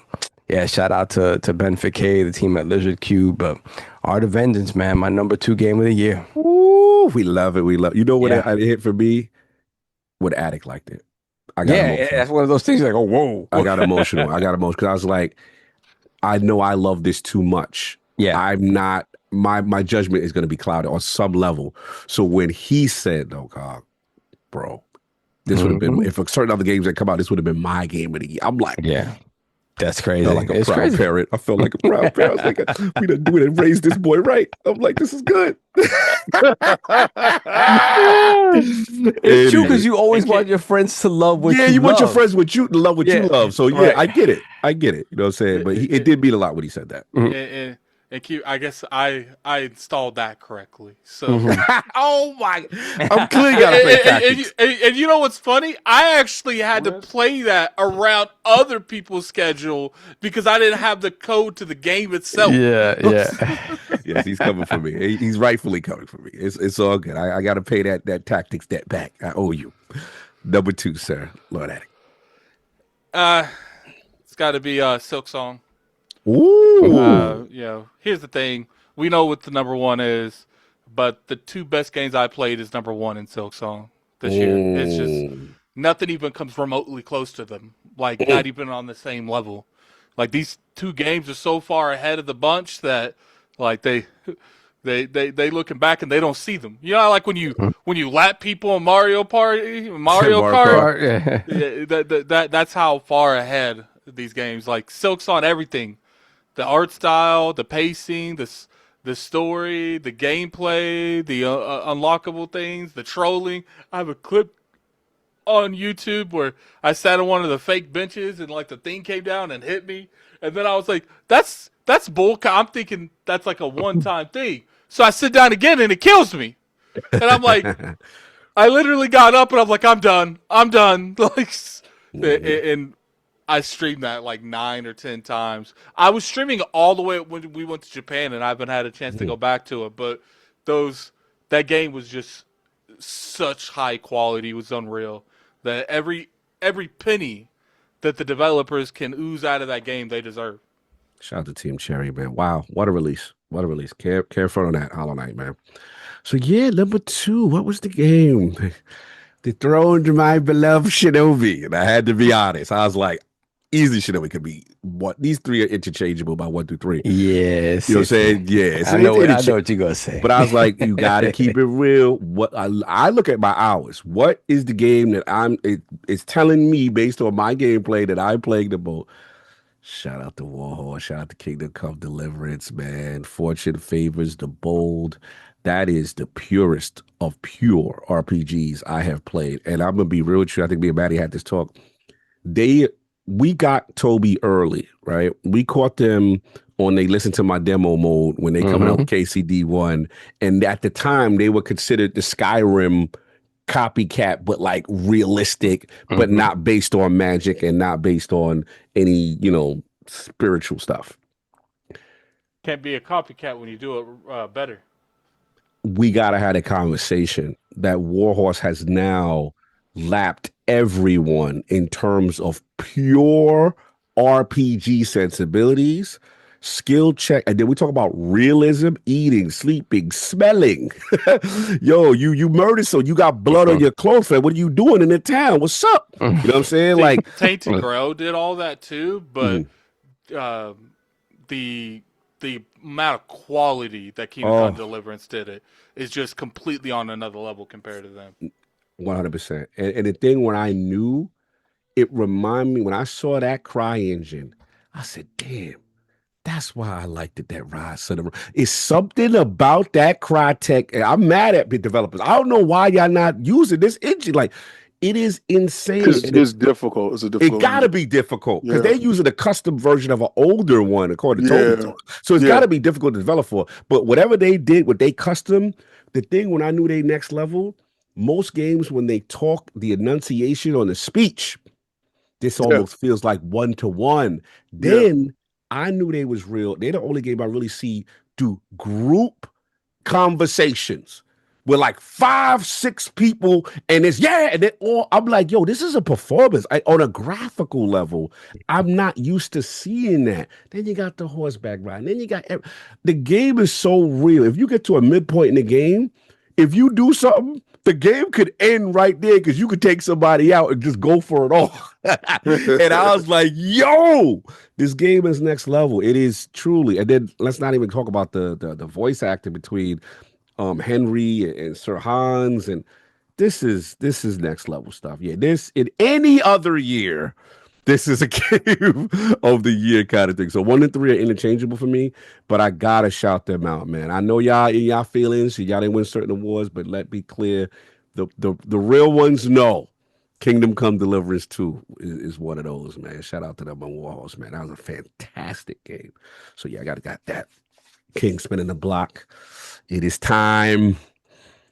S2: Yeah, shout out to Ben Fakay, the team at Lizard Cube. But Art of Vengeance, man, my #2 game of the year.
S1: Ooh, we love it. We love. You know what
S2: Yeah.
S1: it hit for me? What Attic liked it. I got
S2: Yeah,
S1: emotional.
S2: that's one of those things like, oh, whoa.
S1: I got emotional. I got emotional because I was like, I know I love this too much.
S2: Yeah.
S1: I'm not. My judgment is going to be clouded on some level. So when he said, "Oh God, bro, this would have been if a certain other games that come out, this would have been my game of the year." I'm like,
S2: Yeah. That's
S1: I
S2: crazy.
S1: felt like a
S2: It's
S1: proud
S2: crazy.
S1: parent. I felt like a proud parent. I was like, we done raised this boy right. I'm like, this is good.
S2: It's true
S1: Anyway.
S2: because you always want your friends to love what
S1: Yeah,
S2: you
S1: you want your
S2: love.
S1: friends with you to love what you
S2: Yeah,
S1: love. So yeah,
S2: right.
S1: I get it. I get it. You know what I'm saying? But it did mean a lot when he said that.
S3: And I guess I installed that correctly. So
S1: Oh my! I'm clearly gotta play tactics.
S3: and you know what's funny? I actually had to play that around other people's schedule because I didn't have the code to the game itself.
S2: Yeah.
S1: Yes, he's coming for me. He's rightfully coming for me. It's all good. I got to pay that tactics debt back. I owe you. #2, sir. Lord Attic.
S3: It's got to be Silk Song.
S1: Ooh.
S3: Here's the thing. We know what the #1 is, but the 2 best games I played is #1 in Silk Song this year. It's just nothing even comes remotely close to them. Like not even on the same level. Like these 2 games are so far ahead of the bunch that like they looking back and they don't see them. You know, like when you lap people in Mario Kart, yeah, that's how far ahead these games. Like Silk's on everything. The art style, the pacing, the story, the gameplay, the unlockable things, the trolling. I have a clip on YouTube where I sat on one of the fake benches and like the thing came down and hit me, and then I was like, "That's bull." I'm thinking that's like a one-time thing. So I sit down again and it kills me, and I'm like, I literally got up and I'm like, I'm done. Like, and I streamed that like 9 or 10 times. I was streaming all the way when we went to Japan, and I haven't had a chance to go back to it. But that game was just such high quality, it was unreal. That every penny that the developers can ooze out of that game, they deserve.
S1: Shout out to Team Cherry, man. Wow, what a release. What a release. Careful on that Hollow Knight, man. So yeah, #2. What was the game? Dethroned my beloved Shinobi. And I had to be honest. I was like, easy Shinobi could be what these 3 are interchangeable by 1 through 3.
S2: Yes.
S1: You know what I'm saying? Yeah.
S2: I know what you're gonna say.
S1: But I was like, you gotta keep it real. What I look at my hours. What is the game that it's telling me based on my gameplay that I'm playing the most? Shout out to Warhorse. Shout out to Kingdom Come Deliverance, man. Fortune favors the bold. That is the purest of pure RPGs I have played. And I'm gonna be real with you. I think me and Maddie had this talk. We got Toby early, right? We caught them on they listened to my demo mode when they coming out with KCD1. And at the time they were considered the Skyrim copycat, but like realistic, but not based on magic and not based on any, spiritual stuff.
S3: Can't be a copycat when you do it better.
S1: We gotta have a conversation that Warhorse has now lapped everyone in terms of pure RPG sensibilities, skill check, and then we talk about realism, eating, sleeping, smelling. Yo, you murdered, so you got blood on your clothes. What are you doing in the town? What's up? You know what I'm saying? Like
S3: Tainted Grow did all that too, but the amount of quality that Kingdom Come Deliverance did it is just completely on another level compared to them.
S1: 100%. And the thing when I knew, it reminded me when I saw that cry engine, I said, damn, that's why I liked it, that Rise of the... It's something about that Crytek. And I'm mad at the developers. I don't know why y'all not using this engine. Like, it is insane.
S4: It's difficult. It's a difficult.
S1: It gotta be difficult because they're using a custom version of an older one, according to Toby. So it's gotta be difficult to develop for. But whatever they did, what they custom, the thing when I knew they next level, most games when they talk, the enunciation on the speech, this almost feels like 1-to-1. Then I knew they was real. They're the only game I really see do group conversations. with like 5-6 people, and and then all I'm like, yo, this is a performance on a graphical level. I'm not used to seeing that. Then you got the horseback riding. Then you got the game is so real. If you get to a midpoint in the game, if you do something, the game could end right there because you could take somebody out and just go for it all. And I was like, yo, this game is next level. It is truly. And then let's not even talk about the voice acting between Henry and Sir Hans. And this is next level stuff. Yeah, this in any other year, this is a game of the year kind of thing. So 1 and 3 are interchangeable for me, but I gotta shout them out, man. I know y'all in y'all feelings, y'all didn't win certain awards, but let me clear, the real ones know. Kingdom Come Deliverance 2 is one of those, man. Shout out to them on Warhorse, man. That was a fantastic game. So yeah, I got that. King spinning the block. It is time.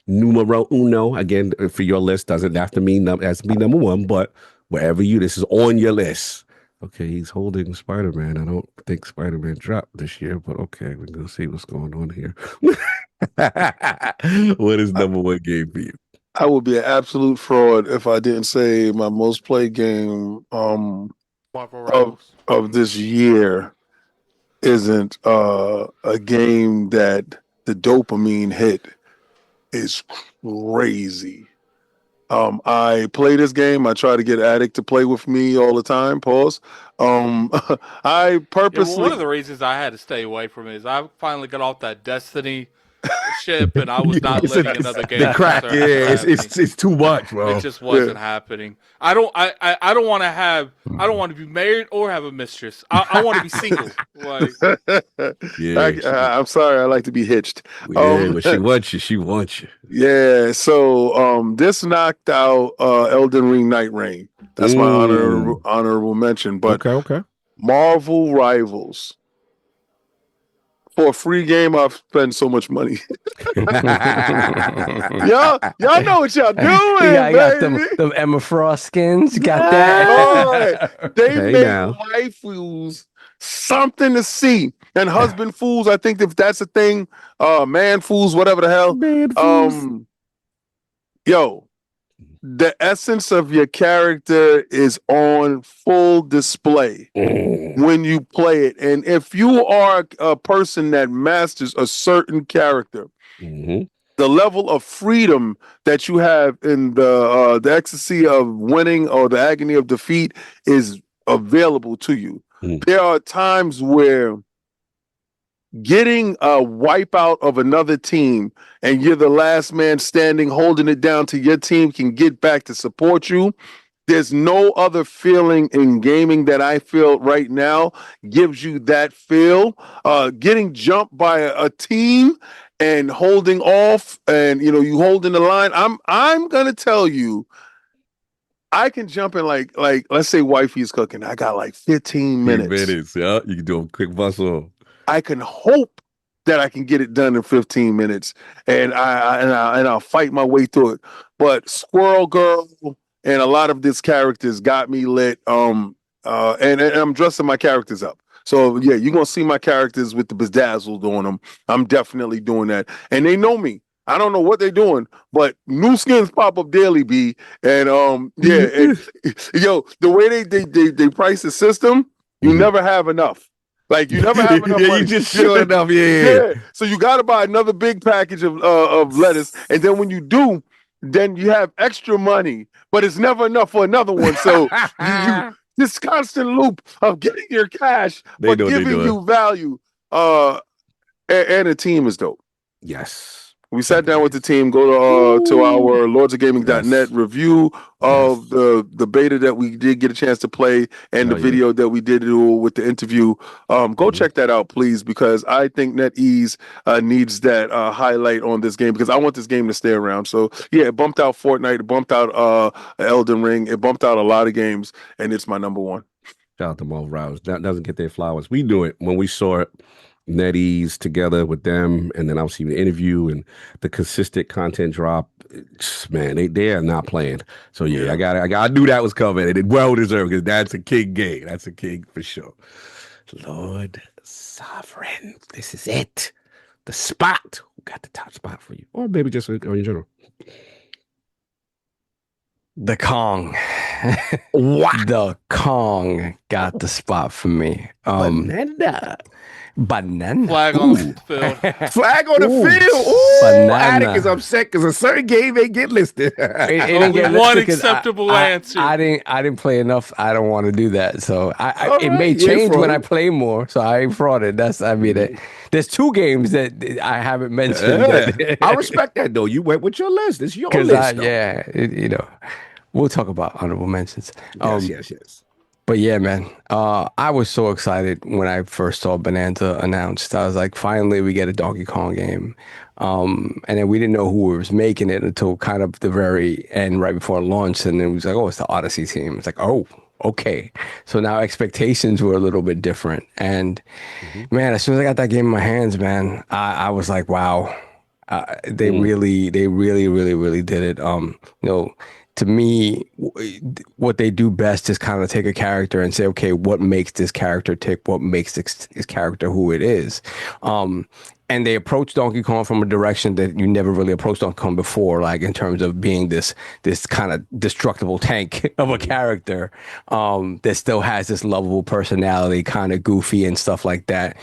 S1: Numero uno. Again, for your list, doesn't have to mean has to be number one, but wherever this is on your list. Okay, he's holding Spider-Man. I don't think Spider-Man dropped this year, but okay, we're going to see what's going on here. What is number one game for you?
S4: I would be an absolute fraud if I didn't say my most played game of this year isn't a game that the dopamine hit is crazy. I play this game. I try to get Addict to play with me all the time. Pause. I purposely.
S3: One of the reasons I had to stay away from it is I finally got off that Destiny ship, and I was not letting another game.
S1: The crack, it's too much, bro.
S3: It just wasn't happening. I don't want to be married or have a mistress. I want to be single. Like,
S4: I'm sorry, I like to be hitched.
S1: But she wants you. She wants you.
S4: Yeah. So this knocked out Elden Ring Night Reign. That's my honorable mention. But
S1: okay.
S4: Marvel Rivals. For a free game, I've spent so much money. y'all know what y'all doing.
S2: I got them Emma Frost skins. Got that.
S4: They make waifus something to see, and husband fools. I think if that's a thing, man fools, whatever the hell. Yo, the essence of your character is on full display when you play it. And if you are a person that masters a certain character, the level of freedom that you have in the ecstasy of winning or the agony of defeat is available to you. There are times where getting a wipeout of another team and you're the last man standing holding it down till your team can get back to support you. There's no other feeling in gaming that I feel right now gives you that feel. Getting jumped by a team and holding off and you holding the line. I'm gonna tell you, I can jump in like let's say wifey's cooking. I got like 15 minutes.
S1: Yeah, you can do a quick bustle.
S4: I can hope that I can get it done in 15 minutes, and I'll fight my way through it. But Squirrel Girl and a lot of these characters got me lit. And I'm dressing my characters up. So yeah, you're gonna see my characters with the bedazzled on them. I'm definitely doing that, and they know me. I don't know what they're doing, but new skins pop up daily, B. And and, the way they price the system, you never have enough. Like you never have enough money.
S1: You just short enough, yeah.
S4: So you got to buy another big package of lettuce, and then when you do, then you have extra money, but it's never enough for another one. So you this constant loop of getting your cash, but giving you value. And the team is dope.
S1: Yes.
S4: We sat down with the team, go to our lordsofgaming.net review of the beta that we did get a chance to play and the video that we did do with the interview. Go check that out, please, because I think NetEase needs that highlight on this game because I want this game to stay around. So, yeah, it bumped out Fortnite, it bumped out Elden Ring, it bumped out a lot of games, and it's my number one.
S1: Shout out to Marvel Rivals. That doesn't get their flowers. We do it when we saw it. NetEase together with them, and then obviously the interview and the consistent content drop. Man, they are not playing. So yeah, I knew that was coming, and it well deserved because that's a king game. That's a king for sure. Lord Sovereign, this is it. The spot got the top spot for you, or maybe just in general?
S2: The Kong.
S1: What?
S2: The Kong got the spot for me.
S1: Banana.
S2: Banana.
S3: Flag on the field.
S1: Flag on the
S2: Ooh,
S1: field. Ooh,
S2: banana.
S1: Attic is upset because a certain game ain't get listed.
S2: It didn't
S3: Only
S2: get
S3: one
S2: listed 'cause
S3: acceptable
S2: I
S3: answer.
S2: I didn't play enough. I don't want to do that. So
S1: All
S2: it
S1: right,
S2: may
S1: you ain't
S2: change when I
S1: frauded.
S2: play more. So I ain't frauded. There's 2 games that I haven't mentioned
S1: Yeah. I
S2: that
S1: respect that though. You went with your list. It's your
S2: because
S1: list though.
S2: we'll talk about honorable mentions.
S1: Yes, yes, yes.
S2: But yeah, man, I was so excited when I first saw Bonanza announced. I was like, finally, we get a Donkey Kong game. And then we didn't know who was making it until kind of the very end, right before launch. And it was like, oh, it's the Odyssey team. It's like, oh, okay. So now expectations were a little bit different. And man, as soon as I got that game in my hands, man, I was like, wow. They really, really did it. To me, what they do best is kind of take a character and say, okay, what makes this character tick? What makes this character who it is? And they approach Donkey Kong from a direction that you never really approached Donkey Kong before, like in terms of being this kind of destructible tank of a character that still has this lovable personality, kind of goofy and stuff like that.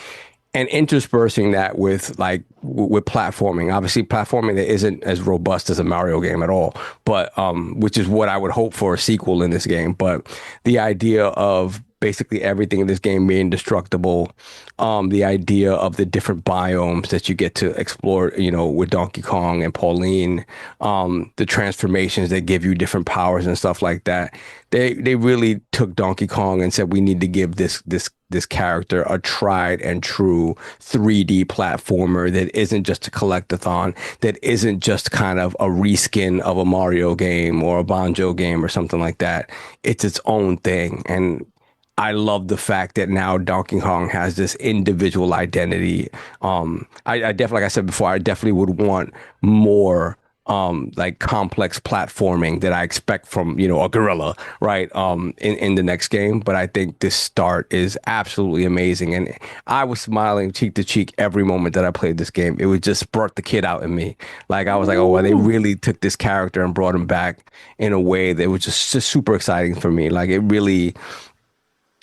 S2: And interspersing that with with platforming, obviously platforming that isn't as robust as a Mario game at all, but which is what I would hope for a sequel in this game. But the idea of basically everything in this game being destructible, the idea of the different biomes that you get to explore, with Donkey Kong and Pauline, the transformations that give you different powers and stuff like that. They really took Donkey Kong and said, we need to give this character a tried and true 3D platformer that isn't just a collectathon, that isn't just kind of a reskin of a Mario game or a Banjo game or something like that. It's its own thing. And I love the fact that now Donkey Kong has this individual identity. I definitely, like I said before, I definitely would want more like complex platforming that I expect from, a gorilla, right? In the next game. But I think this start is absolutely amazing. And I was smiling cheek to cheek every moment that I played this game. It would just spark the kid out in me. Like I was like, oh, well, they really took this character and brought him back in a way that was just super exciting for me. Like it really,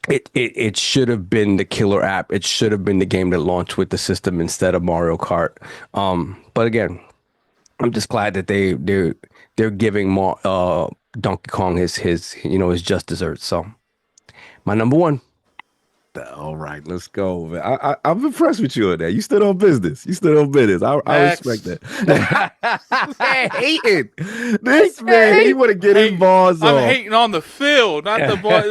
S2: it should have been the killer app. It should have been the game that launched with the system instead of Mario Kart. But again, I'm just glad that they're giving more Donkey Kong his just desserts. So my number 1.
S1: All right, let's go, man. I'm impressed with you on that. You stood on business. I respect that. Man, hating. This man, he want to get his balls
S3: I'm
S1: off.
S3: hating on the field, not the ball,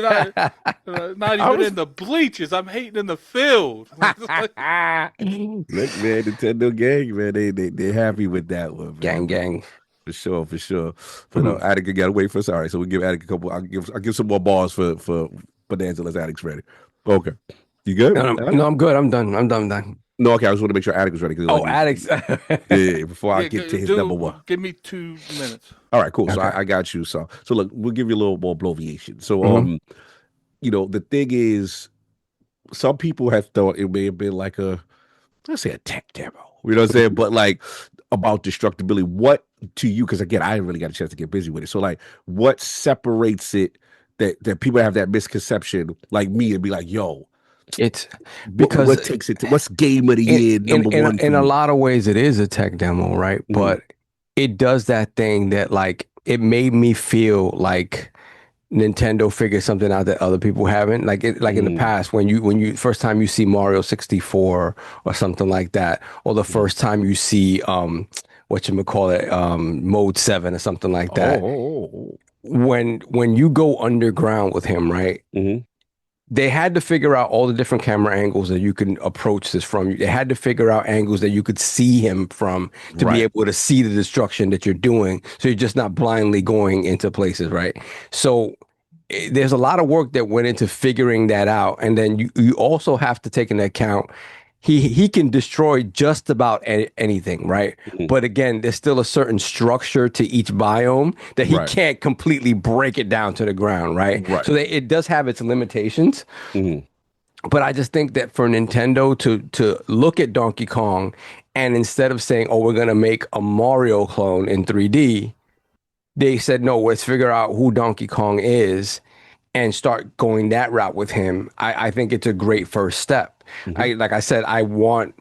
S3: not even in the bleachers. I'm hating in the field.
S1: Look, man, Nintendo gang, man, they happy with that one, man.
S2: Gang.
S1: For sure. But Attica gotta wait for us. All right, so we give Attica a couple. I'll give some more balls for Bonanza. Let's Attic's ready. Okay, you good?
S2: No, I'm good. I'm done.
S1: No, okay. I just want to make sure Attic's ready.
S2: Oh, Attic's.
S1: Yeah, before I get to his number 1.
S3: Give me 2 minutes.
S1: All right, cool.
S2: Okay.
S1: So I got you. So look, we'll give you a little more bloviation. So the thing is, some people have thought it may have been like let's say a tech demo. You know what I'm saying? But like about destructibility, what to you? Because again, I didn't really got a chance to get busy with it. So like, what separates it that people have that misconception, like me, and be like, yo,
S2: it's because
S1: what takes it to what's game of the year number 1?
S2: In a lot of ways, it is a tech demo, right? But it does that thing that like it made me feel like Nintendo figured something out that other people haven't. Like in the past, when you first time you see Mario 64 or something like that, or the first time you see Mode 7 or something like that. When you go underground with him, right? They had to figure out all the different camera angles that you can approach this from. They had to figure out angles that you could see him from to be able to see the destruction that you're doing. So you're just not blindly going into places, right? So there's a lot of work that went into figuring that out. And then you also have to take into account he can destroy just about anything, right? But again, there's still a certain structure to each biome that he can't completely break it down to the ground, right? So it does have its limitations. But I just think that for Nintendo to look at Donkey Kong And instead of saying, "Oh, we're gonna make a Mario clone in 3D," they said, "No, let's figure out who Donkey Kong is and start going that route with him." I think it's a great first step. Like I said, I want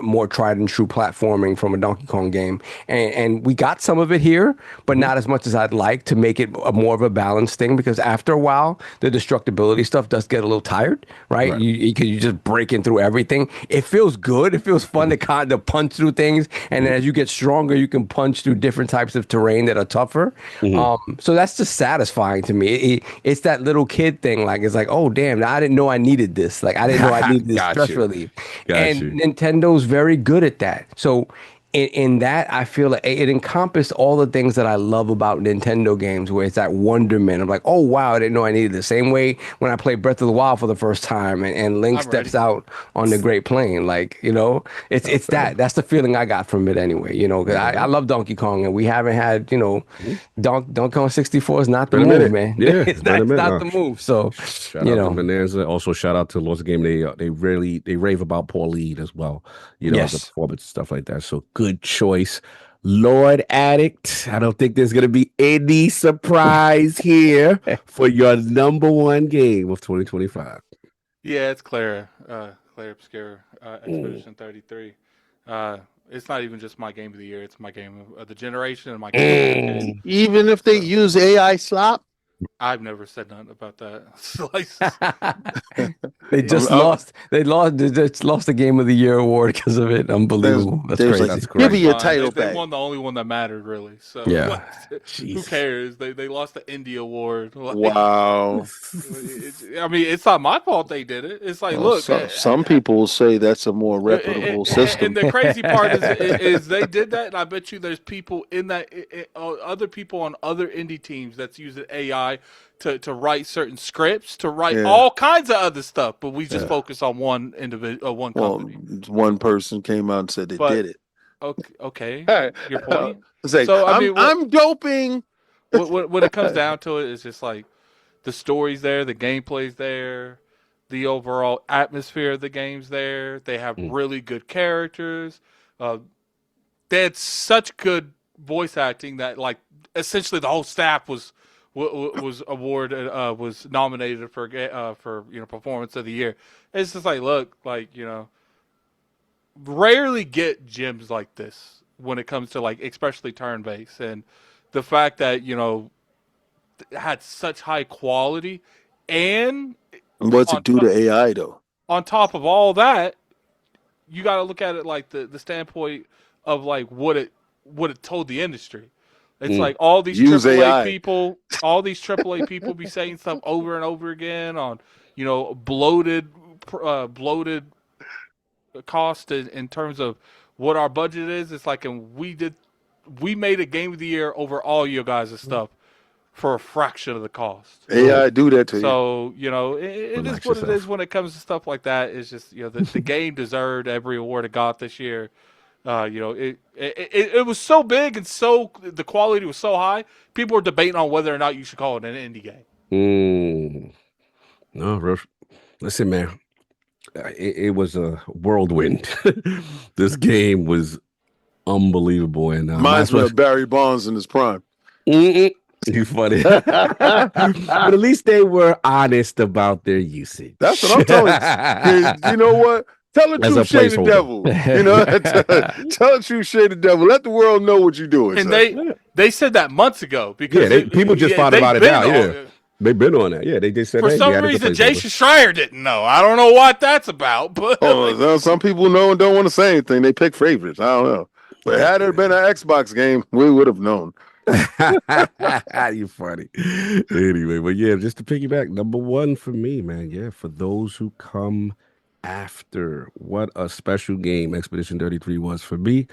S2: more tried and true platforming from a Donkey Kong game, and we got some of it here, but not as much as I'd like, to make it more of a balanced thing. Because after a while, the destructibility stuff does get a little tired, right?
S1: Right.
S2: You just breaking through everything. It feels good. It feels fun to kind of punch through things, and then as you get stronger, you can punch through different types of terrain that are tougher. So that's just satisfying to me. It's that little kid thing. Like, it's like, oh damn, I didn't know I needed this. Like, I didn't know I needed this
S1: Got
S2: stress
S1: you.
S2: relief.
S1: Got
S2: And
S1: you.
S2: Nintendo's very good at that. So in that, I feel like it encompassed all the things that I love about Nintendo games, where it's that wonderment. I'm like, oh wow, I didn't know I needed it. The same way when I played Breath of the Wild for the first time, and Link
S3: I'm
S2: steps
S3: ready.
S2: out on the Great Plain. Like, it's that's the feeling I got from it anyway. 'Cause I love Donkey Kong, and we haven't had, Donkey Kong 64 is not the
S1: Been a
S2: move,
S1: minute.
S2: man.
S1: Yeah,
S2: It's
S1: been a minute.
S2: not the move. So,
S1: Shout out to Bonanza. Also, shout out to Lost Game. They rave about Paul Lead as well. The
S2: Yes.
S1: performance and stuff like that. So good choice. Lord Addict. I don't think there's gonna be any surprise here for your number one game of 2025.
S3: Yeah, it's Claire Obscura, Expedition 33. It's not even just my game of the year; it's my game of the generation and my game of the decade.
S4: Even if they use AI slop,
S3: I've never said nothing about that. Like,
S2: They just
S4: I'm-
S2: lost. They just lost the Game of the Year award because of it. Unbelievable. That's
S4: there's
S2: crazy.
S4: like,
S1: That's
S4: give
S1: great.
S4: me your
S3: fine.
S4: title
S3: They
S4: back.
S3: won the only one that mattered, really. So
S2: Yeah.
S3: who
S1: Jeez.
S3: cares? They lost the Indie Award. Like,
S4: Wow.
S3: I mean, it's not my fault they did it. It's like,
S4: Well,
S3: look,
S4: some people will say that's a more reputable system.
S3: And the crazy part is they did that, and I bet you there's people in that, other people on other indie teams that's using AI to write certain scripts, to write all kinds of other stuff. But we just focus on one individual, one
S4: Well,
S3: company.
S4: one person came out and said they
S3: But-
S4: did it.
S3: Okay, your point.
S4: It's like,
S3: So, I mean,
S4: I'm doping.
S3: When it comes down to it, it's just like the story's there, the gameplay's there, the overall atmosphere of the game's there. They have really good characters. They had such good voice acting that, like, essentially the whole staff was awarded, was nominated for performance of the year. It's just like, look, like, rarely get gems like this when it comes to, like, especially turn based, and the fact that it had such high quality, and
S4: What's it do to AI though?
S3: on top of all that, you got to look at it like the standpoint of, like, what it told the industry. It's like all these
S4: Use
S3: AAA
S4: AI.
S3: people, be saying stuff over and over again on, bloated cost in terms of what our budget is. It's like, and we made a game of the year over all you guys' stuff for a fraction of the cost.
S4: AI do that to you.
S3: So, it is
S1: Relax
S3: what it
S1: yourself.
S3: is when it comes to stuff like that. It's just, the game deserved every award it got this year. It was so big, and so the quality was so high. People were debating on whether or not you should call it an indie game.
S1: No, listen, man. It was a whirlwind. This game was unbelievable, and
S4: Reminds me of Barry Bonds in his prime.
S1: You funny. But at least they were honest about their usage.
S4: That's what I'm telling you. You know what? Tell the
S1: As a
S4: truth, shade the
S1: placeholder.
S4: devil. Tell the truth, shade the devil. Let the world know what you're doing.
S3: And
S4: son.
S3: they said that months ago, because
S1: people just found
S3: they've
S1: about it
S3: been
S1: now.
S3: on
S1: Yeah,
S3: it.
S1: they've been on that. Yeah, they just said
S3: For
S1: hey,
S3: some
S1: we added the
S3: reason,
S1: placeholder.
S3: Jason Schreier didn't know. I don't know what that's about, but
S4: Oh, some people know and don't want to say anything. They pick favorites. I don't know. But had it been an Xbox game, we would have known.
S1: You funny. Anyway, but yeah, just to piggyback, number one for me, man. Yeah, for those who come after, what a special game Expedition 33 was for me.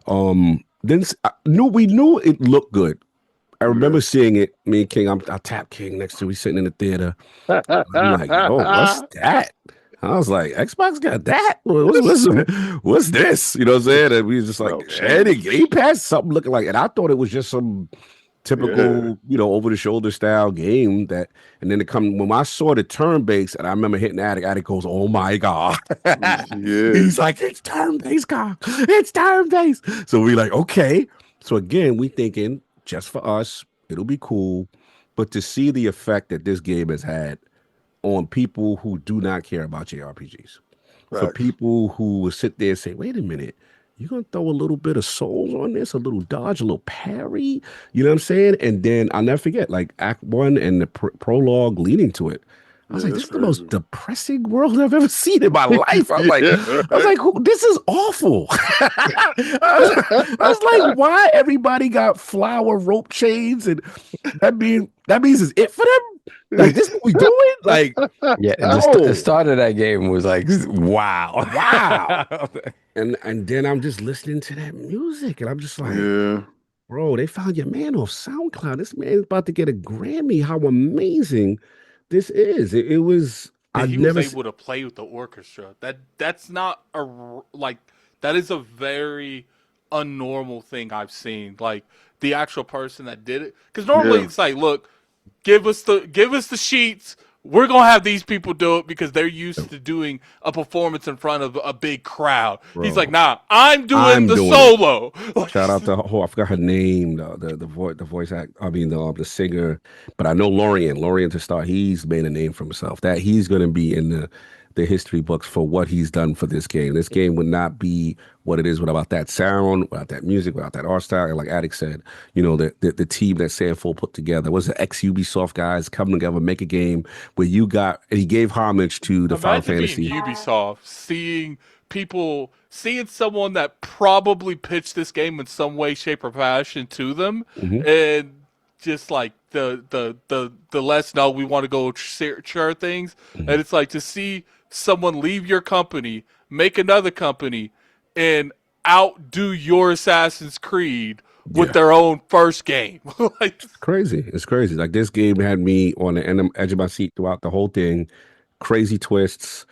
S1: Then we knew it looked good. I remember seeing it. Me and King, I tapped King next to me sitting in the theater. I'm like, oh, what's that? I was like, Xbox got that? What's this? You know what I'm saying? And we was just like,
S4: Oh, shit.
S1: and Game Pass, something looking like, and I thought it was just some typical, over the shoulder style game and then when I saw the turn based, and I remember hitting Attic goes, "Oh my God." He's like, "It's turn based, God. It's turn based." So we like, okay. So again, we thinking just for us, it'll be cool. But to see the effect that this game has had on people who do not care about JRPGs. For people who will sit there and say, "Wait a minute, you're going to throw a little bit of souls on this, a little dodge, a little parry." You know what I'm saying? And then I'll never forget, like Act 1 and the prologue leading to it. I was like, this is the most depressing world I've ever seen in my life. I was like, this is awful. I was like, why everybody got flower rope chains? And that means it's it for them? Like, this is what we doing? Like,
S2: yeah, the start of that game was like, wow.
S1: And then I'm just listening to that music, and I'm just like, bro, they found your man off SoundCloud. This man's about to get a Grammy. How amazing this is. It was.
S3: He was able to play with the orchestra. That's not that is a very unnormal thing I've seen. Like the actual person that did it, because normally it's like, look, give us the sheets. We're going to have these people do it because they're used to doing a performance in front of a big crowd. Bro, he's like, nah, I'm doing the solo.
S1: Shout out to I forgot her name, the voice act. I mean, the singer. But I know Lorien to start. He's made a name for himself. That he's going to be in the history books for what he's done for this game. This game would not be what it is without that sound, without that music, without that art style. And like Attic said, the team that Sandful put together was the ex-Ubisoft guys coming together, make a game where and he gave homage to the Final Fantasy.
S3: Ubisoft, seeing someone that probably pitched this game in some way, shape, or fashion to them, and just like the less no, we want to go share things, and it's like to see someone leave your company, make another company, and outdo your Assassin's Creed with their own first game. Like,
S1: it's crazy. It's crazy. Like, this game had me on the edge of my seat throughout the whole thing. Crazy twists,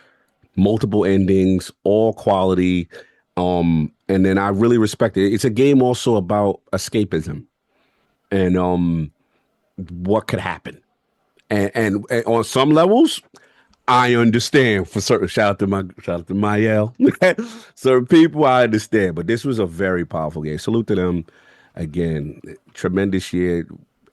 S1: multiple endings, all quality. And then I really respect it. It's a game also about escapism and what could happen. And on some levels, I understand. For certain, shout out to Mayel. Certain people I understand, but this was a very powerful game. Salute to them again. Tremendous year.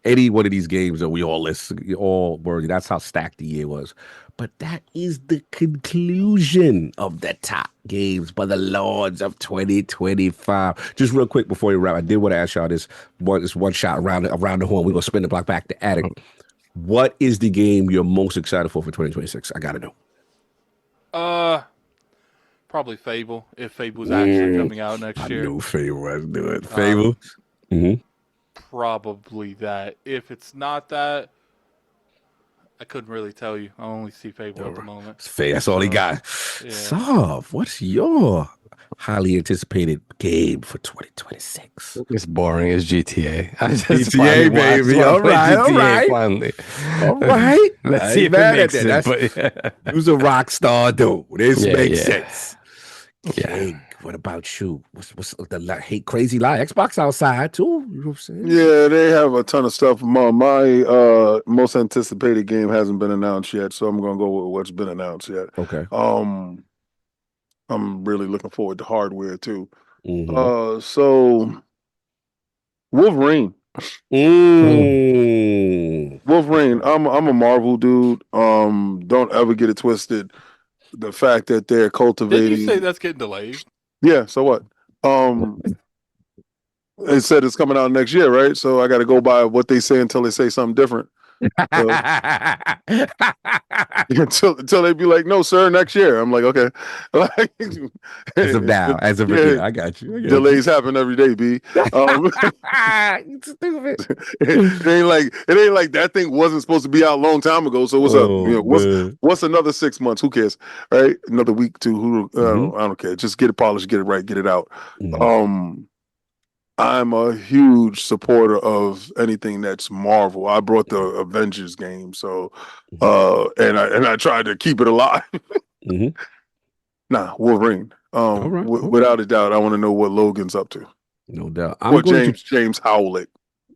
S1: Any one of these games that we all all worthy. That's how stacked the year was. But that is the conclusion of the top games by the Lords of 2025. Just real quick before we wrap, I did want to ask y'all this one shot around the horn. We're gonna spin the block back to Attic. What is the game you're most excited for 2026? I gotta know.
S3: Probably Fable. If Fable's actually coming out next year.
S1: I knew Fable was doing Fable.
S3: Probably that. If it's not that, I couldn't really tell you. I only see Fable at the moment.
S1: That's all he got. Yeah. Soft, what's your highly anticipated game for 2026?
S2: It's boring as GTA.
S1: GTA, baby. All right.
S2: Finally.
S1: All right.
S2: Let's see if it makes sense.
S1: Who's a rock star, dude? This makes sense.
S2: Yeah.
S1: What about you? What's the hate crazy lie? Xbox outside too. You know what I'm saying?
S4: Yeah, they have a ton of stuff. My most anticipated game hasn't been announced yet, so I'm gonna go with what's been announced yet.
S1: Okay.
S4: I'm really looking forward to hardware too. So Wolverine. Wolverine. I'm a Marvel dude. Don't ever get it twisted. The fact that they're cultivating.
S3: Did you say that's getting delayed?
S4: Yeah, so what? They said it's coming out next year, right? So I got to go by what they say until they say something different. Until they be like, "No, sir, next year." I'm like, okay. Like,
S1: as of now, I got you.
S4: Delays happen every day, B.
S1: Stupid.
S4: It ain't like that thing wasn't supposed to be out a long time ago. So what's up? What's another 6 months? Who cares, right? Another week, two. I don't care. Just get it polished, get it right, get it out. I'm a huge supporter of anything that's Marvel. I brought the Avengers game, so and I tried to keep it alive. Nah, Wolverine. Without a doubt, I want to know what Logan's up to.
S1: No doubt.
S4: James Howlett.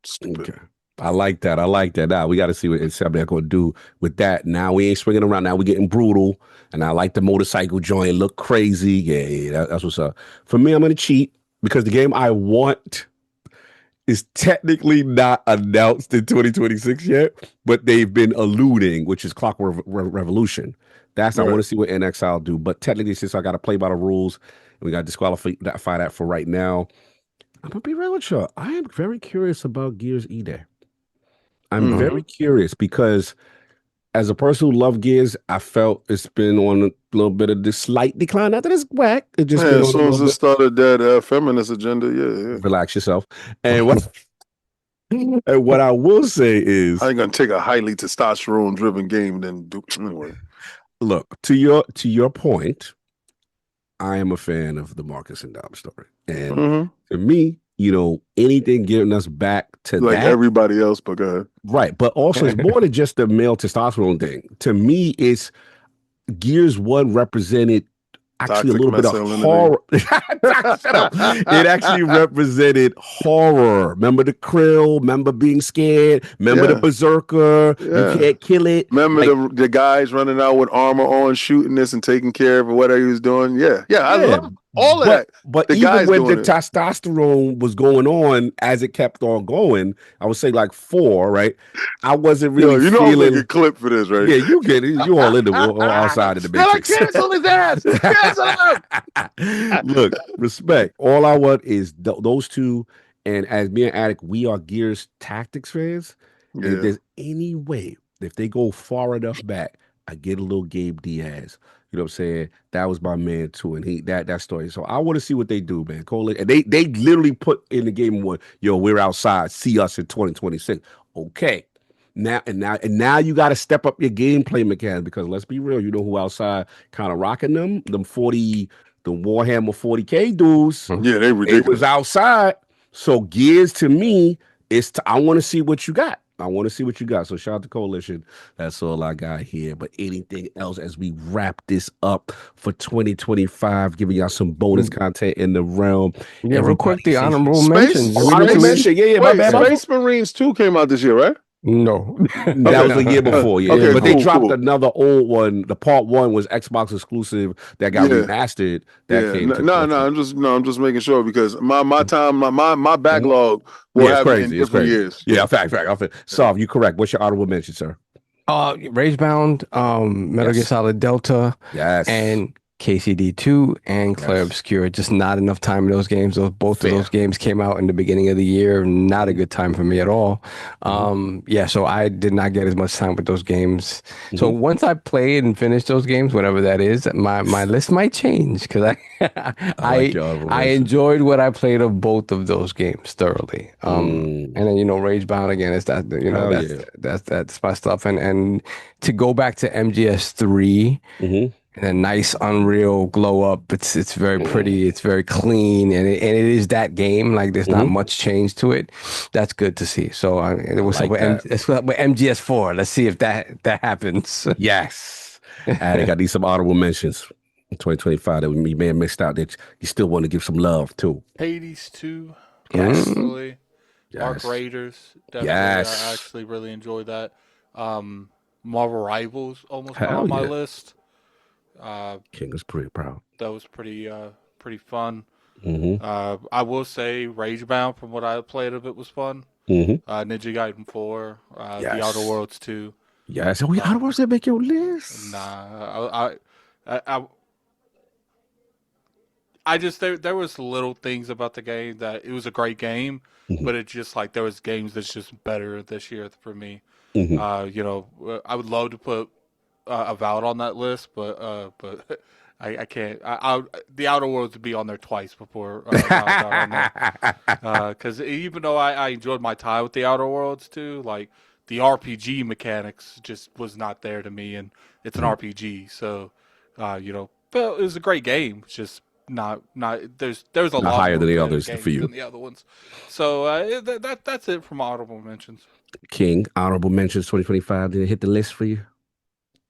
S4: Stupid.
S1: Okay. I like that. I like that. Now we got to see what Insomniac going to do with that. Now we ain't swinging around. Now we getting brutal. And I like the motorcycle joint. Look crazy. Yeah, that's what's up. For me, I'm going to cheat because the game I want is technically not announced in 2026 yet, but they've been alluding, which is Clockwork Revolution. That's I want
S4: Right.
S1: to see what NXL do. But technically, since I got to play by the rules, and we got to disqualify that for right now. I'm gonna be real with you. I am very curious about Gears E Day. I'm
S4: Hmm.
S1: very curious because as a person who loved Gears, I felt it's been on a little bit of this slight decline. Not that it's whack, it's just
S4: Yeah,
S1: been
S4: as
S1: on a
S4: soon
S1: little
S4: as it
S1: bit.
S4: started that feminist agenda, yeah,
S1: Relax yourself. And what and what I will say
S4: I
S1: is,
S4: ain't gonna take a highly testosterone driven game and then do anyway.
S1: look, to your point, I am a fan of the Marcus and Dom story. And
S4: Hmm.
S1: to me, anything getting us back to
S4: Like
S1: that.
S4: everybody else, but go ahead.
S1: Right. But also it's more than just the male testosterone thing. To me, it's Gears 1 represented actually a
S4: Toxic
S1: little bit of
S4: masculinity.
S1: horror. Shut up. It actually represented horror. Remember the krill? Remember being scared? Remember the
S4: Yeah,
S1: berserker? You
S4: yeah.
S1: can't kill it.
S4: Remember
S1: Like,
S4: the guys running out with armor on, shooting this and taking care of whatever he was doing. Yeah, yeah. I
S1: yeah.
S4: love all of
S1: But
S4: that.
S1: but
S4: The
S1: even
S4: guys
S1: when the
S4: doing it.
S1: testosterone was going on as it kept on going, I would say like 4, right? I wasn't
S4: Yo,
S1: really
S4: you know I'm gonna get
S1: feeling.
S4: clipped for this, right?
S1: Yeah, you get it. You all in the all outside of the
S4: Then I
S1: matrix.
S4: cancel his ass. Cancel him.
S1: Look, respect. All I want is those two. And as me and Attic, we are Gears Tactics fans. And if
S4: Yeah.
S1: there's any way, if they go far enough back, I get a little Gabe Diaz. You know what I'm saying? That was my man too, and that story. So I want to see what they do, man. Cole, and they literally put in the game one, yo, we're outside. See us in 2026. Okay. Now you got to step up your gameplay mechanics because let's be real, you know who outside kind of rocking them 40, the Warhammer 40K dudes.
S4: Yeah, they
S1: They was
S4: ridiculous.
S1: outside. So Gears to me I want to see what you got. I want to see what you got. So shout out to Coalition. That's all I got here. But anything else as we wrap this up for 2025, giving y'all some bonus content in the realm.
S2: Yeah, real
S1: Everybody
S2: quick, the
S1: say
S2: honorable
S4: Space
S2: mentions. You read it
S1: honorable
S2: to me?
S4: Space
S1: mention. Yeah, my
S4: Wait,
S1: bad.
S4: Space Marines 2 came out this year, right?
S2: No.
S1: That was
S4: Okay.
S1: the year before, yeah.
S2: Yeah,
S4: Okay,
S1: But they
S2: before.
S1: dropped
S4: cool.
S1: another old one. The part 1 was Xbox exclusive that got
S4: Yeah.
S1: remastered. That
S4: Yeah.
S1: came
S4: No,
S1: to
S4: no,
S1: PlayStation.
S4: I'm just making sure because my time, my
S1: Mhm.
S4: backlog will
S1: Yeah, it's
S4: have it in
S1: crazy. It's
S4: different
S1: crazy.
S4: years.
S1: Yeah, fact. Solve, you correct. What's your honorable mention, sir?
S2: Ragebound, Metal Gear
S1: Yes.
S2: Solid Delta,
S1: Yes.
S2: and KCD2 and Clair
S1: Yes.
S2: Obscure. Just not enough time in those games. Both of
S1: Fair.
S2: those games came out in the beginning of the year. Not a good time for me at all. Yeah, so I did not get as much time with those games. So
S1: Mhm.
S2: once I played and finished those games, whatever that is, my list might change because I
S1: I like
S2: I
S1: your honorable
S2: I
S1: mention.
S2: enjoyed what I played of both of those games thoroughly.
S1: Mm.
S2: And then Ragebound again is that
S1: Hell yeah.
S2: that's my stuff and to go back to MGS3
S1: Mhm.
S2: and a nice Unreal glow up. It's very pretty.
S1: Mm.
S2: It's very clean, and it is that game. Like there's not
S1: Mhm.
S2: much change to it. That's good to see. So
S1: I
S2: what's up
S1: like
S2: with
S1: that.
S2: MGS4? Let's see if that happens.
S1: Yes. Attic, I need some honorable mentions in 2025 that we may have missed out that you still want to give some love to.
S3: Hades 2,
S1: Yes.
S3: definitely. Arc
S1: Yes.
S3: Raiders, definitely. I
S1: Yes.
S3: actually really enjoyed that. Um, Marvel Rivals almost got
S1: Hell
S3: on my
S1: yeah.
S3: list. Uh,
S1: King is pretty proud.
S3: that was pretty fun.
S1: Mm-hmm.
S3: I will say Ragebound, from what I played of it, was fun.
S1: Mm-hmm.
S3: Ninja Gaiden 4, The Outer
S1: Yes.
S3: Worlds 2.
S1: Yes. Are we out of words that make your list?
S3: Nah, I just there was little things about the game that it was a great game,
S1: Mm-hmm.
S3: but it just like there was games that's just better this year for me.
S1: Mm-hmm.
S3: I would love to put Avowed on that list, but I can't. The Outer Worlds would be on there twice before Avowed got on there. Because even though I enjoyed my time with the Outer Worlds too, like the RPG mechanics just was not there to me, and it's an RPG, so but it was a great game. It's just not there's a
S1: Not
S3: lot
S1: higher
S3: more
S1: than the
S3: better
S1: others for
S3: games
S1: you.
S3: than the other ones. So that's it from honorable mentions.
S1: King, honorable mentions 2025. Did it hit the list for you?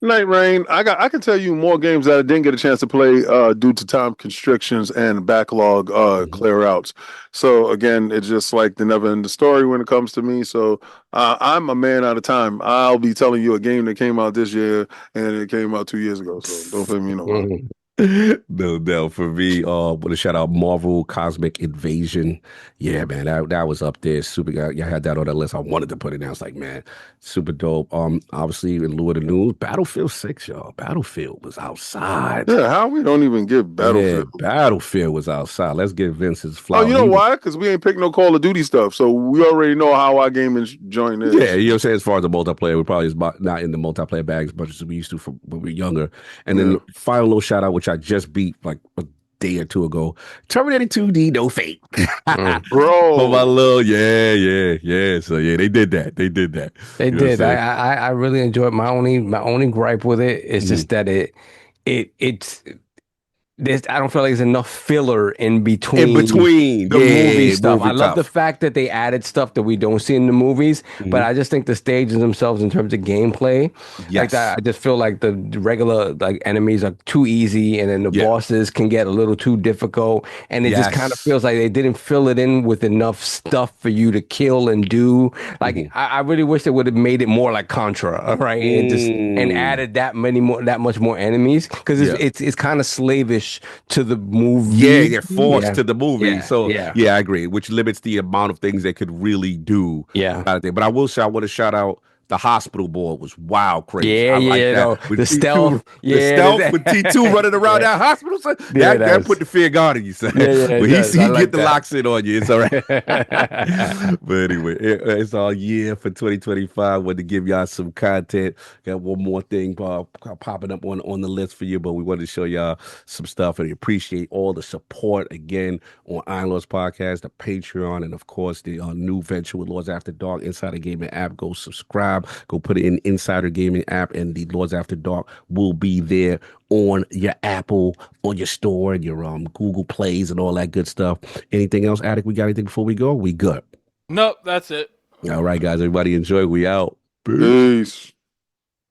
S4: Night Rain. I can tell you more games that I didn't get a chance to play due to time constrictions and backlog clear outs. So again, it's just like the never ending story when it comes to me. So I'm a man out of time. I'll be telling you a game that came out this year and it came out 2 years ago. So don't pay me no mind.
S2: Mhm.
S1: No doubt for me. Want to shout out Marvel Cosmic Invasion. Yeah, man, that was up there. Super. I had that on the list. I wanted to put it down. It's like, man, super dope. Obviously in lieu of the news, Battlefield 6, y'all. Battlefield was outside.
S4: Yeah, how we don't even get
S1: Yeah,
S4: Battlefield.
S1: Battlefield was outside. Let's get Vince's
S4: Oh,
S1: flower.
S4: you know why? Because we ain't picked no Call of Duty stuff, so we already know how our gaming joint
S1: Yeah,
S4: is.
S1: you know what I'm saying? As far as the multiplayer, we probably is not in the multiplayer bag as much as we used to from when we were younger. And then
S4: Yeah.
S1: final little shout out, which I just beat like a day or two ago. Terminator 2D, no fate.
S2: Mm.
S1: For my
S4: Bro.
S1: little, yeah. So yeah, they did that. They did that.
S2: They
S1: You know what I'm
S2: did.
S1: saying?
S2: I really enjoyed my only gripe with it is
S1: Mhm.
S2: just that it's I don't feel like there's enough filler in
S1: In
S2: between
S1: between,
S2: the movie
S1: yeah,
S2: stuff.
S1: movie
S2: I love the
S1: tough.
S2: fact that they added stuff that we don't see in the movies, but
S1: Mhm.
S2: I just think the stages themselves in terms of gameplay, like that,
S1: Yes,
S2: I just feel like the regular like enemies are too easy, and then the
S1: yeah,
S2: bosses can get a little too difficult, and it just kind of
S1: yes.
S2: feels like they didn't fill it in with enough stuff for you to kill and do. Like
S1: Mhm.
S2: I really wish they would have made it more like Contra, right? And
S1: Mm.
S2: added that much more enemies because
S1: Yeah.
S2: it's kind of slavish to the
S1: Yeah,
S2: movie.
S1: they're forced
S2: Yeah.
S1: to the movie.
S2: Yeah.
S1: So
S2: Yeah.
S1: yeah, I agree, which limits the amount of things they could really do
S2: Yeah.
S1: out of there. But I will say I want to shout out the hospital board was wild crazy.
S2: Yeah.
S1: I like
S2: Yeah.
S1: that.
S2: No,
S1: With
S2: the
S1: T2,
S2: stealth.
S1: the
S2: Yeah.
S1: stealth with T2 running around
S2: Yeah.
S1: that hospital, son,
S2: Yeah.
S1: that put
S2: That's
S1: the fear God in you, son.
S2: yeah. Yeah. It
S1: When
S2: does. I
S1: he get
S2: like
S1: the
S2: that.
S1: locks in on you, it's all right. But anyway, it's all year for 2025. Want to give y'all some content. Got one more thing popping up on the list for you, but we wanted to show y'all some stuff and appreciate all the support again on Iron Lords Podcast, the Patreon, and of course the new venture with Lords After Dark Insider Gaming app. Go subscribe, go put it in Insider Gaming app, and the Lords After Dark will be there on your Apple, on your store, and your Google Plays and all that good stuff. Anything else, Attic? We got anything before we go? We good.
S3: Nope, that's it.
S1: All right, guys. Everybody enjoy. We out. Peace.
S4: Peace.